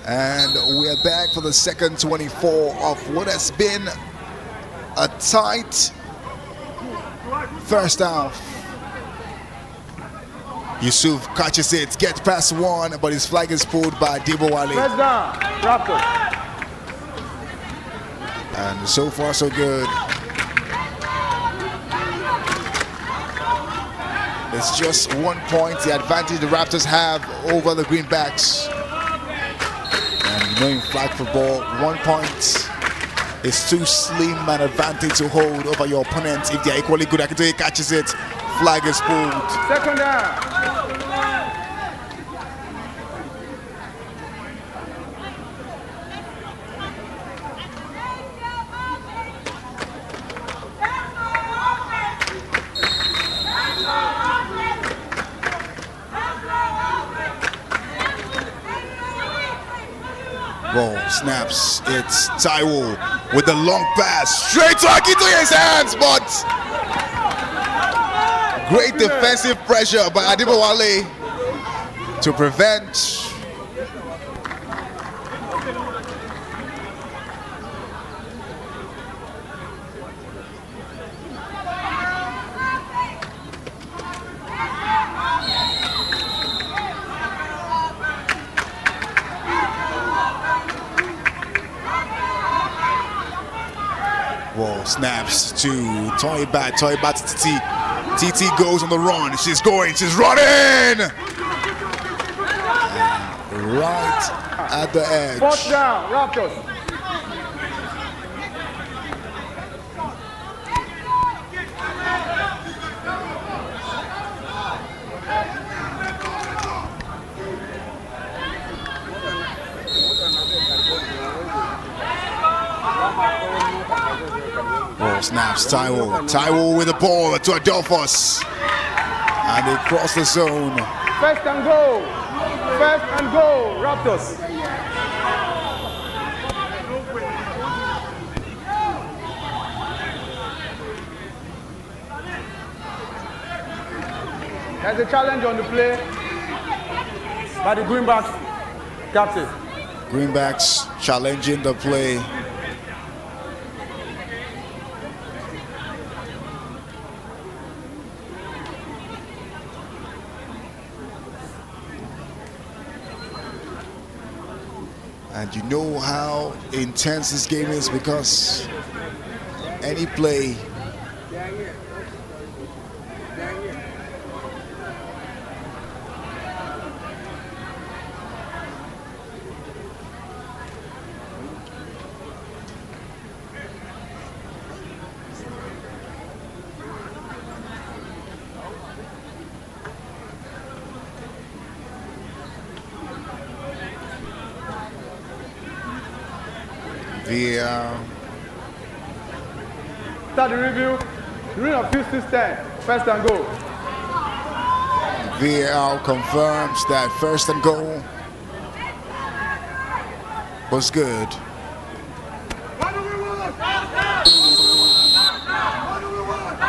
Speaker 3: And we're back for the second 24 of what has been a tight first half. Yusuf catches it, gets past one, but his flag is pulled by Dibowale.
Speaker 7: First down, Raptors.
Speaker 3: And so far so good. It's just 1 point, the advantage the Raptors have over the Greenbacks. And knowing flag football, 1 point is too slim an advantage to hold over your opponent if they're equally good. Akintoye catches it, flag is pulled.
Speaker 7: Second down.
Speaker 3: Ball snaps, it's Taiwo with the long pass, straight to Akintoye's hands, but great defensive pressure by Adibowale to prevent. Ball snaps to Toybat to TT. TT goes on the run. She's going. She's running. And right at the edge.
Speaker 7: Fourth down, Raptors.
Speaker 3: Ball snaps, Taiwo with the ball to Adolphus. And they cross the zone.
Speaker 7: First and goal. First and goal, Raptors. There's a challenge on the play by the Greenbacks captain.
Speaker 3: Greenbacks challenging the play. And you know how intense this game is because any play
Speaker 7: Start the review. Rule of 2-6-10. First and goal.
Speaker 3: VAR confirms that first and goal was good.
Speaker 4: What do we want? What do we want?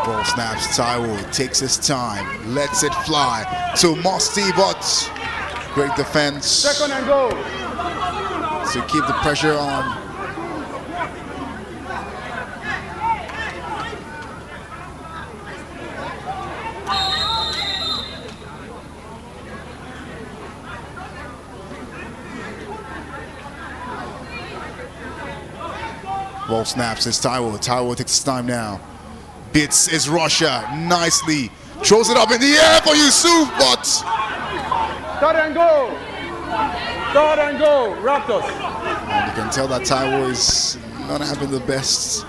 Speaker 3: Ball snaps. Taiwo takes his time, lets it fly to Musty, but great defense
Speaker 7: Second and goal.
Speaker 3: to keep the pressure on. Ball snaps. It's Taiwo. Taiwo takes his time now. Beats is Russia nicely. Throws it up in the air for Yusuf, but
Speaker 7: Third and goal. Third and goal. Raptors.
Speaker 3: and you can tell that Taiwo is not having the best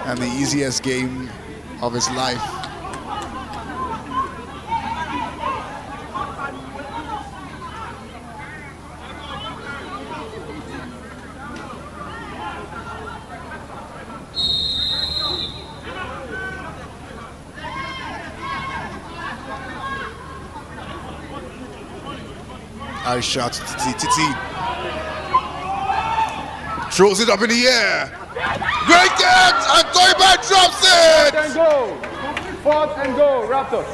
Speaker 3: and the easiest game of his life. I shot Titi. Throws it up in the air. Great catch! And Toiba drops it!
Speaker 7: Fourth and goal. Fourth and goal. Raptors.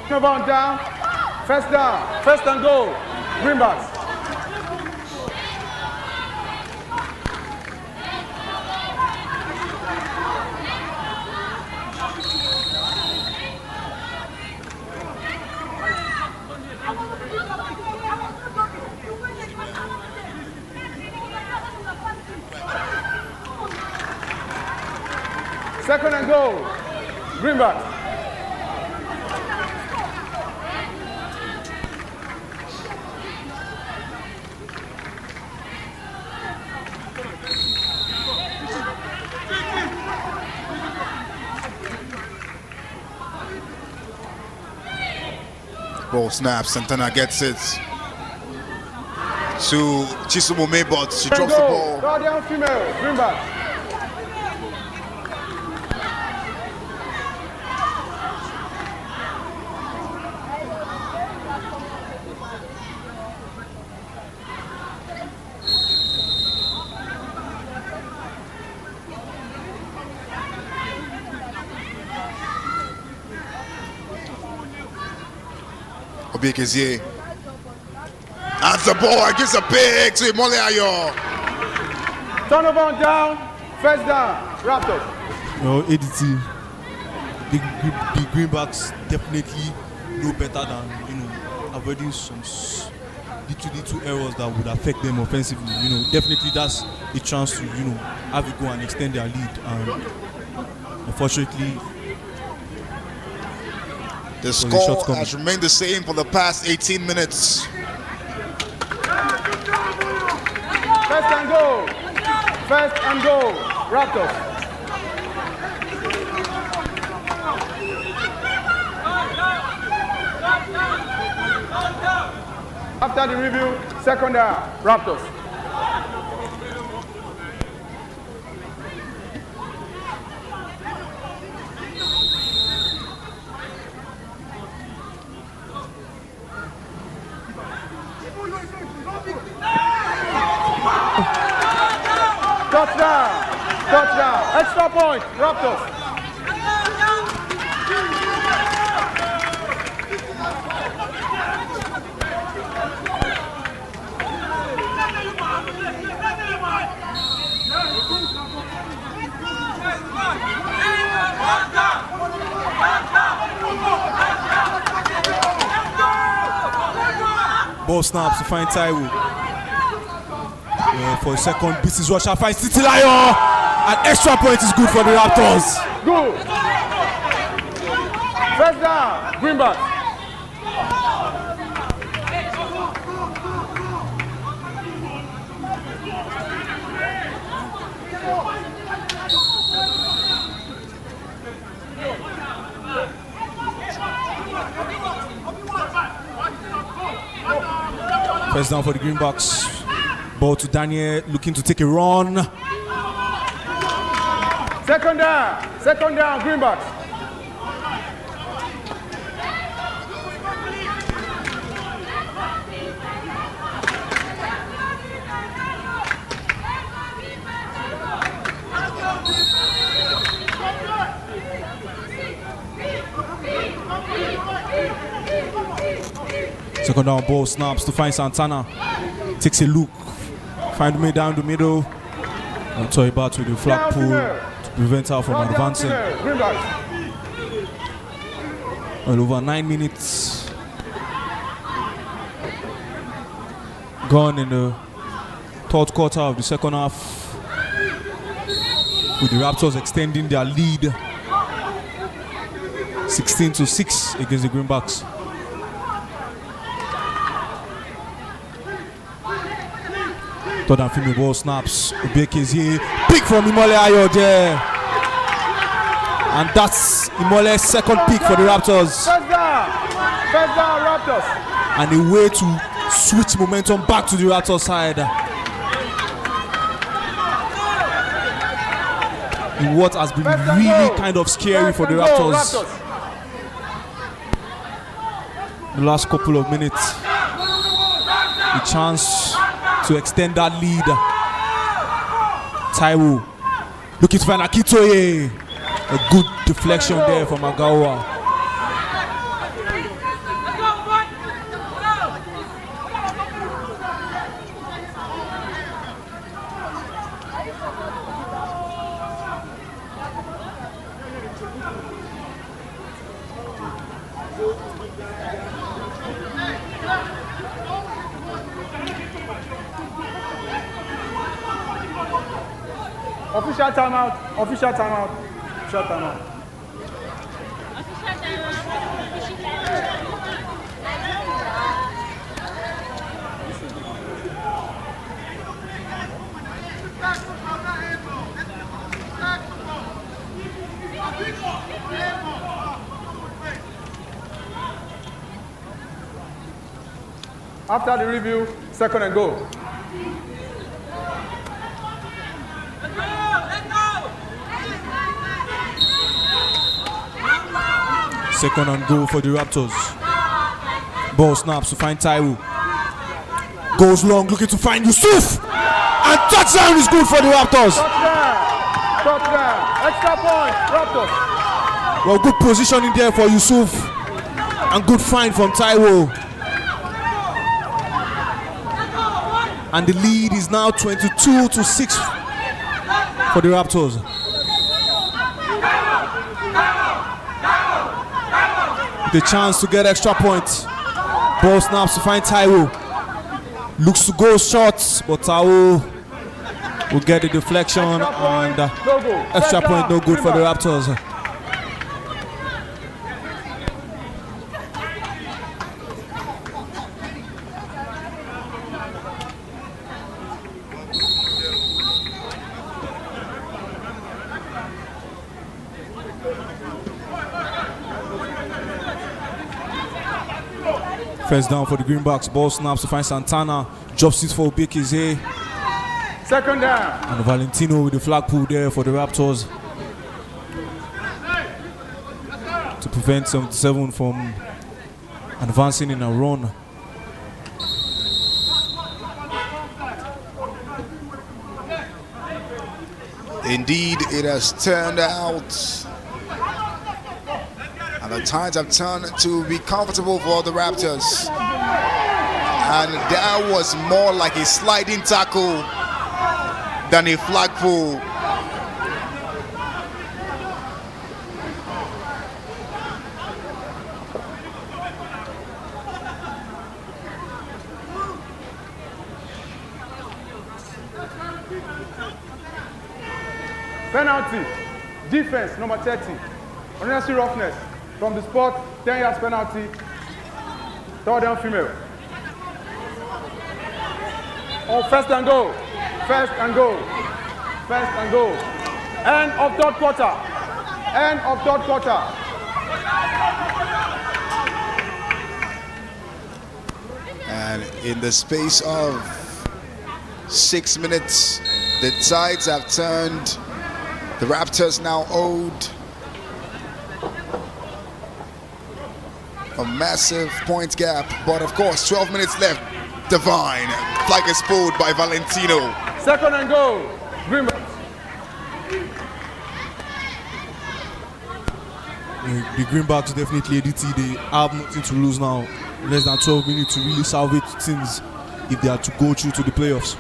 Speaker 7: Come on down. First down. First and goal. Greenbacks. Second and goal. Greenbacks.
Speaker 3: Ball snaps. Santana gets it to Chisumome, but she drops the ball.
Speaker 7: Guardian female. Greenbacks.
Speaker 3: Obiekezie. That's the ball. It gives a big to Imole Ayo.
Speaker 7: Turnover on down. First down. Raptors.
Speaker 1: ADT, the Greenbacks definitely know better than avoiding some little errors that would affect them offensively. Definitely that's a chance to have a go and extend their lead. And unfortunately,
Speaker 3: The score has remained the same for the past 18 minutes.
Speaker 7: First and goal. First and goal. Raptors. After the review, second down. Raptors. Touchdown! Touchdown! Extra point! Raptors!
Speaker 1: Ball snaps to find Taiwo. For a second, this is Russia finds Titilayo. An extra point is good for the Raptors.
Speaker 7: Good. First down, Greenbacks.
Speaker 1: First down for the Greenbacks. Ball to Daniel, looking to take a run.
Speaker 7: Second down, Greenbacks.
Speaker 1: Second down, ball snaps to find Santana. Takes a look, find me down the middle. And throw it back to the flag pole to prevent her from advancing. Well, over 9 minutes gone in the third quarter of the second half, with the Raptors extending their lead 16-6 against the Greenbacks. Third and female ball snaps. Obeke is here. Pick from Imole Ayo there. And that's Imole's second pick for the Raptors.
Speaker 7: First down, Raptors.
Speaker 1: And a way to switch momentum back to the Raptors side. In what has been really kind of scary for the Raptors. The last couple of minutes. The chance to extend that lead. Taiwo looking to find Akitoye. A good deflection there from Agawa.
Speaker 7: Official timeout. Short timeout. After the review, second and goal.
Speaker 1: Second and goal for the Raptors. Ball snaps to find Taiwo. Goes long, looking to find Yusuf. And touchdown is good for the Raptors.
Speaker 7: Touchdown. Extra point, Raptors.
Speaker 1: Well, good positioning there for Yusuf. And good find from Taiwo. And the lead is now 22-6 for the Raptors. The chance to get extra points. Ball snaps to find Taiwo. Looks to go short, but Taiwo will get the deflection and extra point no good for the Raptors. First down for the Greenbacks. Ball snaps to find Santana. Drops it for Obekeze.
Speaker 7: Second down.
Speaker 1: And Valentino with the flag pull there for the Raptors to prevent 77 from advancing in a run.
Speaker 3: Indeed, it has turned out. And the tides have turned to be comfortable for the Raptors. And that was more like a sliding tackle than a flag pull.
Speaker 7: Penalty. Defense, number 30. Unnecessary roughness. from the spot, 10 yards penalty. Third down female. Oh, first and go. First and go. First and go. End of third quarter. End of third quarter.
Speaker 3: And in the space of 6 minutes, the tides have turned. The Raptors now owed a massive point gap, but of course 12 minutes left. Divine flag is pulled by Valentino.
Speaker 7: Second and go. Greenbacks.
Speaker 1: The Greenbacks definitely ADT. They have nothing to lose now. Less than 12 minutes to really salvage things if they are to go through to the playoffs.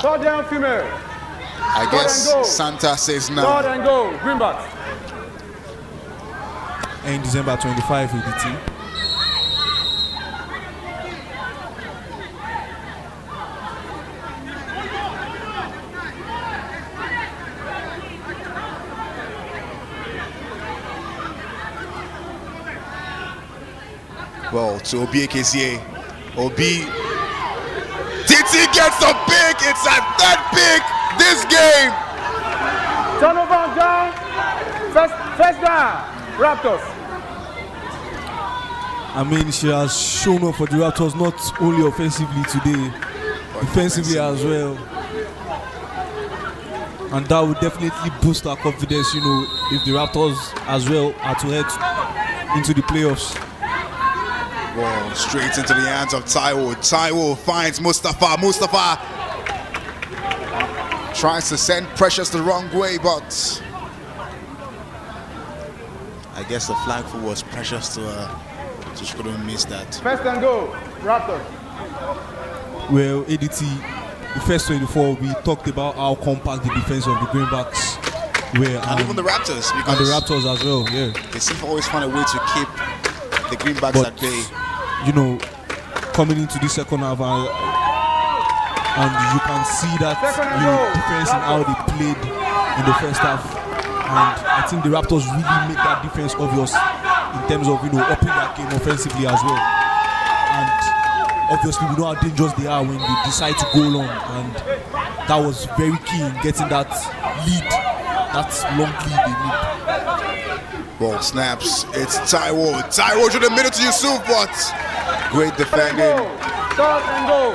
Speaker 7: Third down female.
Speaker 3: I guess Santa says no.
Speaker 7: Third and go. Greenbacks.
Speaker 1: And December 25 ADT.
Speaker 3: Well, to Obi AKCA. Obi. DT gets a pick. It's at that pick this game.
Speaker 7: Turnover down. First down. Raptors.
Speaker 1: I mean, she has shown up for the Raptors not only offensively today, defensively as well. And that would definitely boost her confidence, you know, if the Raptors as well are to head into the playoffs.
Speaker 3: Well, straight into the hands of Taiwo. Taiwo finds Mustafa. Mustafa tries to send pressures the wrong way, but I guess the flag foot was precious to her, so she couldn't miss that.
Speaker 7: First and go. Raptors.
Speaker 1: Well, ADT, the first 24, we talked about how compact the defense of the Greenbacks were.
Speaker 3: And even the Raptors. Because
Speaker 1: and the Raptors as well, yeah.
Speaker 3: They seem to always find a way to keep the Greenbacks at bay.
Speaker 1: You know, coming into the second half, and you can see that difference in how they played in the first half. And I think the Raptors really made that difference obvious in terms of, you know, upping that game offensively as well. And obviously, we know how dangerous they are when they decide to go long. And that was very key in getting that lead, that long lead they need.
Speaker 3: Ball snaps. It's Taiwo. Taiwo to the middle to Yusuf, but great defending.
Speaker 7: Third and go.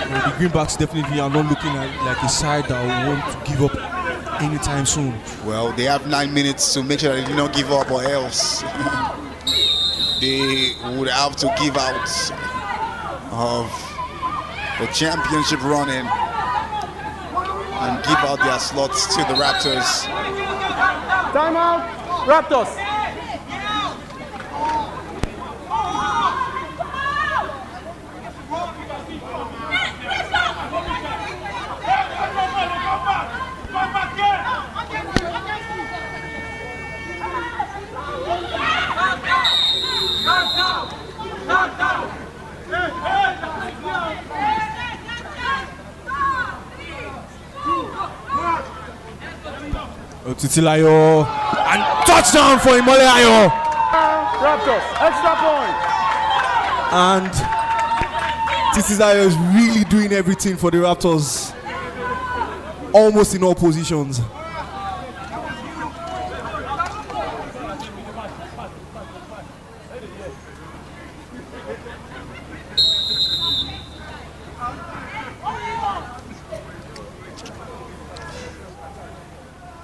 Speaker 1: The Greenbacks definitely are not looking like a side that will want to give up anytime soon.
Speaker 3: Well, they have 9 minutes to make sure that they do not give up, or else they would have to give out of the championship running and give out their slots to the Raptors.
Speaker 7: Timeout. Raptors.
Speaker 1: Titilayo and touchdown for Imole Ayo.
Speaker 7: Raptors, extra point.
Speaker 1: And Titilayo is really doing everything for the Raptors, almost in all positions.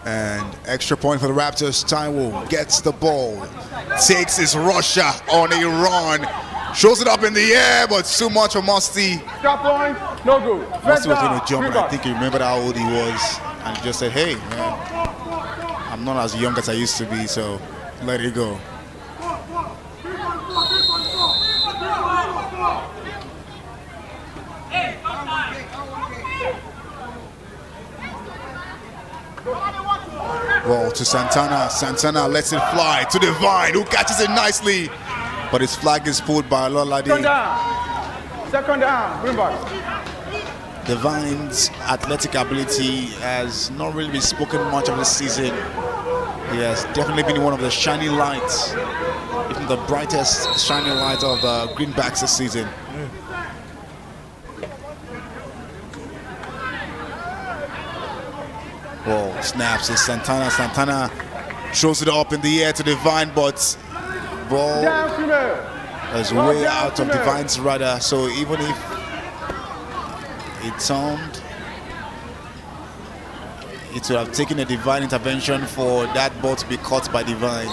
Speaker 3: And extra point for the Raptors. Taiwo gets the ball, takes his rusher on a run, shows it up in the air, but too much for Musty.
Speaker 7: Extra point, no good.
Speaker 3: Musty was going to jump, and I think he remembered how old he was, and he just said, "Hey, man, I'm not as young as I used to be, so let it go." Ball to Santana. Santana lets it fly to Divine, who catches it nicely, but his flag is pulled by Lolade.
Speaker 7: Second down, Greenbacks.
Speaker 3: Divine's athletic ability has not really been spoken much of this season. He has definitely been one of the shining lights, even the brightest shining light of the Greenbacks this season. Ball snaps to Santana. Santana throws it up in the air to Divine, but ball
Speaker 7: Down female.
Speaker 3: is way out of Divine's radar. So even if it turned, it would have taken a Divine intervention for that ball to be caught by Divine.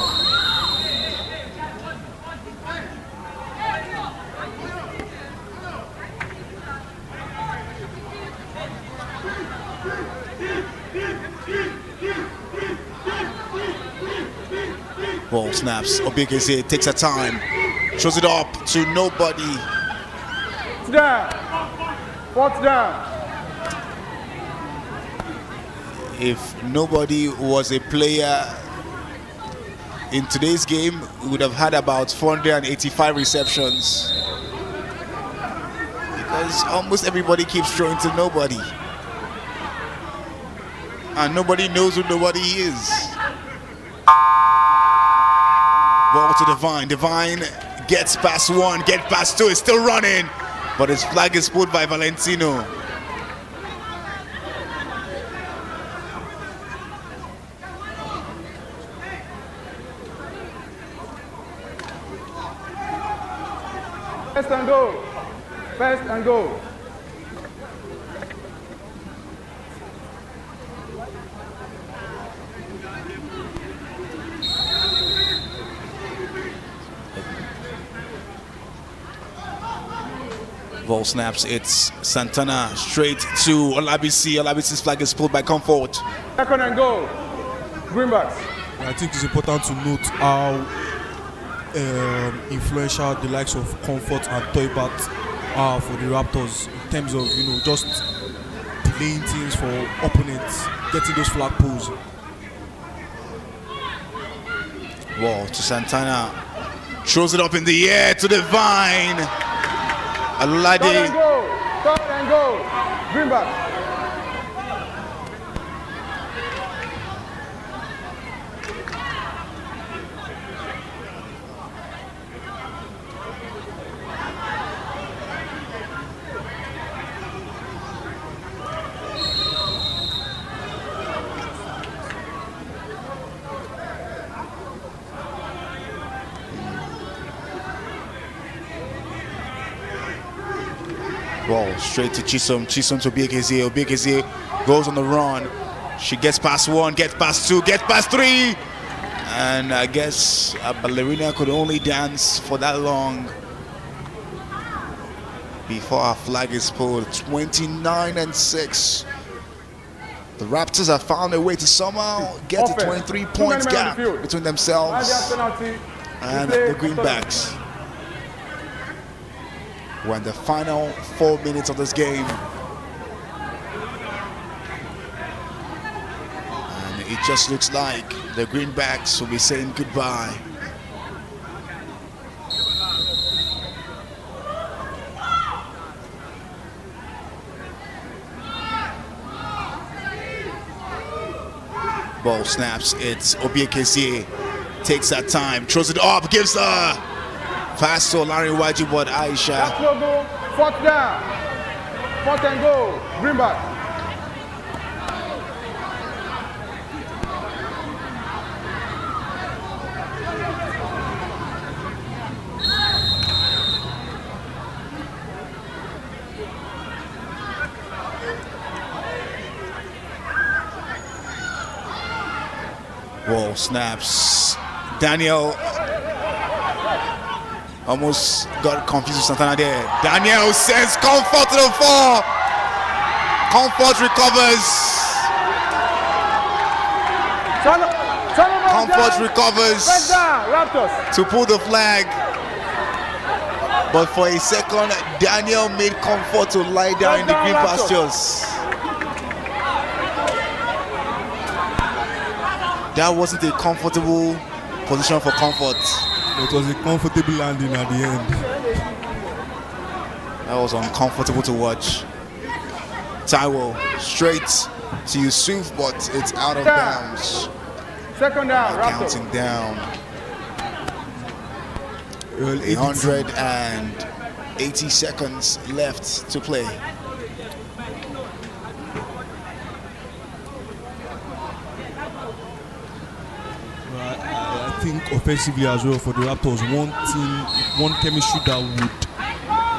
Speaker 3: Ball snaps. Obikeze takes her time, throws it up to nobody.
Speaker 7: Down. Fourth down.
Speaker 3: If nobody was a player in today's game, we would have had about 485 receptions. Because almost everybody keeps throwing to nobody. And nobody knows who nobody is. Ball to Divine. Divine gets past one, gets past two, is still running. But his flag is pulled by Valentino.
Speaker 7: First and goal. First and goal.
Speaker 3: Ball snaps, it's Santana straight to Olabisi. Olabisi's flag is pulled by Comfort.
Speaker 7: Second and goal. Greenbacks.
Speaker 1: I think it's important to note how influential the likes of Comfort and Toibat are for the Raptors in terms of, you know, just delaying things for opponents, getting those flag pulls.
Speaker 3: Ball to Santana, throws it up in the air to Divine.
Speaker 7: Third and
Speaker 3: Alolade.
Speaker 7: goal. Third and goal. Greenbacks.
Speaker 3: Ball straight to Chisom. Chisom to Obikeze. Obikeze goes on the run. She gets past one, gets past two, gets past three. And I guess a ballerina could only dance for that long before her flag is pulled. 29-6. The Raptors have found a way to somehow get to 23 points gap between themselves and the Greenbacks. We're in the final 4 minutes of this game. And it just looks like the Greenbacks will be saying goodbye. Ball snaps, it's Obiekese. Takes that time, throws it up, gives the pass to Larry Waji, but Aisha.
Speaker 7: That's no goal. Fourth down. Fourth and goal. Greenback.
Speaker 3: Ball snaps. Daniel almost got confused with Santana there. Daniel sends Comfort to the floor. Comfort recovers. Comfort recovers
Speaker 7: First down, Raptors.
Speaker 3: to pull the flag. But for a second, Daniel made Comfort to lie down in the green pastures. That wasn't a comfortable position for Comfort.
Speaker 1: It was a comfortable landing at the end.
Speaker 3: That was uncomfortable to watch. Taiwo straight to Yusuf, but it's out of bounds.
Speaker 7: Second down, Raptors.
Speaker 3: Counting down. 180 seconds left to play.
Speaker 1: I think offensively as well for the Raptors, one chemistry that would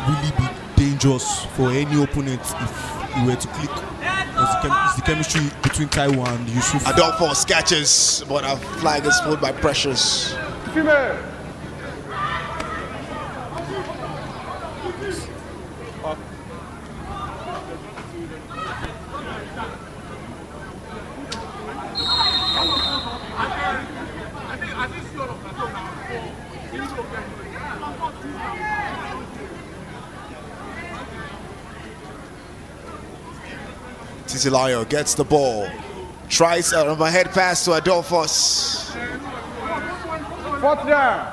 Speaker 1: really be dangerous for any opponent if he were to click. It's the chemistry between Taiwo and Yusuf.
Speaker 3: Adolphus catches, but a flag is pulled by Precious.
Speaker 7: Female.
Speaker 3: Titilayo gets the ball, tries an overhead pass to Adolphus.
Speaker 7: Fourth down.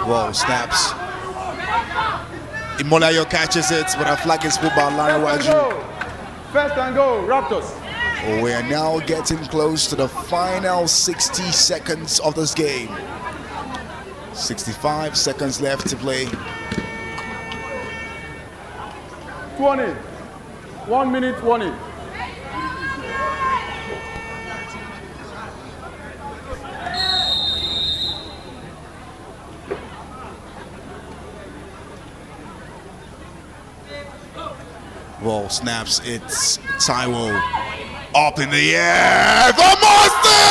Speaker 3: Whoa, snaps. Imolayo catches it, but a flag is pulled by Larawaju.
Speaker 7: First and go, Raptors.
Speaker 3: We are now getting close to the final 60 seconds of this game. 65 seconds left to play.
Speaker 7: 20. 1 minute, 20.
Speaker 3: Ball snaps, it's Taiwo up in the air. The Monster!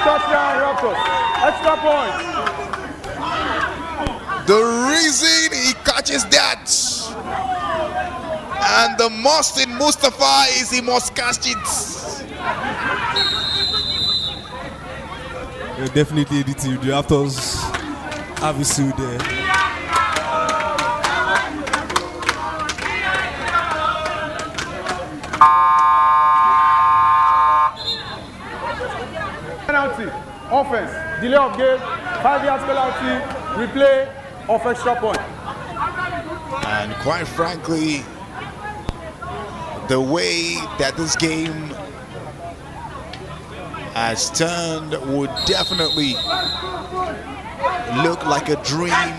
Speaker 7: Touchdown, Raptors. Extra point.
Speaker 3: The reason he catches that, and the must in Mustafa is he must catch it.
Speaker 1: Definitely the team. The Raptors have a suit there.
Speaker 7: Penalty, offense, delay of game, 5 yards penalty, replay of extra point.
Speaker 3: And quite frankly, the way that this game has turned would definitely look like a dream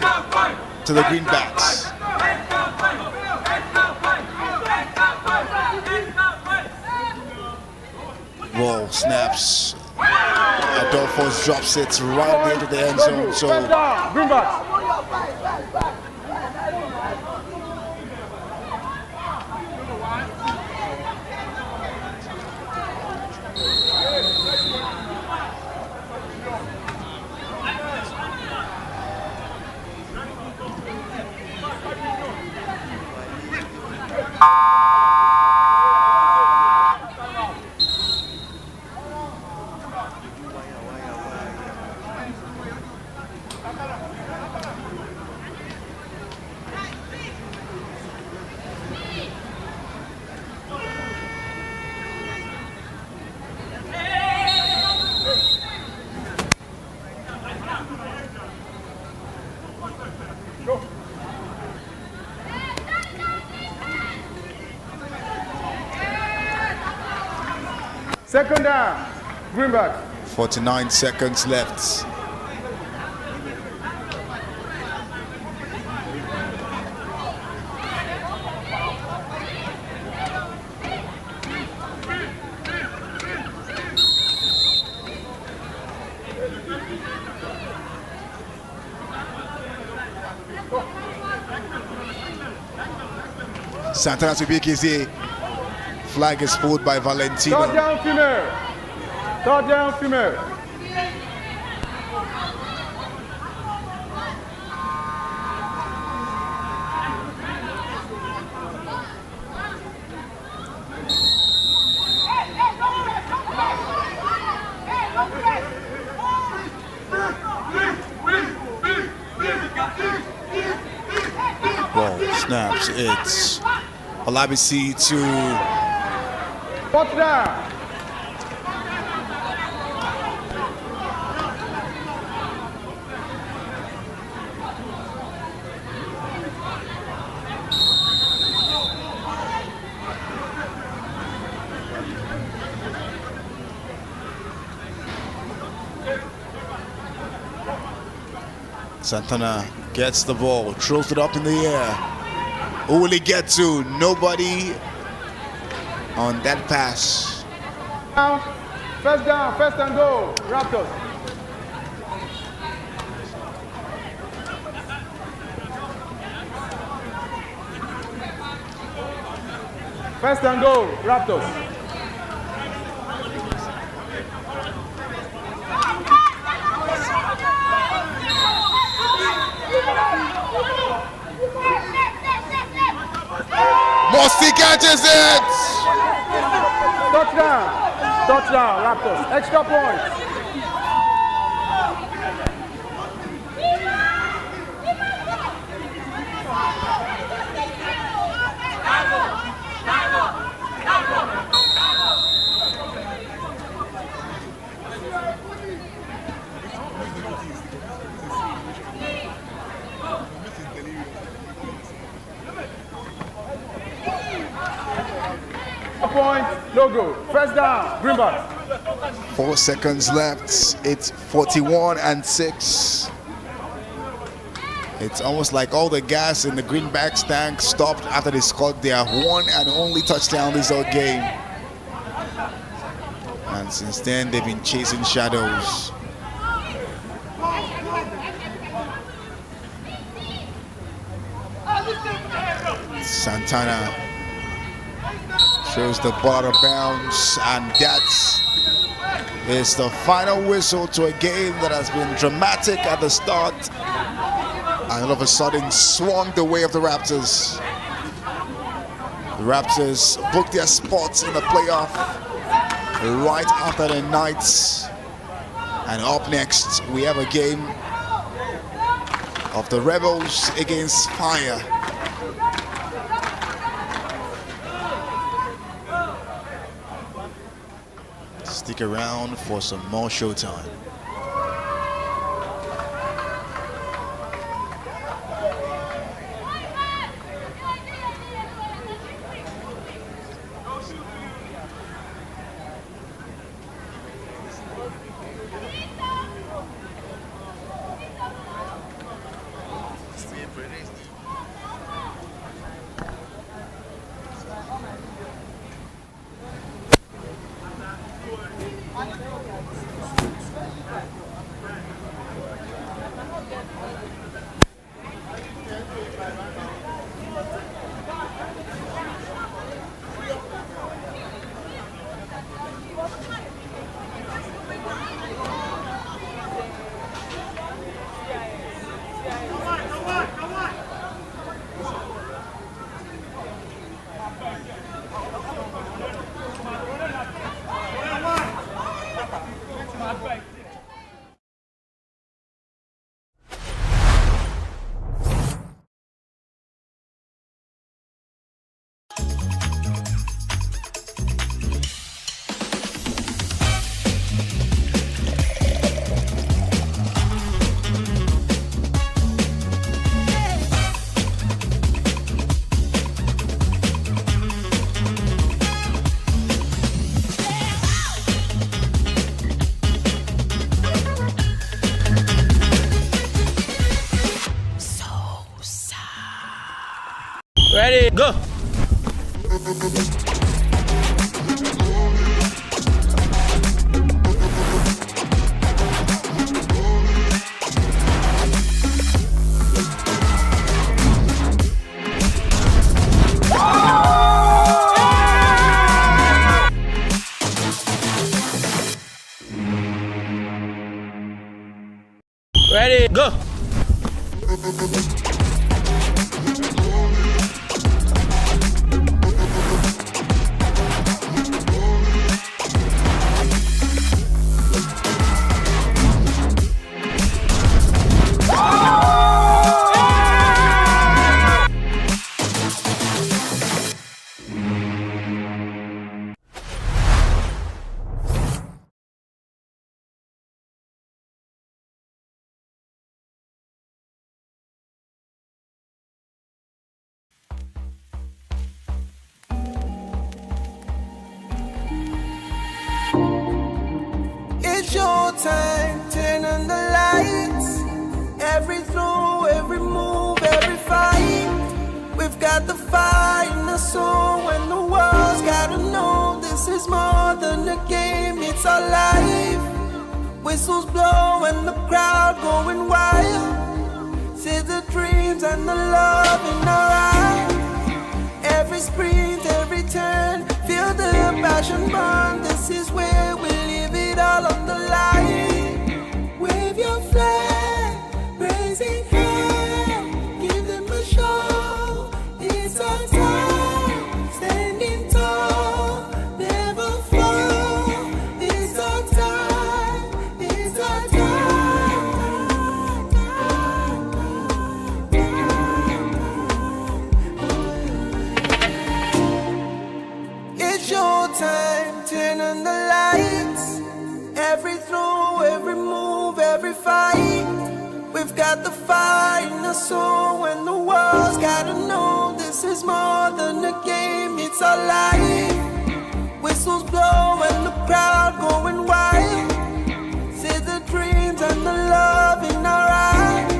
Speaker 3: to the Greenbacks. Ball snaps. Adolphus drops it right into the end zone. So
Speaker 7: Greenbacks. Second down, Greenback.
Speaker 3: 49 seconds left. Santana to BKZ. Flag is pulled by Valentino.
Speaker 7: Third down, female. Third down, female.
Speaker 3: It's Olabisi to
Speaker 7: Fourth down.
Speaker 3: Santana gets the ball, throws it up in the air. Who will he get to? Nobody on that pass.
Speaker 7: First down, first and goal, Raptors. First and goal, Raptors.
Speaker 3: Mosti catches it!
Speaker 7: Touchdown, Raptors. Extra points. Point, no go. First down, Greenbacks.
Speaker 3: 4 seconds left. It's 41-6. It's almost like all the gas in the Greenbacks tank stopped after they scored their one and only touchdown this whole game. And since then, they've been chasing shadows. Santana throws the ball out of bounds, and that is the final whistle to a game that has been dramatic at the start and all of a sudden swung the way of the Raptors. The Raptors booked their spots in the playoff right after the Knights, and up next we have a game of the Rebels against Fire. Stick around for some more Showtime.
Speaker 8: Ready, go! Ready, go!
Speaker 6: showtime, turn on the lights. Every throw, every move, every fight. We've got the fire in our soul, and the world's gotta know this is more than a game, it's our life. Whistles blow and the crowd going wild. See the dreams and the love in our eyes. Every sprint, every turn, feel the passion burn. This is where we leave it all on the line. Wave your flag, raising high, give them a show. It's our time, standing tall, never fall. It's our time, it's our time. It's your time, turn on the lights. Every throw, every move, every fight. We've got the fire in our soul, and the world's gotta know this is more than a game, it's our life. Whistles blow and the crowd going wild. See the dreams and the love in our eyes.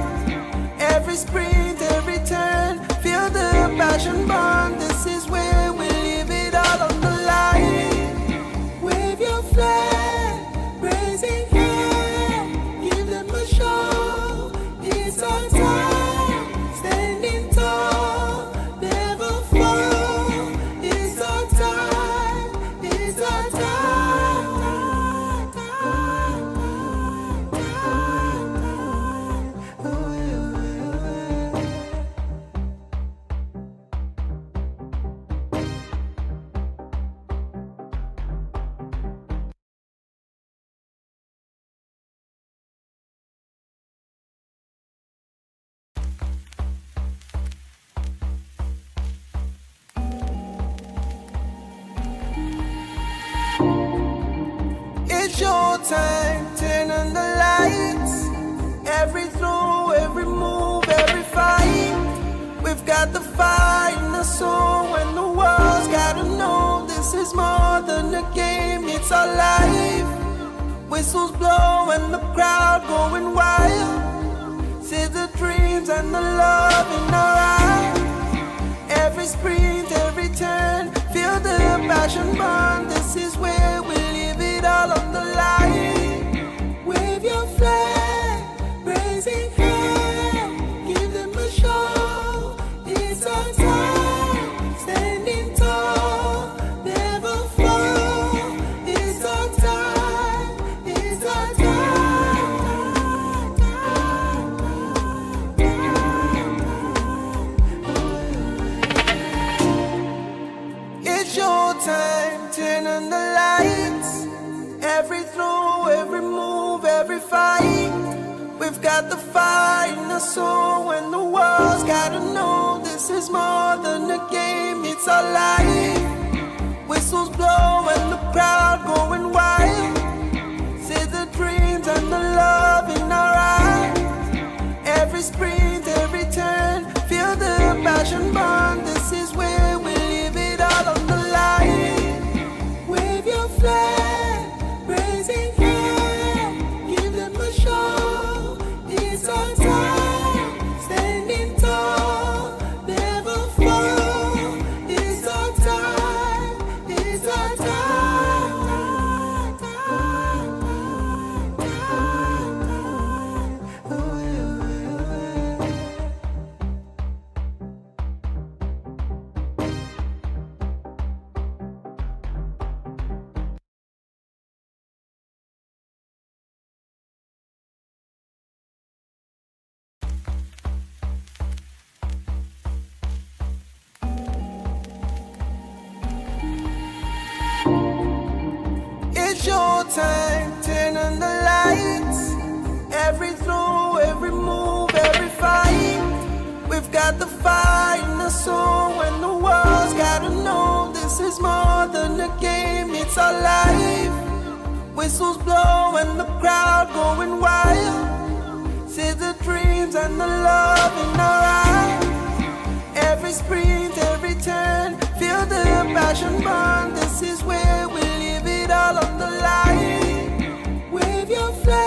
Speaker 6: Every sprint, every turn, feel the passion burn. This is where we leave it all on the line. Wave your flag, raising high, give them a show. It's our time, standing tall, never fall. It's our time, it's our It's your time, turn on the lights. Every throw, every move, every fight. We've got the fire in our soul, and the world's gotta know this is more than a game, it's our life. Whistles blow and the crowd going wild. See the dreams and the love in our eyes. Every sprint, every turn, feel the passion burn. This is where we leave it all on the line. Wave your flag, raising high, give them a show. It's our time, standing tall, never fall. It's our time, it's our time. It's your time, turn on the lights. Every throw, every move, every fight. We've got the fire in our soul, and the world's gotta know this is more than a game, it's our life. Whistles blow and the crowd going wild. See the dreams and the love in our eyes. Every sprint, every turn, feel the passion burn. This is where we leave it all on the line. Wave your flag, raising high, give them a show. It's our time, standing tall, never fall. It's our time, it's our It's your time, turn on the lights. Every throw, every move, every fight. We've got the fire in our soul, and the world's gotta know this is more than a game, it's our life. Whistles blow and the crowd going wild. See the dreams and the love in our eyes. Every sprint, every turn, feel the passion burn. This is where we leave it all on the line. Wave your flag.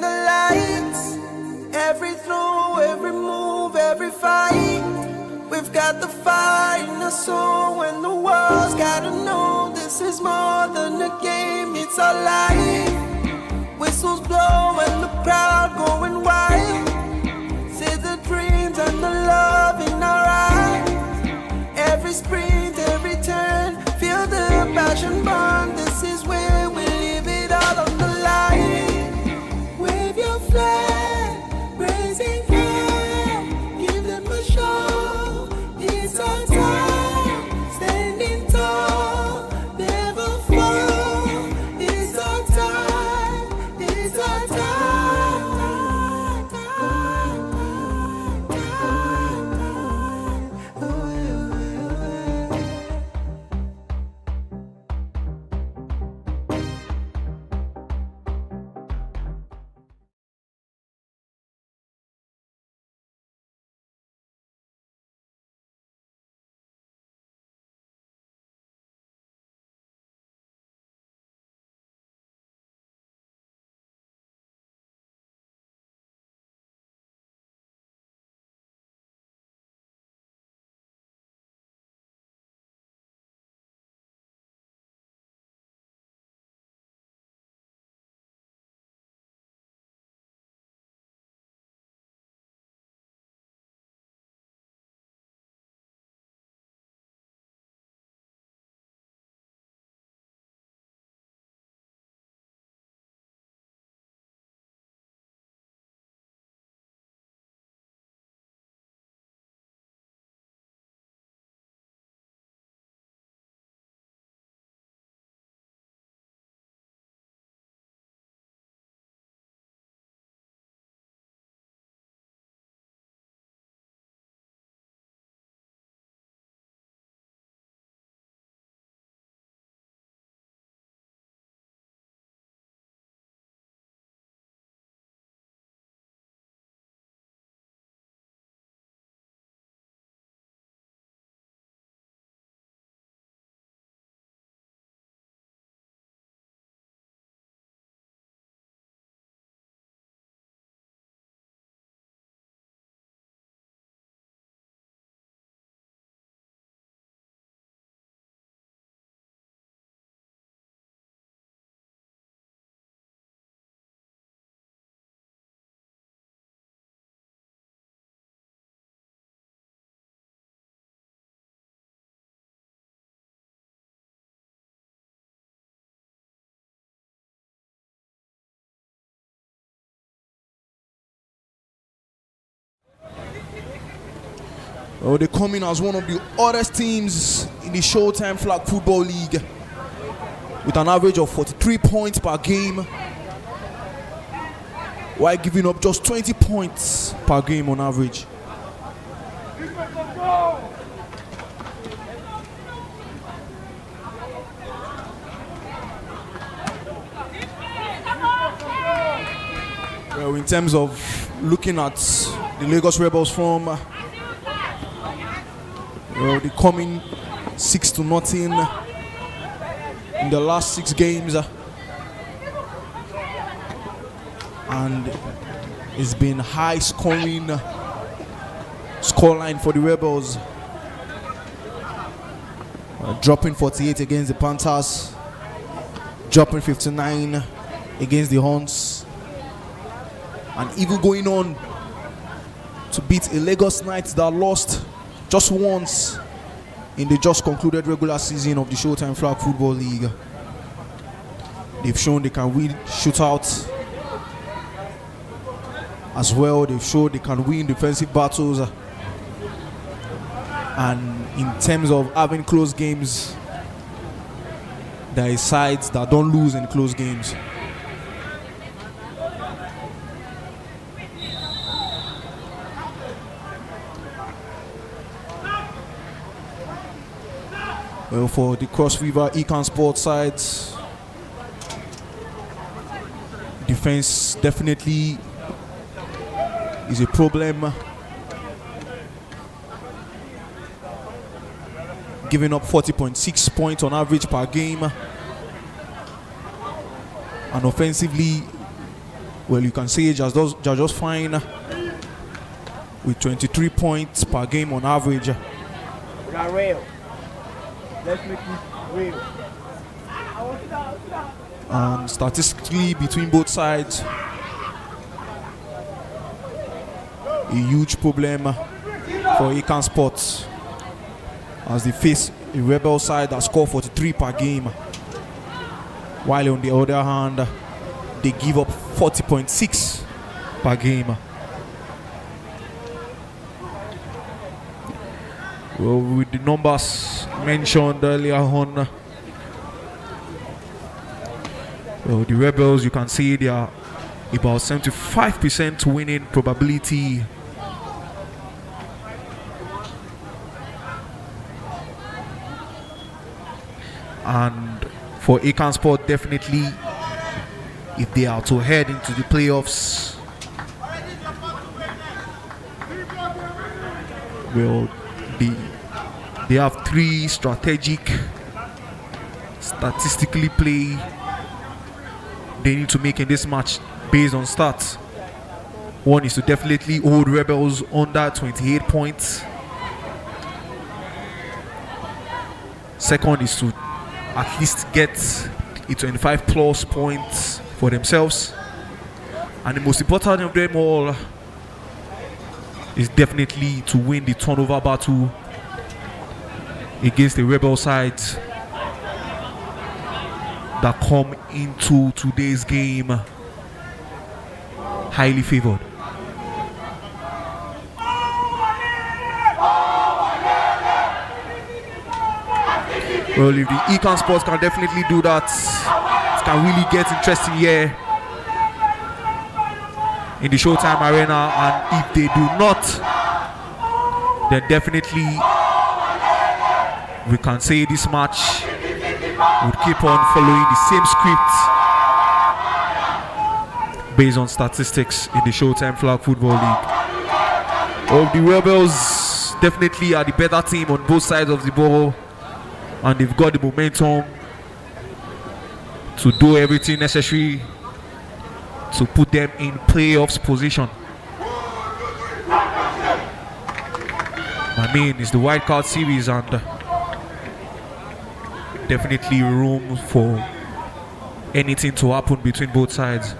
Speaker 6: the lights. Every throw, every move, every fight. We've got the fire in our soul, and the world's gotta know this is more than a game, it's our life. Whistles blow and the crowd going wild. See the dreams and the love in our eyes. Every sprint, every turn, feel the passion burn. This is where we leave it all on the line. Wave your flag, raising high, give them a show. It's our time, standing tall, never fall. It's our time, it's our
Speaker 1: Well, they come in as one of the oddest teams in the Showtime Flag Football League with an average of 43 points per game, while giving up just 20 points per game on average. Well, in terms of looking at the Lagos Rebels from, well, they come in 6-0 in the last 6 games, and it's been high scoring scoreline for the Rebels, dropping 48 against the Panthers, dropping 59 against the Hunts, and even going on to beat a Lagos Knights that lost just once in the just concluded regular season of the Showtime Flag Football League. They've shown they can win shootouts as well. They've shown they can win defensive battles, and in terms of having close games, there are sides that don't lose in close games. Well, for the Cross River Ean Sports side, defense definitely is a problem. Giving up 40.6 points on average per game. And offensively, Well, you can see they're just fine with 23 points per game on average.
Speaker 7: Real. Let's make it real.
Speaker 1: And statistically, between both sides, a huge problem for Ean Sports as they face a Rebel side that score 43 per game, while on the other hand, they give up 40.6 per game. Well, with the numbers mentioned earlier on, well, the Rebels, you can see they are about 75% winning probability. And for Ean Sport, definitely, if they are to head into the playoffs, well, they have 3 strategic, statistically play they need to make in this match based on stats. One is to definitely hold Rebels under 28 points. Second is to at least get a 25 plus points for themselves. And the most important of them all is definitely to win the turnover battle against the Rebel sides that come into today's game highly favored. Well, if the Ean Sports can definitely do that, it can really get interesting here in the Showtime Arena. And if they do not, then definitely we can say this match would keep on following the same script based on statistics in the Showtime Flag Football League. Well, the Rebels definitely are the better team on both sides of the ball, and they've got the momentum to do everything necessary to put them in playoffs position. I mean, it's the wild card series, and definitely room for anything to happen between both sides.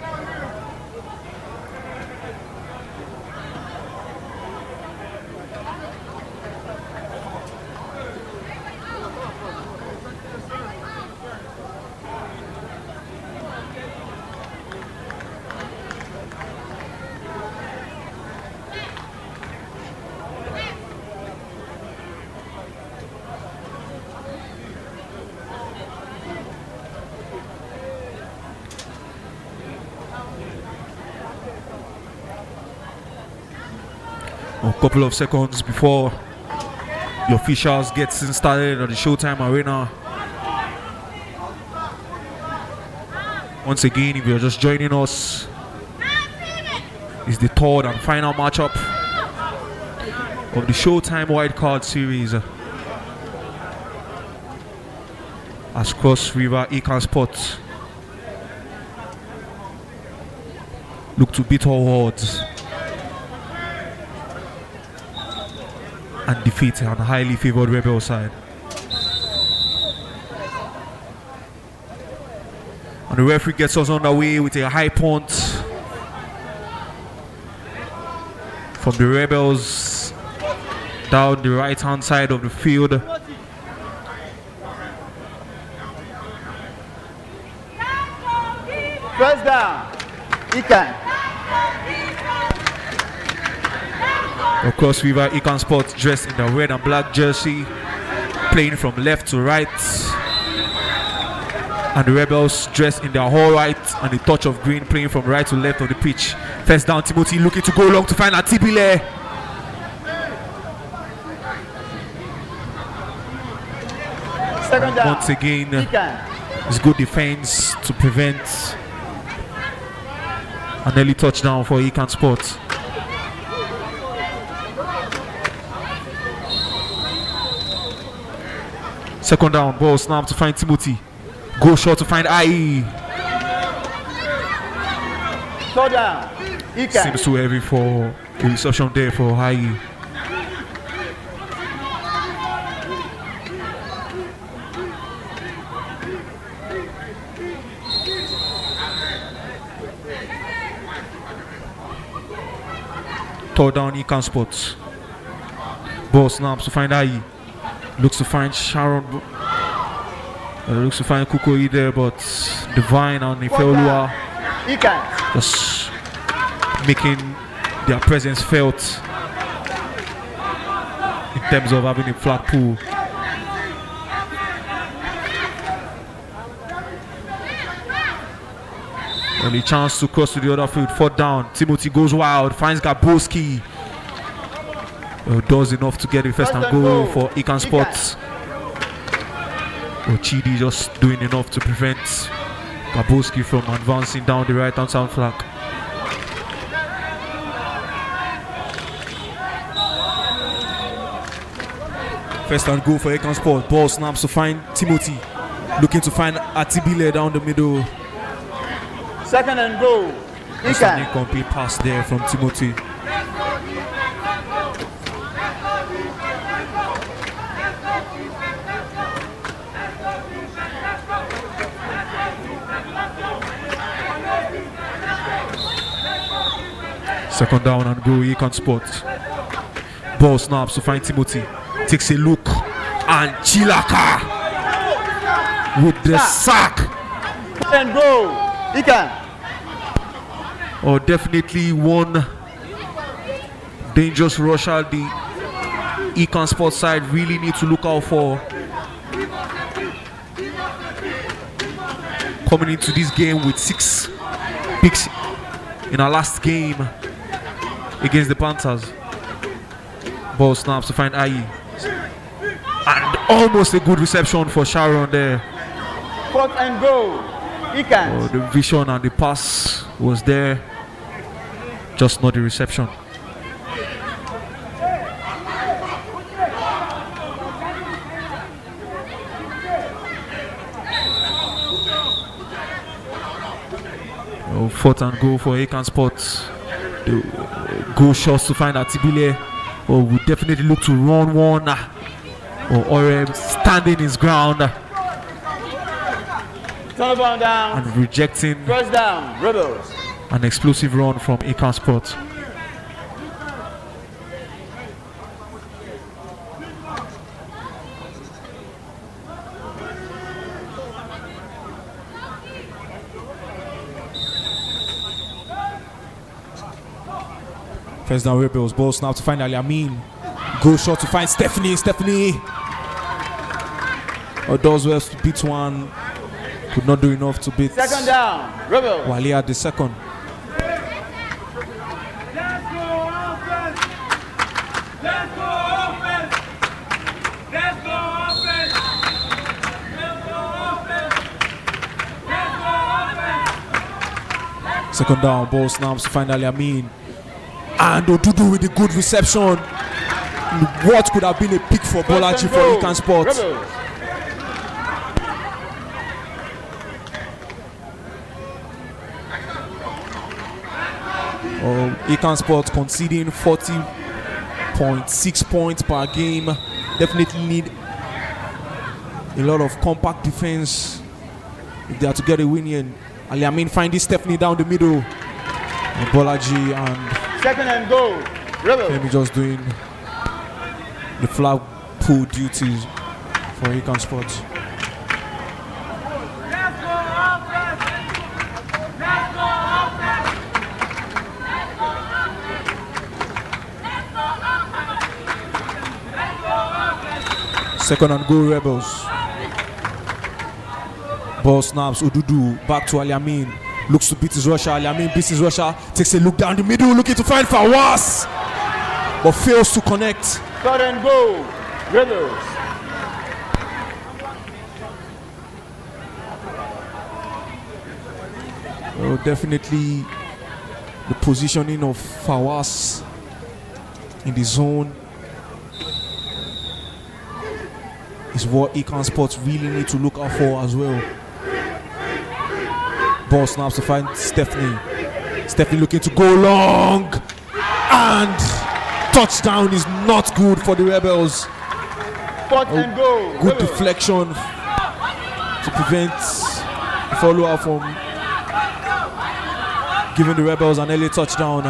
Speaker 1: A couple of seconds before the officials get started at the Showtime Arena. Once again, if you're just joining us, it's the third and final matchup of the Showtime Wildcard Series as Cross River Ean Sports look to beat all odds and defeat a highly favored Rebel side. And the referee gets us underway with a high punt from the Rebels down the right hand side of the field.
Speaker 7: First down. Ean.
Speaker 1: Across River Ean Sports dressed in the red and black jersey, playing from left to right, and the Rebels dressed in their all white and a touch of green, playing from right to left of the pitch. First down, Timothy looking to go long to find Atibile.
Speaker 7: Second down.
Speaker 1: Once again,
Speaker 7: Ean.
Speaker 1: it's good defense to prevent an early touchdown for Ean Sports. Second down, ball snap to find Timothy. Go short to find IE.
Speaker 7: Showdown. Ecan.
Speaker 1: Seems too heavy for the reception there for Hayi. Third down, Ean Sports. Ball snaps to find Hayi. Looks to find Sharon. Looks to find Coed there, but Divine and Ifeoluwa
Speaker 7: Ecan.
Speaker 1: just making their presence felt in terms of having a flat pool. And a chance to cross to the other field. Fourth down. Timothy goes wild, finds Gaboski. Does enough to get the first and goal for Ean Sports. Chidi just doing enough to prevent Gaboski from advancing down the right-hand side flank. First and goal for Ean Sports. Ball snaps to find Timothy. Looking to find Atibile down the middle.
Speaker 7: Second and goal.
Speaker 1: Just an
Speaker 7: Ecan.
Speaker 1: incomplete pass there from Timothy. Second down and goal, Ean Sports. Ball snaps to find Timothy. Takes a look and Chilaka with the sack.
Speaker 7: And goal. Ecan.
Speaker 1: Oh, definitely one dangerous rusher the Ean Sports side really need to look out for. Coming into this game with 6 picks in our last game against the Panthers. Ball snaps to find Hayi. And almost a good reception for Sharon there.
Speaker 7: Fourth and goal. Ecan.
Speaker 1: Oh, the vision and the pass was there, just not the reception. Oh, fourth and goal for Ean Sports. The goal shots to find Atibile. Oh, we definitely look to run one. Orem standing his ground
Speaker 7: Turnabout down.
Speaker 1: and rejecting
Speaker 7: First down. Rebels.
Speaker 1: an explosive run from Ean Sports. First down, Rebels. Ball snap to find Ali Amin. Goal shot to find Stephanie. Stephanie does well to beat one. Could not do enough to beat
Speaker 7: Second down. Rebels.
Speaker 1: Wale at the second.
Speaker 4: Let's go offense! Let's go offense! Let's go offense! Let's go offense! Let's go offense!
Speaker 1: Second down, ball snaps to find Ali Amin. And Odudu with a good reception. What could have been a pick for Bolaji for Ean Sports.
Speaker 7: Rebels.
Speaker 1: Ean Sports conceding 40.6 points per game. Definitely need a lot of compact defense if they are to get a win here. Ali Amin finding Stephanie down the middle. And Bolaji and
Speaker 7: Second and goal. Rebels.
Speaker 1: Femi just doing the flag pull duties for Ean Sports.
Speaker 4: Let's go offense! Let's go offense!
Speaker 1: Second and goal, Rebels. Ball snaps, Odudu back to Ali Amin. Looks to beat his rusher. Ali Amin beats his rusher. Takes a look down the middle, looking to find Fawaz, but fails to connect.
Speaker 7: Third and goal. Rebels.
Speaker 1: Oh, definitely the positioning of Fawaz in the zone is what Ean Sports really need to look out for as well. Ball snaps to find Stephanie. Stephanie looking to go long, and touchdown is not good for the Rebels.
Speaker 7: 4th and goal.
Speaker 1: Good deflection to prevent the follower from giving the Rebels an early touchdown.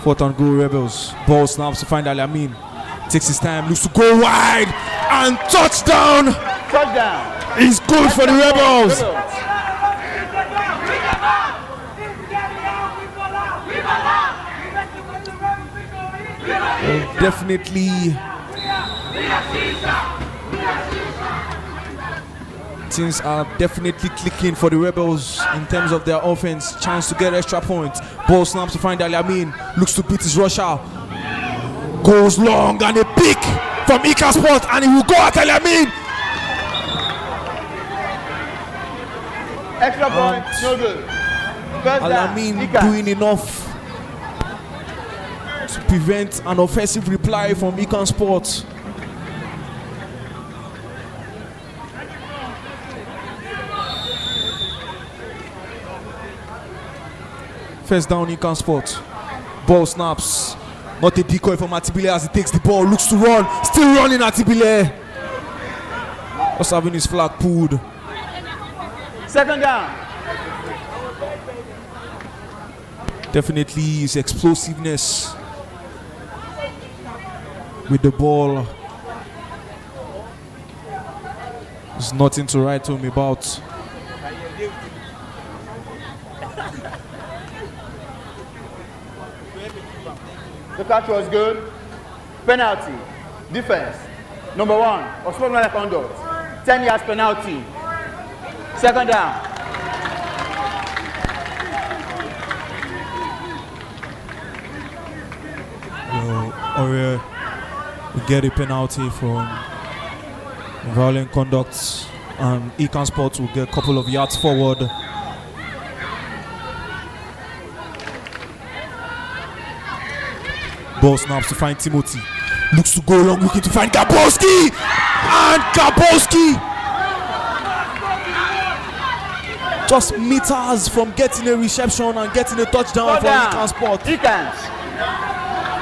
Speaker 1: 4th and goal, Rebels. Ball snaps to find Ali Amin. Takes his time, looks to go wide, and touchdown!
Speaker 7: Touchdown.
Speaker 1: Is good for the Rebels. Definitely, things are definitely clicking for the Rebels in terms of their offense. Chance to get extra points. Ball snaps to find Ali Amin. Looks to beat his rusher. Goes long and a pick from Ean Sports, and he will go at Ali Amin.
Speaker 7: Extra point, no good. First
Speaker 1: Ali
Speaker 7: down.
Speaker 1: Amin
Speaker 7: Ean.
Speaker 1: doing enough to prevent an offensive reply from Ean Sports. First down, Ean Sports. Ball snaps. Not a decoy from Atibile as he takes the ball. Looks to run. Still running Atibile. Just having his flag pulled.
Speaker 7: 2nd down.
Speaker 1: Definitely his explosiveness with the ball is nothing to write home about.
Speaker 7: The catch was good. Penalty. Defense. Number 1. Osman conduct. 10 yards penalty. 2nd down.
Speaker 1: Or we get a penalty from violent conduct, and Ean Sports will get a couple of yards forward. Ball snaps to find Timothy. Looks to go long, looking to find Gabowski, and Gabowski just meters from getting a reception and getting a touchdown for Ean Sports.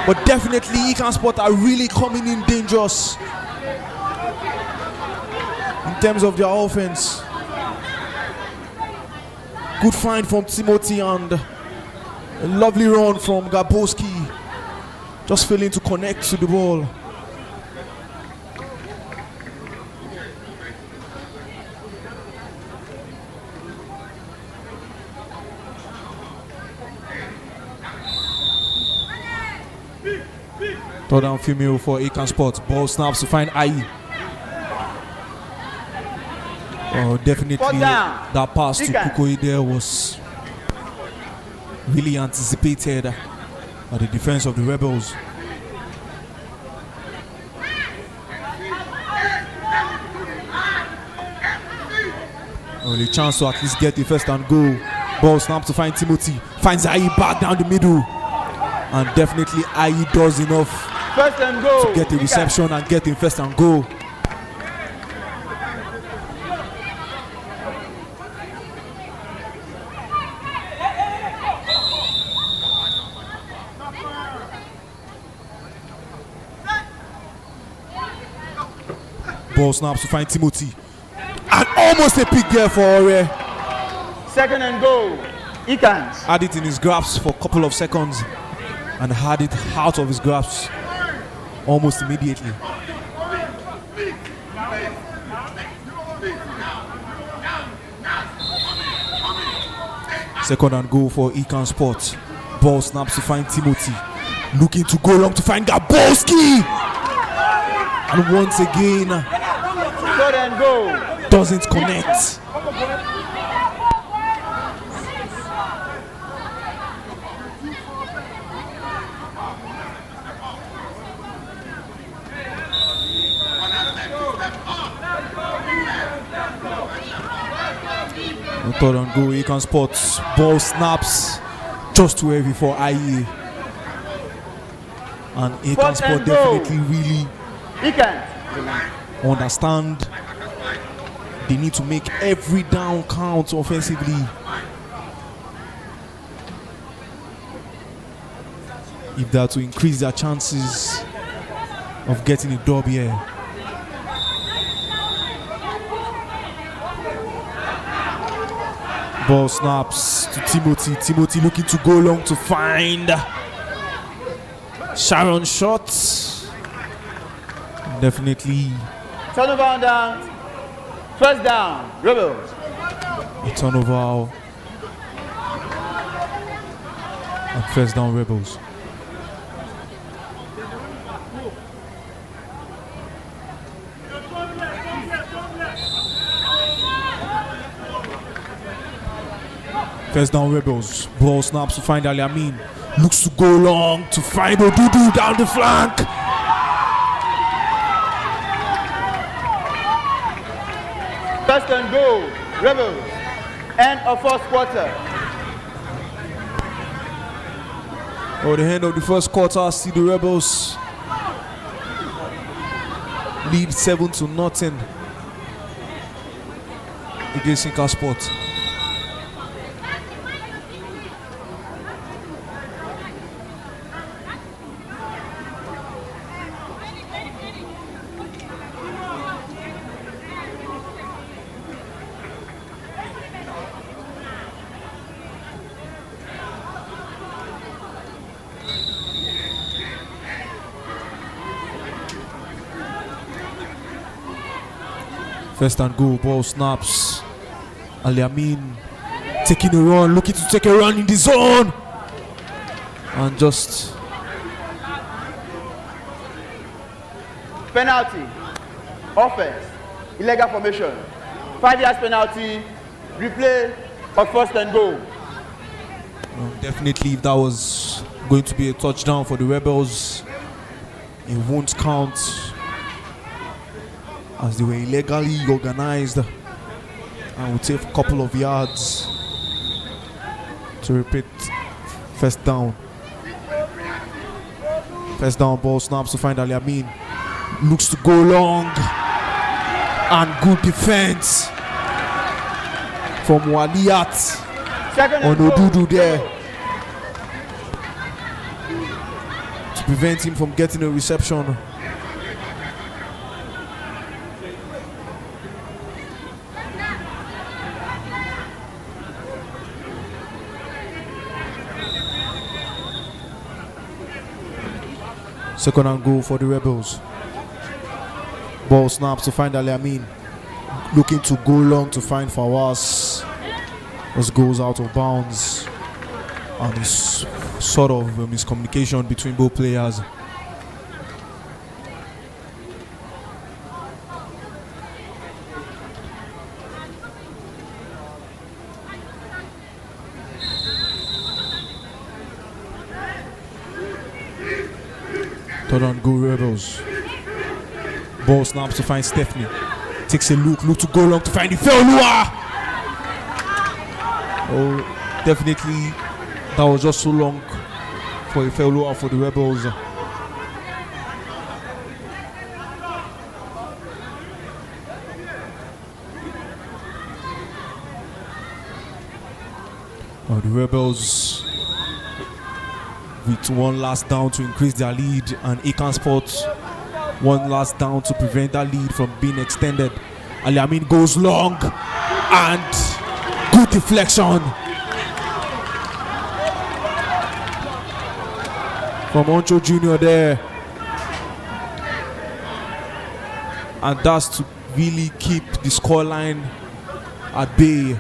Speaker 1: But definitely Ean Sports are really coming in dangerous in terms of their offense. Good find from Timothy and a lovely run from Gabowski. Just failing to connect to the ball. Throw down female for Ean Sports. Ball snaps to find Ai. Oh, definitely that pass to Coed there was really anticipated by the defense of the Rebels. Only chance to at least get the first and goal. Ball snaps to find Timothy. Finds Ai back down the middle. And definitely Ai does enough
Speaker 7: First and goal.
Speaker 1: to get the reception and get the first and goal. Ball snaps to find Timothy. And almost a pick there for Ore.
Speaker 7: 2nd and goal. Eakins.
Speaker 1: Had it in his grasp for a couple of seconds and had it out of his grasp almost immediately. Second and goal for Ean Sports. Ball snaps to find Timothy. Looking to go long to find Gabowski. And once again,
Speaker 7: 3rd and goal.
Speaker 1: doesn't connect. Third and goal, Ean Sports. Ball snaps just too heavy for IE. And Ean Sports definitely really
Speaker 7: Eakins.
Speaker 1: understand They need to make every down count offensively. If they are to increase their chances of getting a dub here. Ball snaps to Timothy. Timothy looking to go long to find Sharon shot. Definitely
Speaker 7: Turnover on down. First down. Rebels.
Speaker 1: a turnover and first down Rebels. First down Rebels. Ball snaps to find Ali Amin. Looks to go long to find Odudu down the flank.
Speaker 7: First and goal. Rebels. End of first quarter.
Speaker 1: Oh, the end of the first quarter, see the Rebels lead 7-0 against Ean Sports. First and goal, ball snaps. Ali Amin taking a run, looking to take a run in the zone. And just
Speaker 7: Penalty. Offense. Illegal formation. 5 yards penalty. Replay of first and goal.
Speaker 1: definitely if that was going to be a touchdown for the Rebels, it won't count as they were illegally organized and will take a couple of yards to repeat. First down. First down, ball snaps to find Ali Amin. Looks to go long and good defense from Waliat on Odudu there to prevent him from getting a reception. Second and goal for the Rebels. Ball snaps to find Ali Amin. Looking to go long to find Fawaz. This goes out of bounds. And it's sort of a miscommunication between both players. Third and goal, Rebels. Ball snaps to find Stephanie. Takes a look to go long to find Ifeoluwa. Oh, definitely that was just so long for Ifeoluwa for the Rebels. Oh, the Rebels with one last down to increase their lead, and Ean Sports one last down to prevent that lead from being extended. Ali Amin goes long and good deflection from Oncho Jr. there, and that's to really keep the scoreline at bay.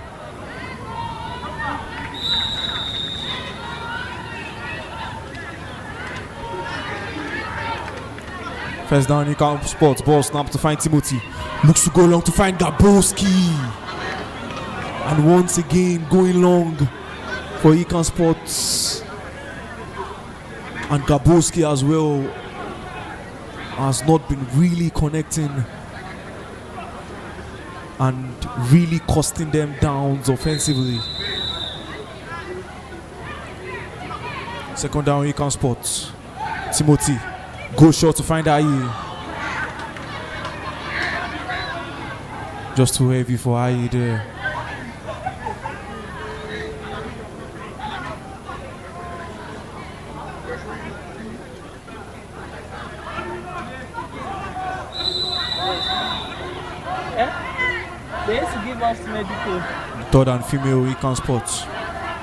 Speaker 1: First down, Ean Sports. Ball snap to find Timothy. Looks to go long to find Gaboski. And once again, going long for Ean Sports. And Gaboski as well has not been really connecting and really costing them downs offensively. Second down, Ean Sports. Timothy. Go short to find Aye. Just too heavy for IE there.
Speaker 8: They used to give us medical.
Speaker 1: Third and female Ean Sports.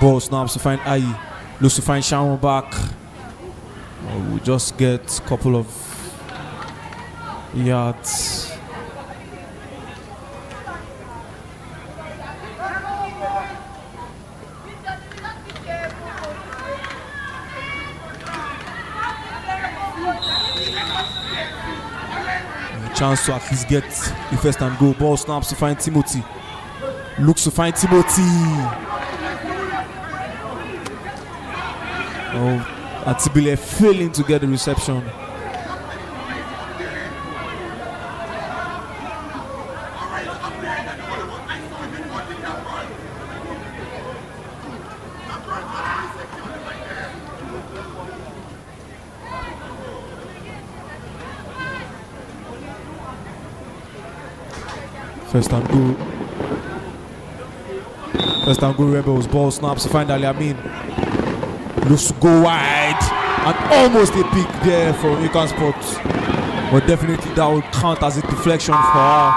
Speaker 1: Ball snaps to find IE. Looks to find Sharon back. We just get a couple of yards. Chance to at least get the first and goal. Ball snaps to find Timothy. Looks to find Timothy. Oh, Atibile failing to get the reception. First and goal. First and goal Rebels. Ball snaps to find Ali Amin. Looks to go wide. And almost a pick there for Ean Sports. But definitely that will count as a deflection for her.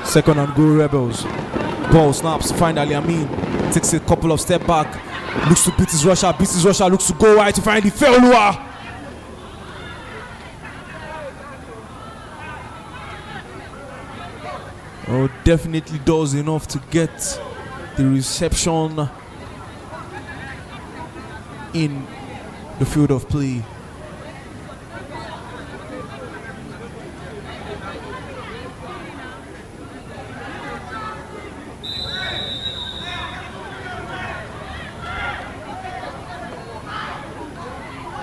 Speaker 1: Second and goal Rebels. Ball snaps to find Ali Amin. Takes a couple of steps back. Looks to beat his rusher. Looks to go wide to find the Feolua. Oh, definitely does enough to get the reception in the field of play.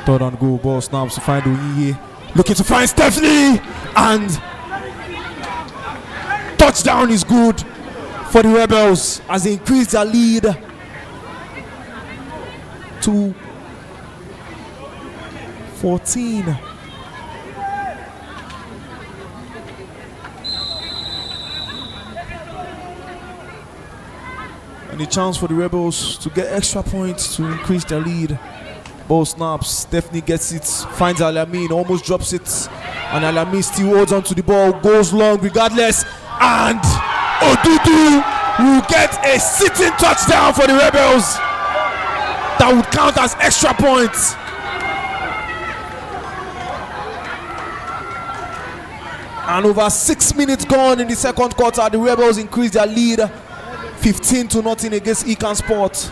Speaker 1: Third and goal, ball snaps to find Oyiye. Looking to find Stephanie! And touchdown is good for the Rebels as they increase their lead to 14. And a chance for the Rebels to get extra points to increase their lead. Ball snaps, Stephanie gets it, finds Alamin, almost drops it, and Alamin still holds on to the ball, goes long regardless, and Odudu will get a sitting touchdown for the Rebels. That would count as extra points. And over 6 minutes gone in the second quarter, the Rebels increase their lead 15-0 against Ean Sports.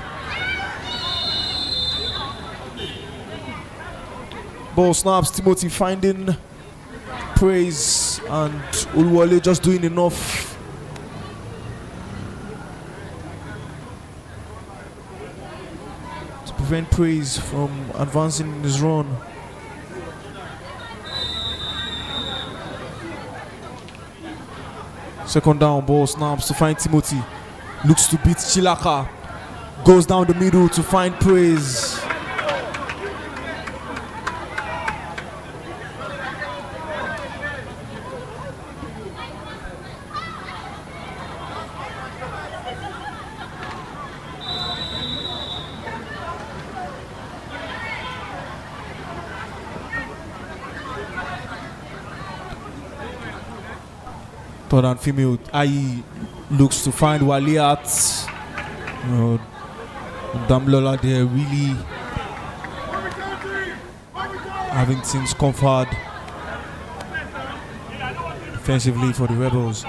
Speaker 1: Ball snaps, Timothy finding praise, and Uluwale just doing enough. To prevent praise from advancing in his run. Second down, ball snaps to find Timothy. Looks to beat Chilaka. Goes down the middle to find praise. Third and female, IE looks to find Waliat. Damlola there really having things covered defensively for the Rebels.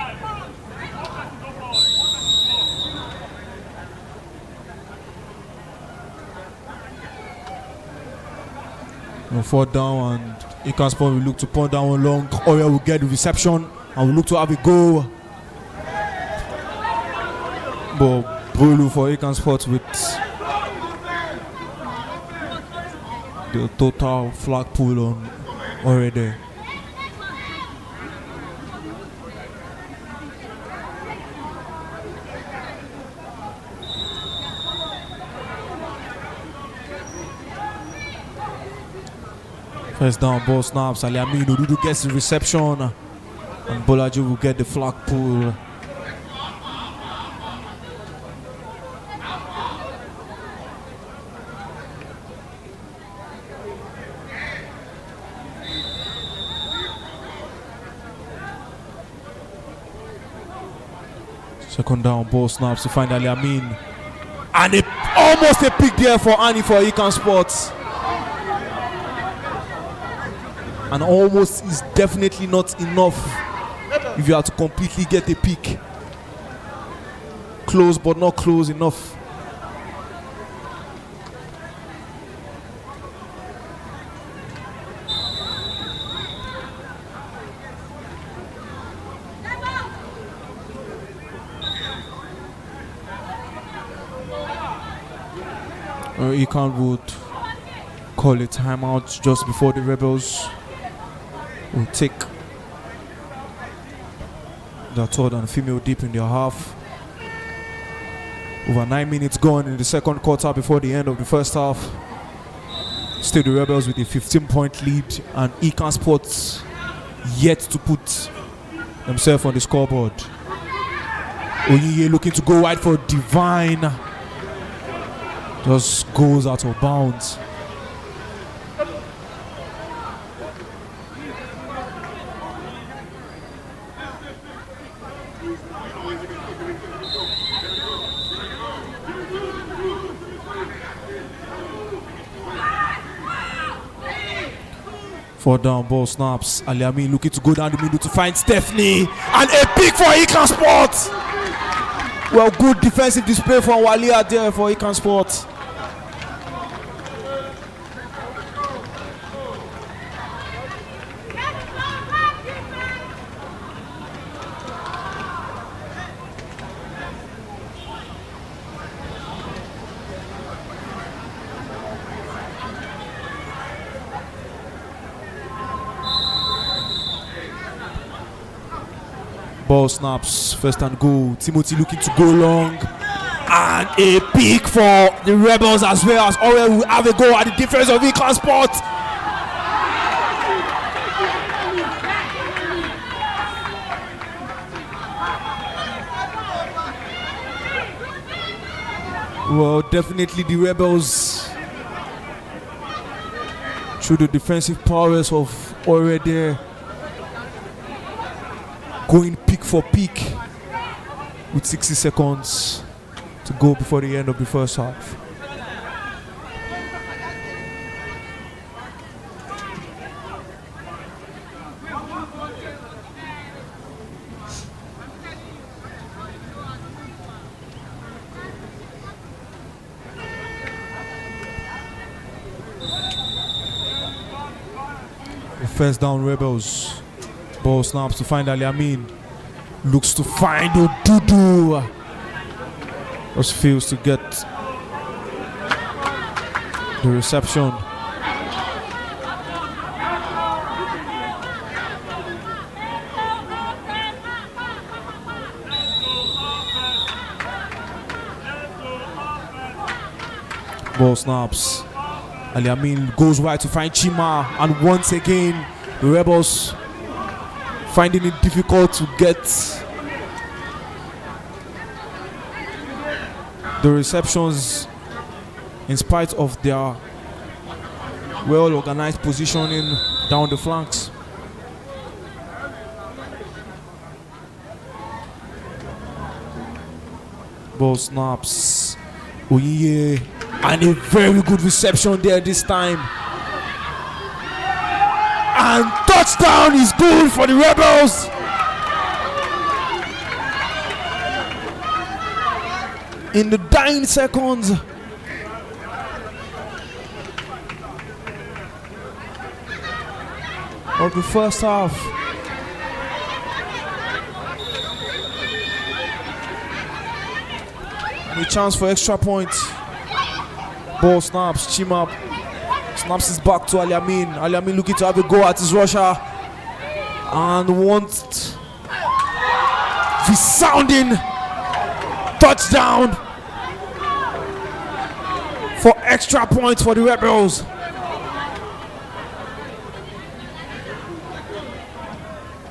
Speaker 1: Fourth down, and Ean Sports will look to punt down long. Oya will get the reception and will look to have a goal. But Bolu for Ean Sports with the total flag pull on already. First down, ball snaps. Ali Amin Odudu gets the reception, and Bolaji will get the flag pull. Second down, ball snaps to find Ali Amin. And almost a pick there for Annie for Ean Sports. And almost is definitely not enough if you have to completely get a pick. Close but not close enough. Ekan would call a timeout just before the Rebels will take the third and female deep in their half. Over 9 minutes gone in the second quarter before the end of the first half. Still the Rebels with a 15-point lead, and Ean Sports yet to put themselves on the scoreboard. Oyiye looking to go wide for Divine. Just goes out of bounds. Fourth down, ball snaps. Ali Amin looking to go down the middle to find Stephanie. And a pick for Ean Sports. Well, good defensive display from Walia there for Ean Sports. Ball snaps, first and goal. Timothy looking to go long. And a pick for the Rebels as well, as Orel will have a go at the defense of Ean Sports. Well, definitely the Rebels, through the defensive powers of Orel there, going pick for pick with 60 seconds to go before the end of the first half. The first down, Rebels. Ball snaps to find Ali Amin. Looks to find Odudu. Just fails to get the reception. Ball snaps. Ali Amin goes wide to find Chima, and once again the Rebels finding it difficult to get the receptions in spite of their well-organized positioning down the flanks. Ball snaps. Oyiye, and a very good reception there this time. And touchdown is good for the Rebels. In the dying seconds of the first half. And a chance for extra points. Ball snaps, Chima snaps his back to Ali Amin. Ali Amin looking to have a go at his rusher. And wants resounding touchdown for extra points for the Rebels.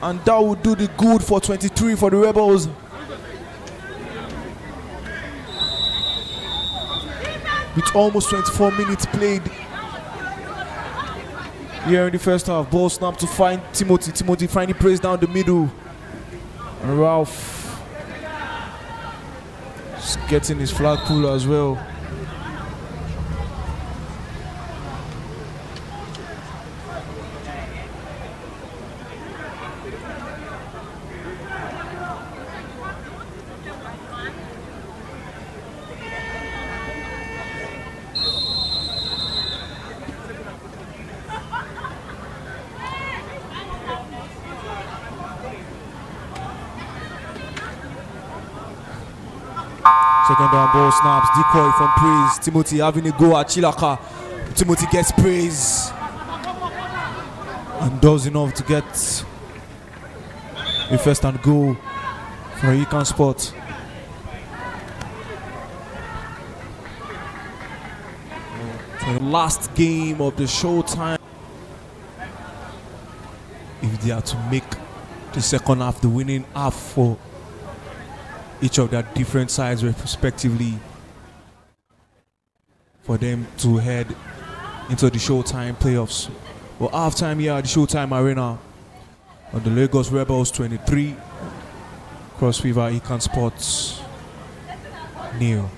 Speaker 1: And that would do the good for 23 for the Rebels. With almost 24 minutes played here in the first half. Ball snap to find Timothy. Timothy finally plays down the middle. And Ralph is getting his flag pull as well. Second down ball snaps, decoy from Praise. Timothy having a go at Chilaka. Timothy gets praise and does enough to get a first and goal for Ean Sports. The last game of the Showtime. If they are to make the second half the winning half for each of their different sides respectively, for them to head into the Showtime playoffs. Well, halftime here at the Showtime Arena on the Lagos Rebels 23, Cross River Ean Sports nil.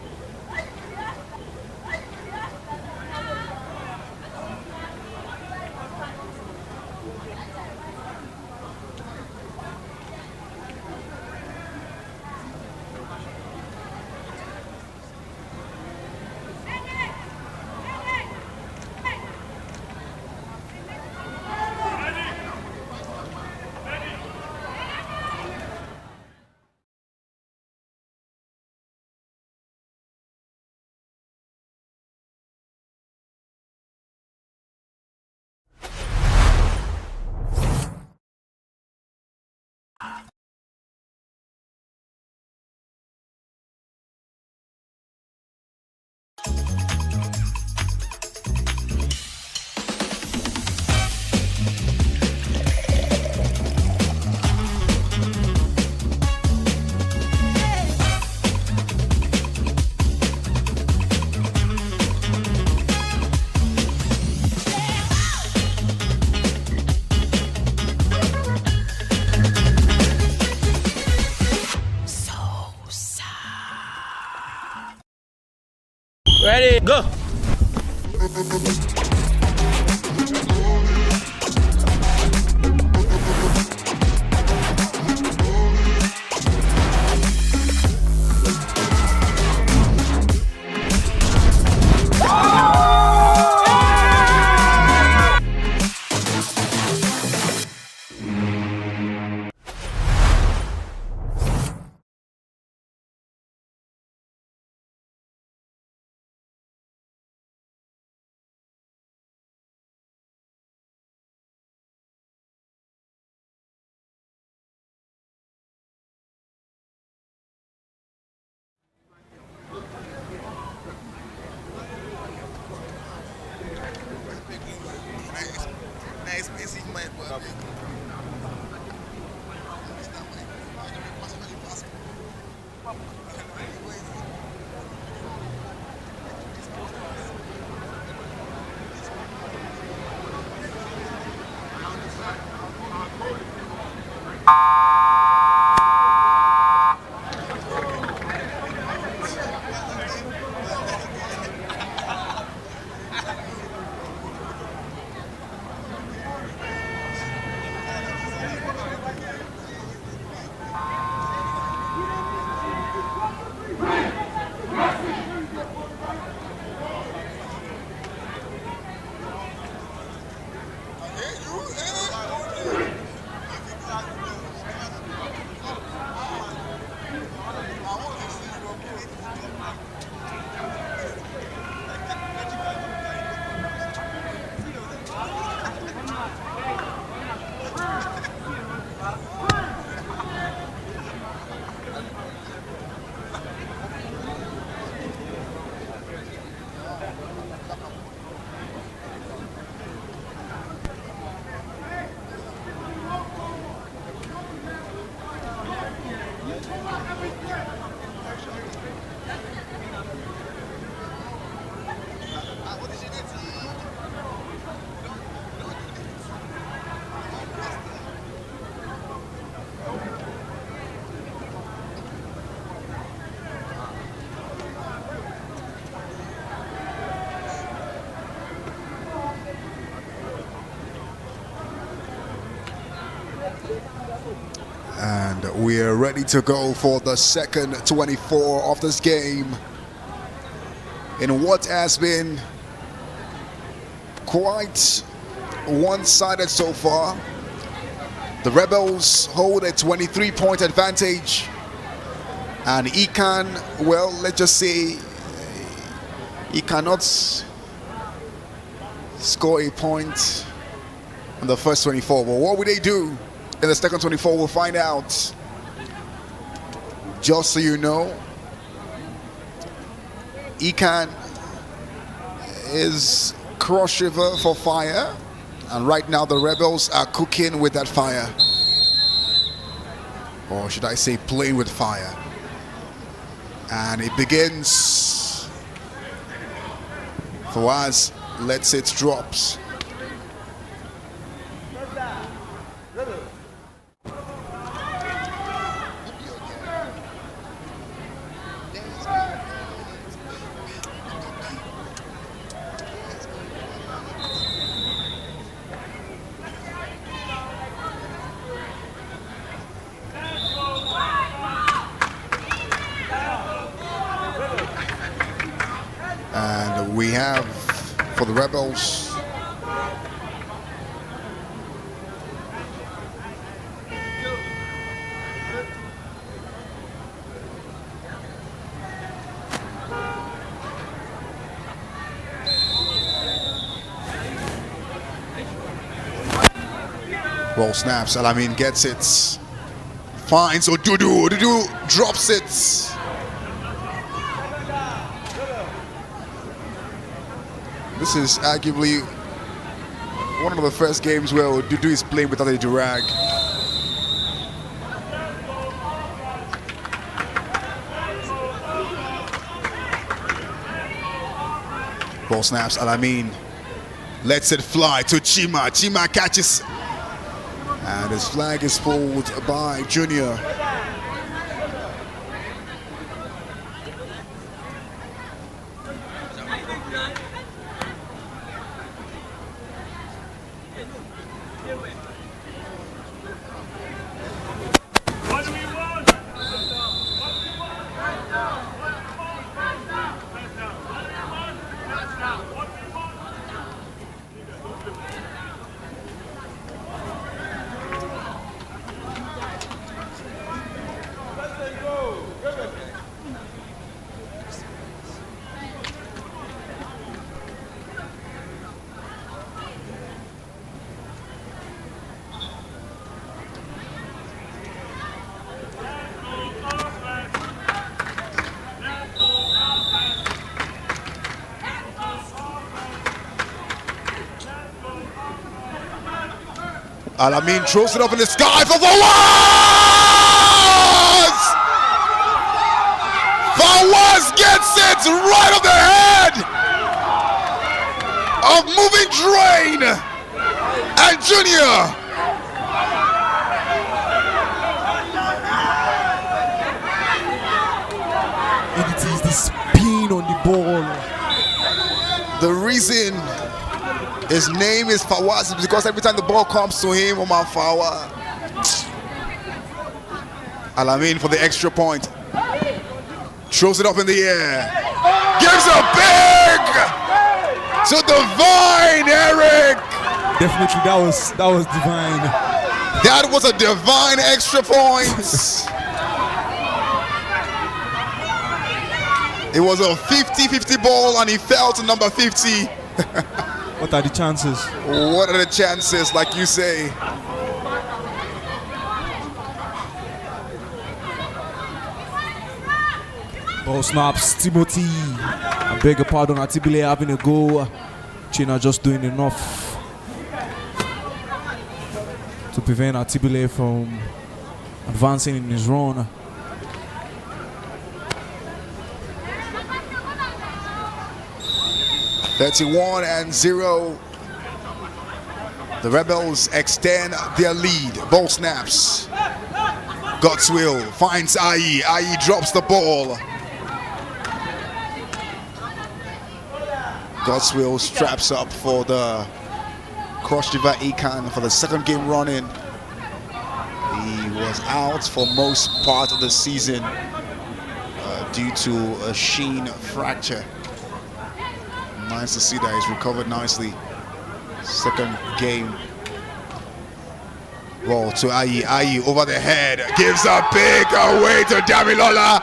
Speaker 8: Ready, go.
Speaker 3: And we're ready to go for the second 24 of this game in what has been quite one-sided so far. The Rebels hold a 23-point advantage, and Ecan, well, let's just say he cannot score a point in the first 24. But what will they do in the second 24? We'll find out. Just so you know, Ecan is cross river for fire, and right now the Rebels are cooking with that fire, or should I say playing with fire. And it begins. Fawaz lets it drops. And we have for the Rebels ball snaps. Alamin gets it, finds Odudu. Odudu drops it. This is arguably one of the first games where Odudu is playing without a drag. Ball snaps, Alamin lets it fly to Chima. Chima catches, and his flag is pulled by Junior. Alamin throws it up in the sky for Fawaz! Fawaz gets it right on the head of Moving Drain and Junior.
Speaker 1: It is the spin on the ball.
Speaker 3: The reason his name is Fawaz is because every time the ball comes to him, Omar Fawaz. Alamin for the extra point. Throws it up in the air. Gives a big to Divine, Eric.
Speaker 1: Definitely, that was divine.
Speaker 3: That was a divine extra point. It was a 50-50 ball, and he fell to number 50.
Speaker 1: What are the chances?
Speaker 3: What are the chances, like you say?
Speaker 1: Ball snaps, Timothy. I beg your pardon, Atibile having a go. China just doing enough to prevent Atibile from advancing in his run.
Speaker 3: (31-0). The Rebels extend their lead. Ball snaps. Godswill finds Ayi. Ayi drops the ball. Godswill straps up for the Cross River Ecan for the second game running. He was out for most part of the season due to a shin fracture. Nice to see that he's recovered nicely. Second game. Ball to Ayi. Ayi over the head. Gives a pick away to Damilola.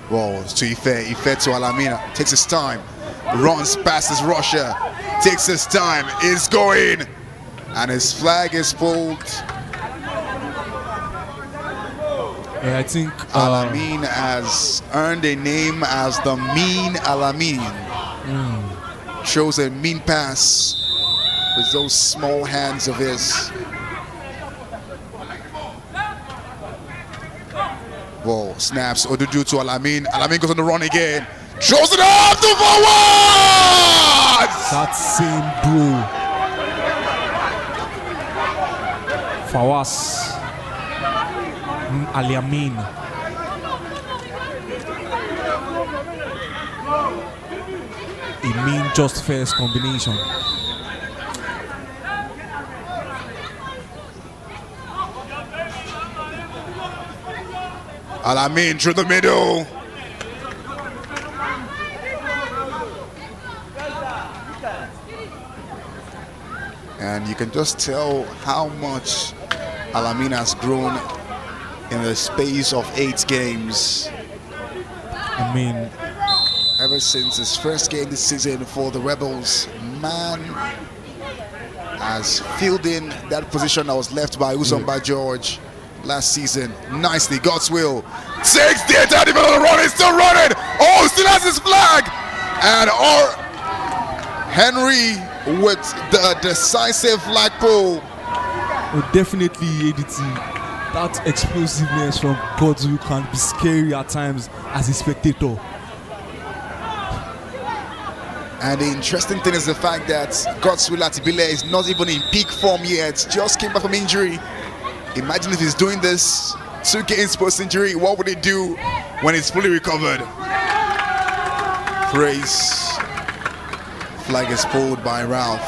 Speaker 3: Balls to Ife. Ife to Alamina. Takes his time. Runs past his rusher. Takes his time. Is going. And his flag is pulled.
Speaker 1: Yeah, I think
Speaker 3: Alamin has earned a name as the mean Alamin. Shows a mean pass with those small hands of his. Ball snaps. Odudu to Alamin. Alamin goes on the run again. Throws it up to forward!
Speaker 1: that same bro, Fawaz Aliamin. A mean just first combination.
Speaker 3: Alamin through the middle. And you can just tell how much Alamin has grown in the space of 8 games.
Speaker 1: I mean,
Speaker 3: Ever since his first game this season for the Rebels, man has filled in that position that was left by Usomba George last season. Nicely, God's will. Takes the entire defense on the run, he's still running. Oh, still has his flag. And Henry with the decisive flag pull.
Speaker 1: oh, definitely ADT. That explosiveness from God's will can be scary at times as a spectator.
Speaker 3: And the interesting thing is the fact that Godswill Atibile is not even in peak form yet. Just came back from injury. Imagine if he's doing this 2 games post injury, what would he do when he's fully recovered? Praise. Flag is pulled by Ralph.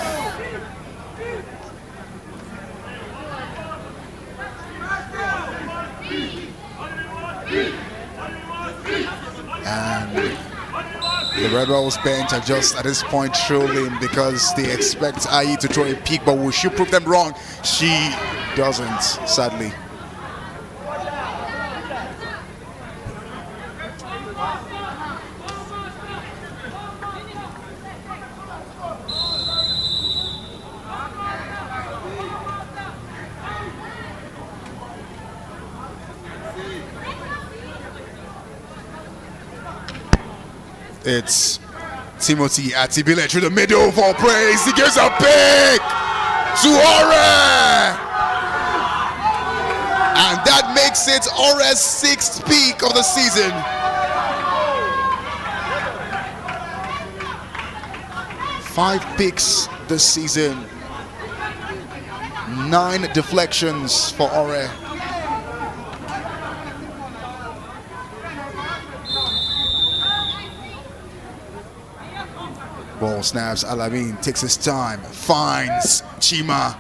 Speaker 3: And the Rebels bench are just at this point trolling because they expect Ayi to throw a peek, but will she prove them wrong? She doesn't, sadly. It's Timothy Atibile through the middle for praise. He gives a pick to Ore. And that makes it Ore's 6th peak of the season. Five picks this season. 9 deflections for Ore. Ball snaps, Alamin takes his time, finds Chima.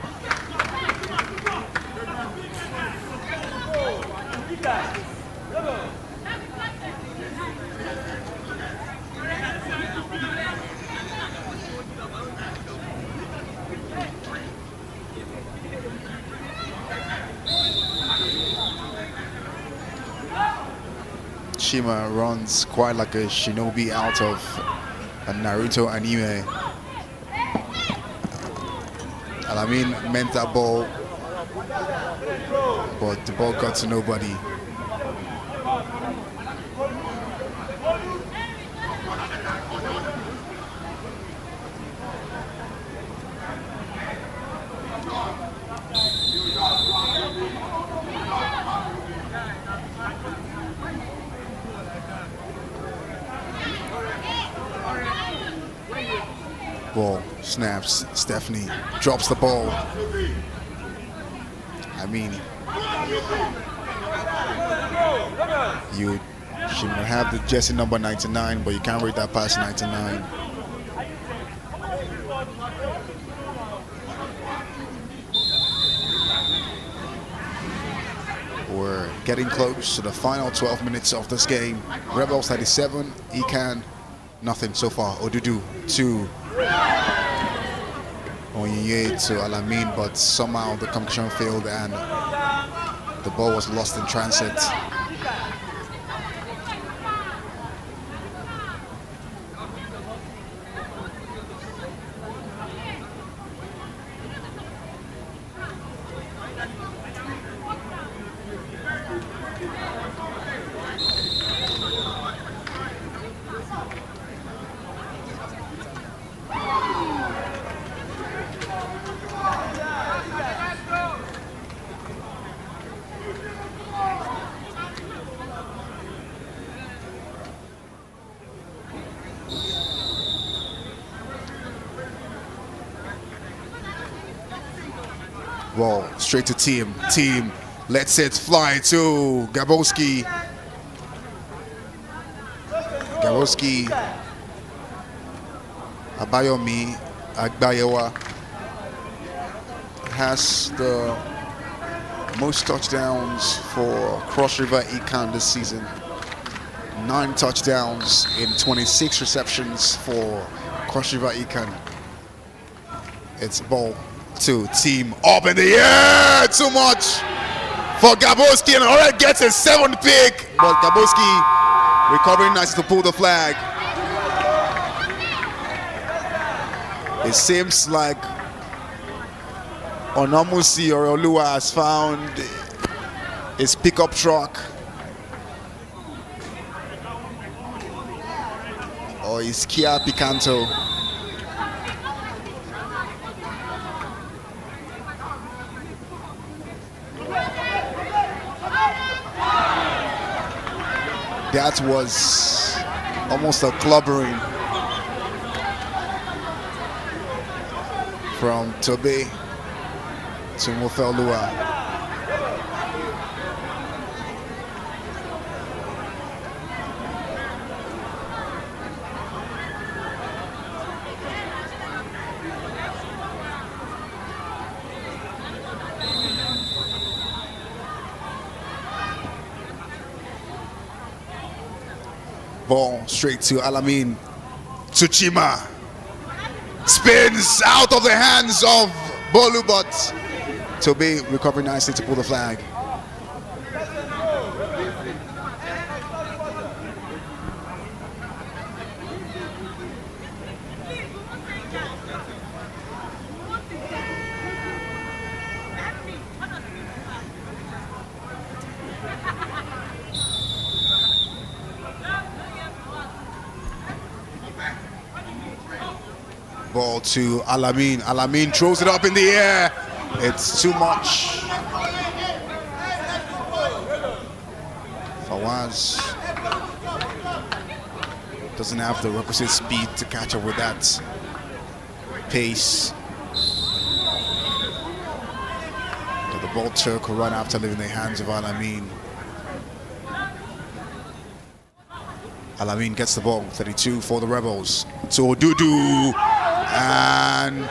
Speaker 3: Chima runs quite like a shinobi out of a Naruto anime. Alamin meant that ball, but the ball got to nobody. Ball snaps. Stephanie drops the ball. I mean, she might have the jersey number 99, but you can't read that past 99. We're getting close to the final 12 minutes of this game. Rebels 37, Ecan nothing so far. Odudu 2. Onyinye to Alamin, but somehow the competition failed and the ball was lost in transit. Ball straight to team. Team lets it fly to Gabowski. Gabowski, Abayomi Agbayewa has the most touchdowns for Cross River Ecan this season. 9 touchdowns in 26 receptions for Cross River Ecan. It's ball to team up in the air. Too much for Gabowski and already gets a 7th pick. But Gabowski recovering nicely to pull the flag. It seems like Onamusi or Olua has found his pickup truck or his Kia Picanto. That was almost a clobbering from Tobe to Mofelua. Ball straight to Alamin. Tsuchima spins out of the hands of Bolu, but Tobe recovering nicely to pull the flag. Ball to Alamin. Alamin throws it up in the air. It's too much. Fawaz doesn't have the requisite speed to catch up with that pace. But the ball took a run after leaving the hands of Alamin. Alamin gets the ball, 32 for the Rebels. To Odudu. And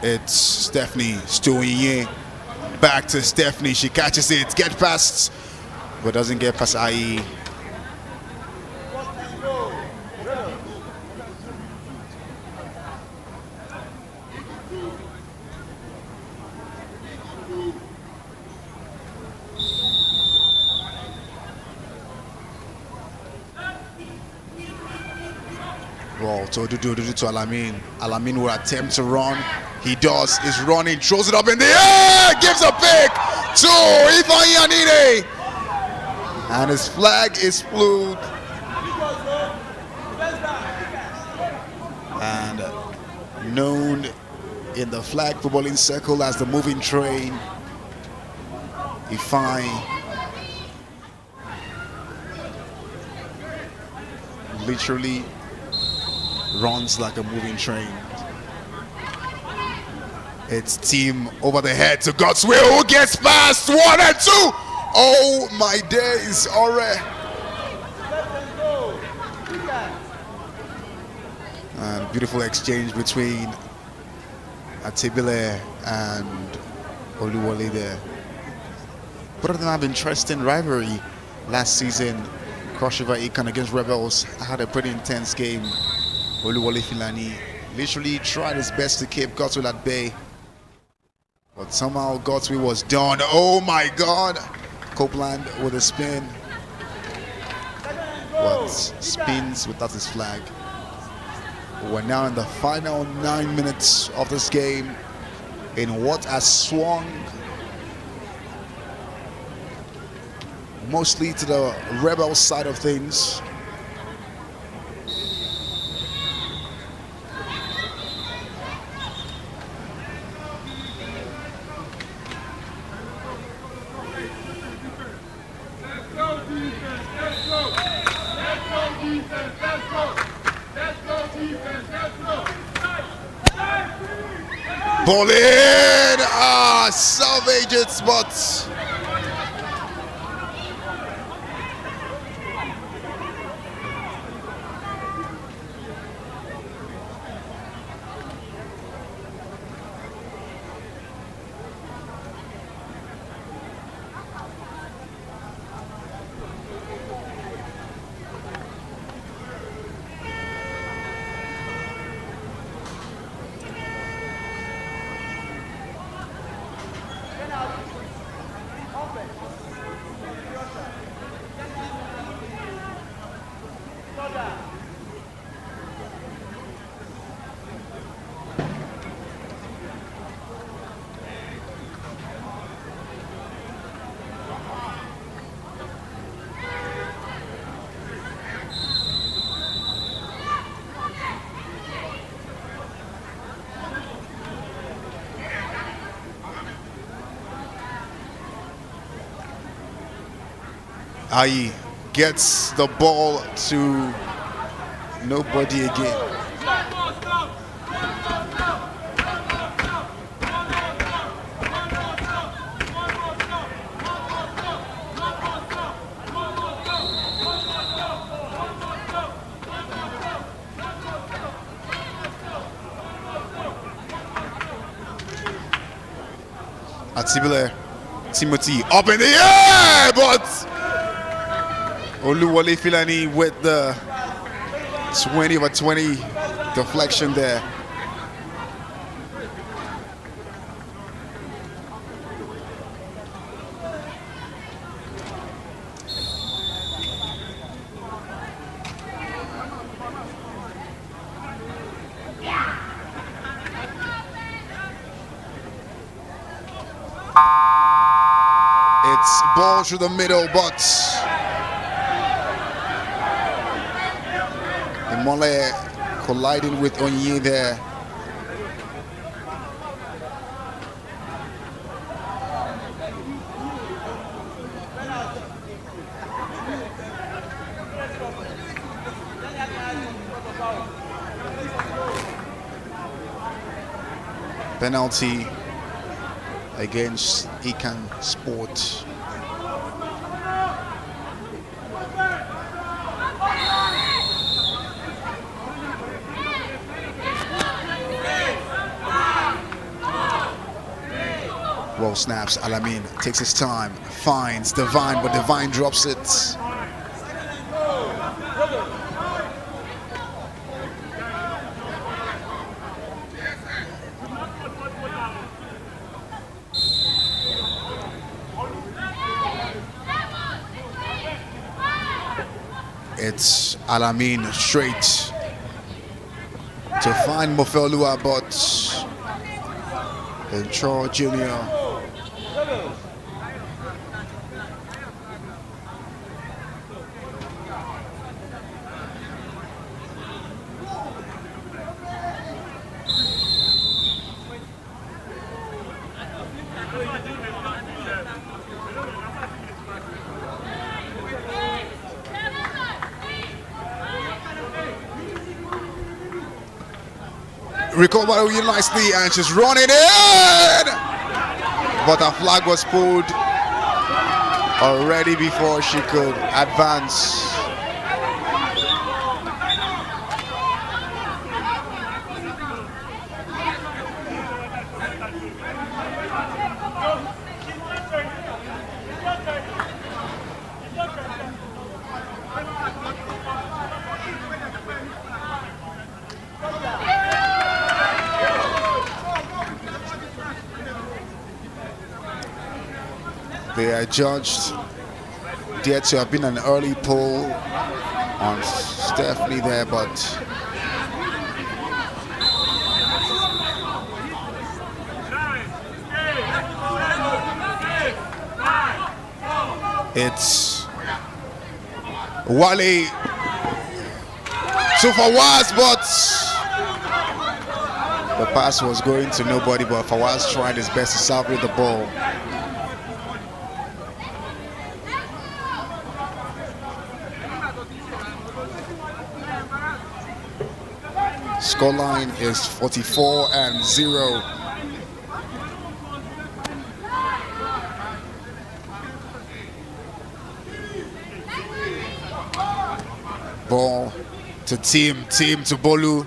Speaker 3: it's Stephanie Stoye. Back to Stephanie, she catches it, get past, but doesn't get past IE. Ball to Alamin. Alamin will attempt to run. He does, is running, throws it up in the air, gives a pick to Ifeanyi Anine. And his flag is flew. And known in the flag footballing circle as the moving train, Ifeanyi literally runs like a moving train. It's team over the head to God's will. Who gets past 1 and 2? Oh my days, already. And beautiful exchange between Atibile and Oluwole there. Both of them have interesting rivalry. Last season, Cross River Ikan against Rebels had a pretty intense game. Oluwole Filani literally tried his best to keep Godswill at bay, but somehow Godswill was done. Oh my God! Copeland with a spin, but spins without his flag. We're now in the final 9 minutes of this game in what has swung mostly to the Rebel side of things. Ball in! Salvage it, but Ayi gets the ball to nobody again. Atibile Timothy up in the air, but Oluwole Filani with the 20/20 deflection there. It's ball through the middle, but Imole colliding with Onye there. Penalty against Ean Sports. Well snaps, Alamin takes his time, finds Divine, but Divine drops it. It's Alamin straight to find Mofelua, but Cho Jr. recovered really nicely, and she's running in. But a flag was pulled already before she could advance. They are judged. There to have been an early pull on Stephanie there, but it's Wale to Fawaz, but the pass was going to nobody, but Fawaz tried his best to salvage the ball. Scoreline is 44-0. Ball to team to Bolu,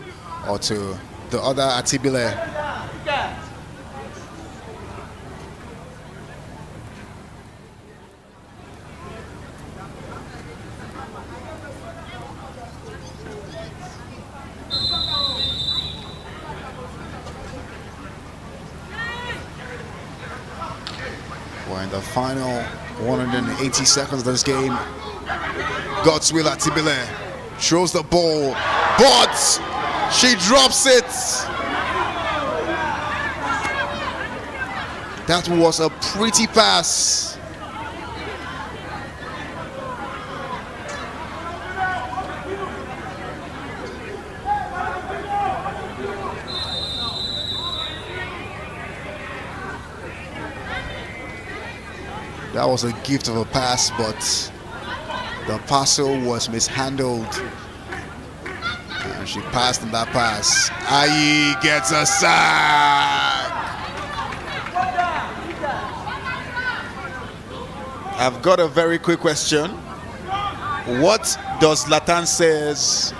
Speaker 3: or to the other Atibile. We're in the final 180 seconds of this game. Godswill Atibile throws the ball, but she drops it. That was a pretty pass. That was a gift of a pass, but the parcel was mishandled. And she passed in that pass. Ayi gets a sack. I've got a very quick question. What does Latan says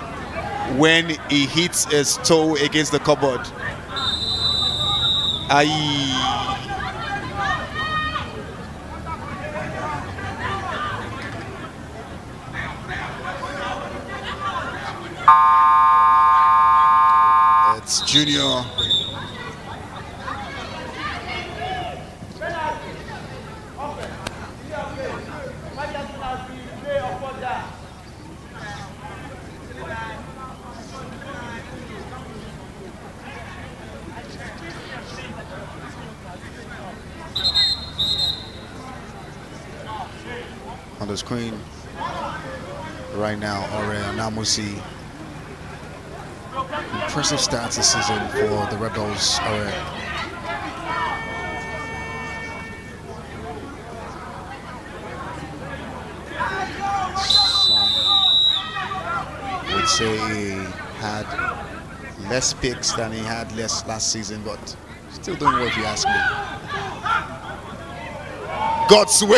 Speaker 3: when he hits his toe against the cupboard? Ayi. It's Junior. On the screen right now, Aurea Namusi. Impressive stats this season for the Rebels. Aurea. Some would say he had less picks than he had last season, but still doing well if you ask me. Godswill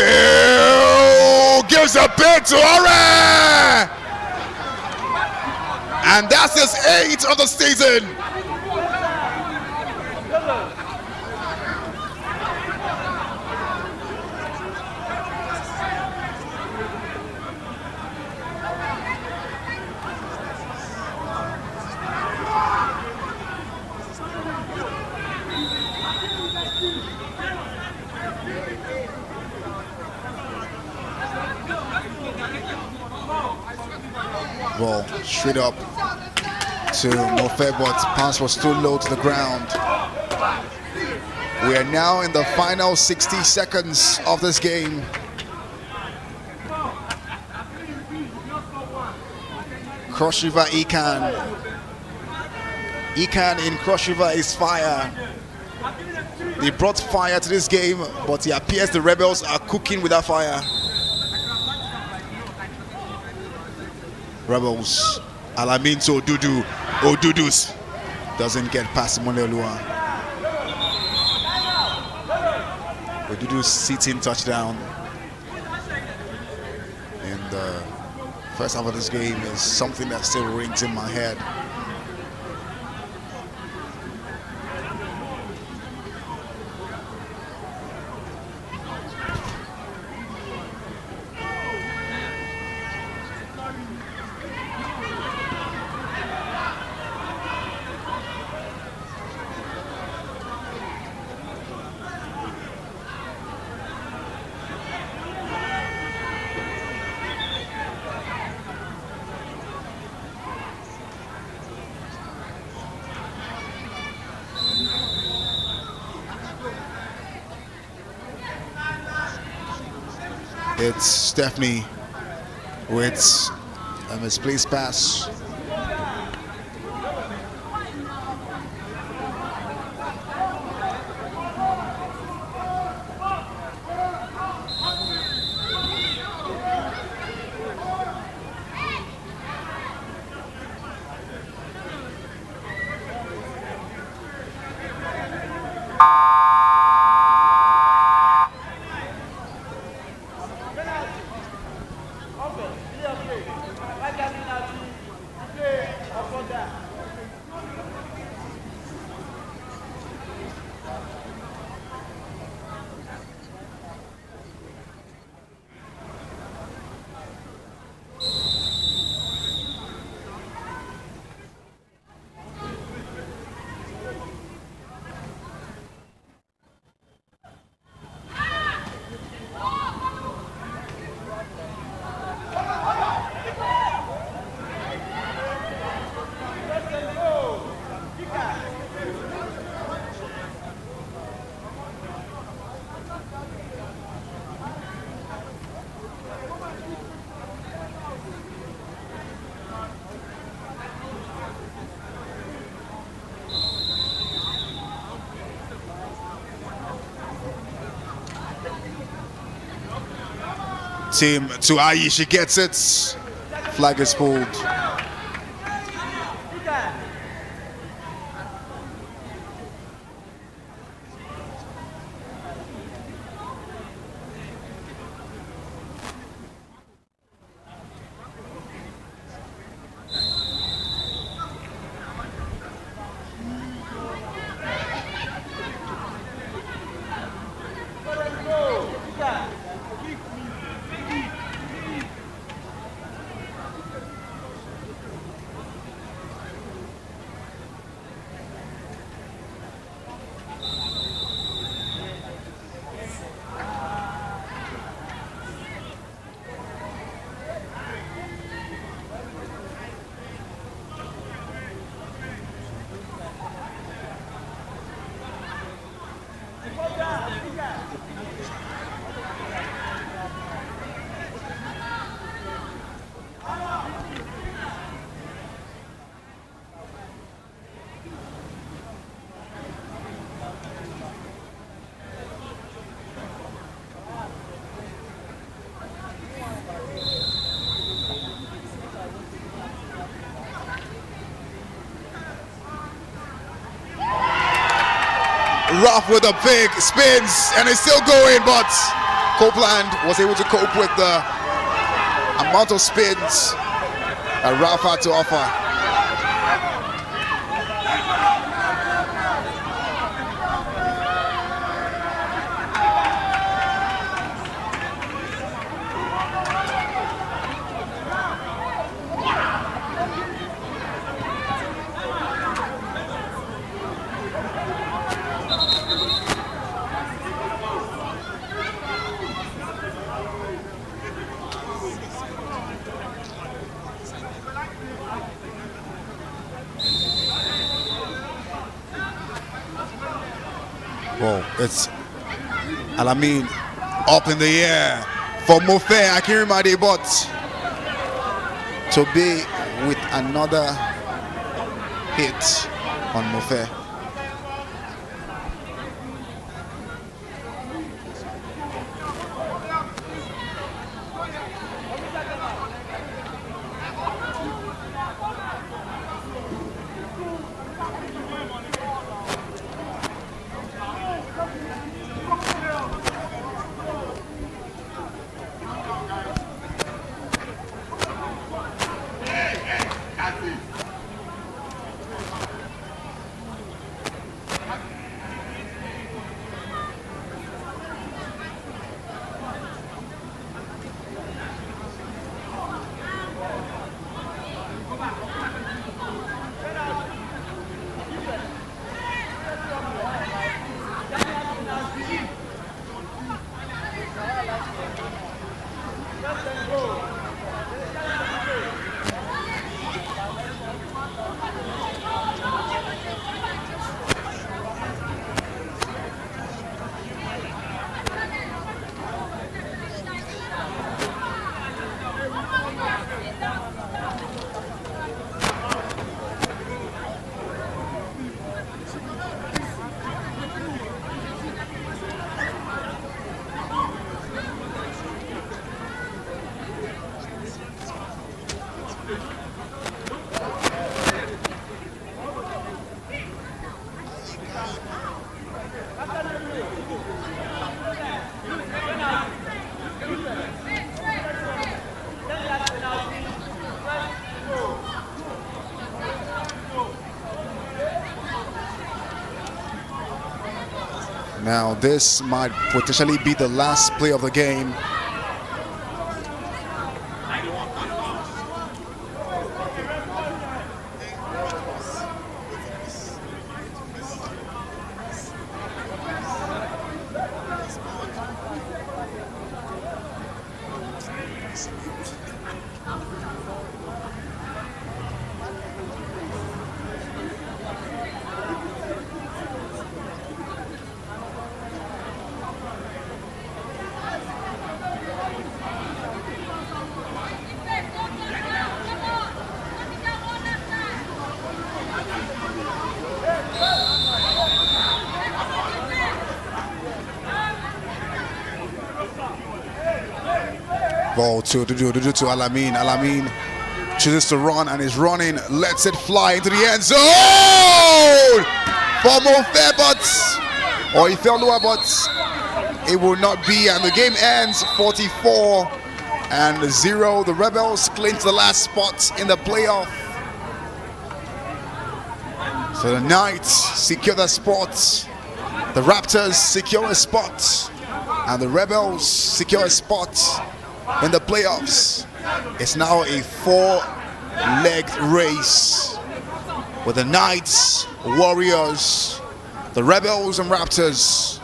Speaker 3: gives a bid to Aurea! And that's his 8th of the season. Ball straight up to Mofe, but pass was too low to the ground. We are now in the final 60 seconds of this game. Cross River Ekan. Ekan in Cross River is fire. They brought fire to this game, but it appears the Rebels are cooking with that fire. Rebels, Alaminto Odudus doesn't get past Moleolua. Odudu's sitting touchdown in the first half of this game is something that still rings in my head. It's Stephanie with a misplaced pass. Team to Ayi, she gets it. Flag is pulled. Rough with a big spins and it's still going, but Copeland was able to cope with the amount of spins that Ralph had to offer. Whoa, it's Alamin up in the air for Mofe Akirimade, but to be with another hit on Mofe. Now this might potentially be the last play of the game. Ball to Alamin. Alamin chooses to run and is running. Lets it fly into the end zone. For Monfair, or he fell lower, but it will not be. And the game ends 44-0. The Rebels clinch the last spot in the playoff. So the Knights secure the spot. The Raptors secure a spot. And the Rebels secure a spot in the playoffs. It's now a four-legged race with the Knights, Warriors, the Rebels and Raptors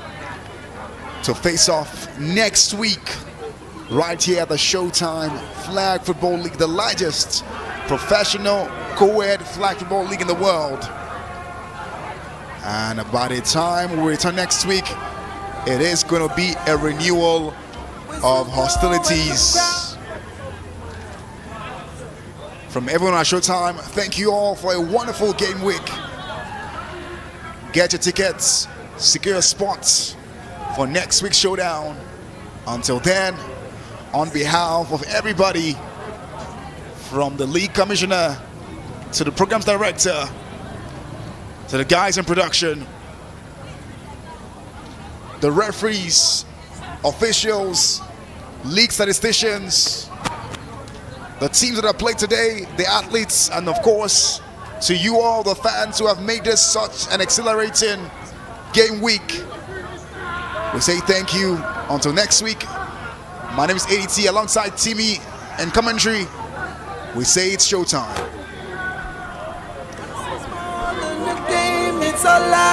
Speaker 3: to face off next week right here at the Showtime Flag Football League, the largest professional co-ed flag football league in the world. And by the time we return next week, it is going to be a renewal of hostilities. From everyone at Showtime, thank you all for a wonderful game week. Get your tickets, secure your spots for next week's showdown. Until then, on behalf of everybody, from the league commissioner to the programs director to the guys in production, the referees, officials, league statisticians, the teams that have played today, the athletes, and of course to you all, the fans who have made this such an exhilarating game week, we say thank you. Until next week, my name is ADT alongside Timmy and commentary. We say it's showtime.
Speaker 6: It's a life.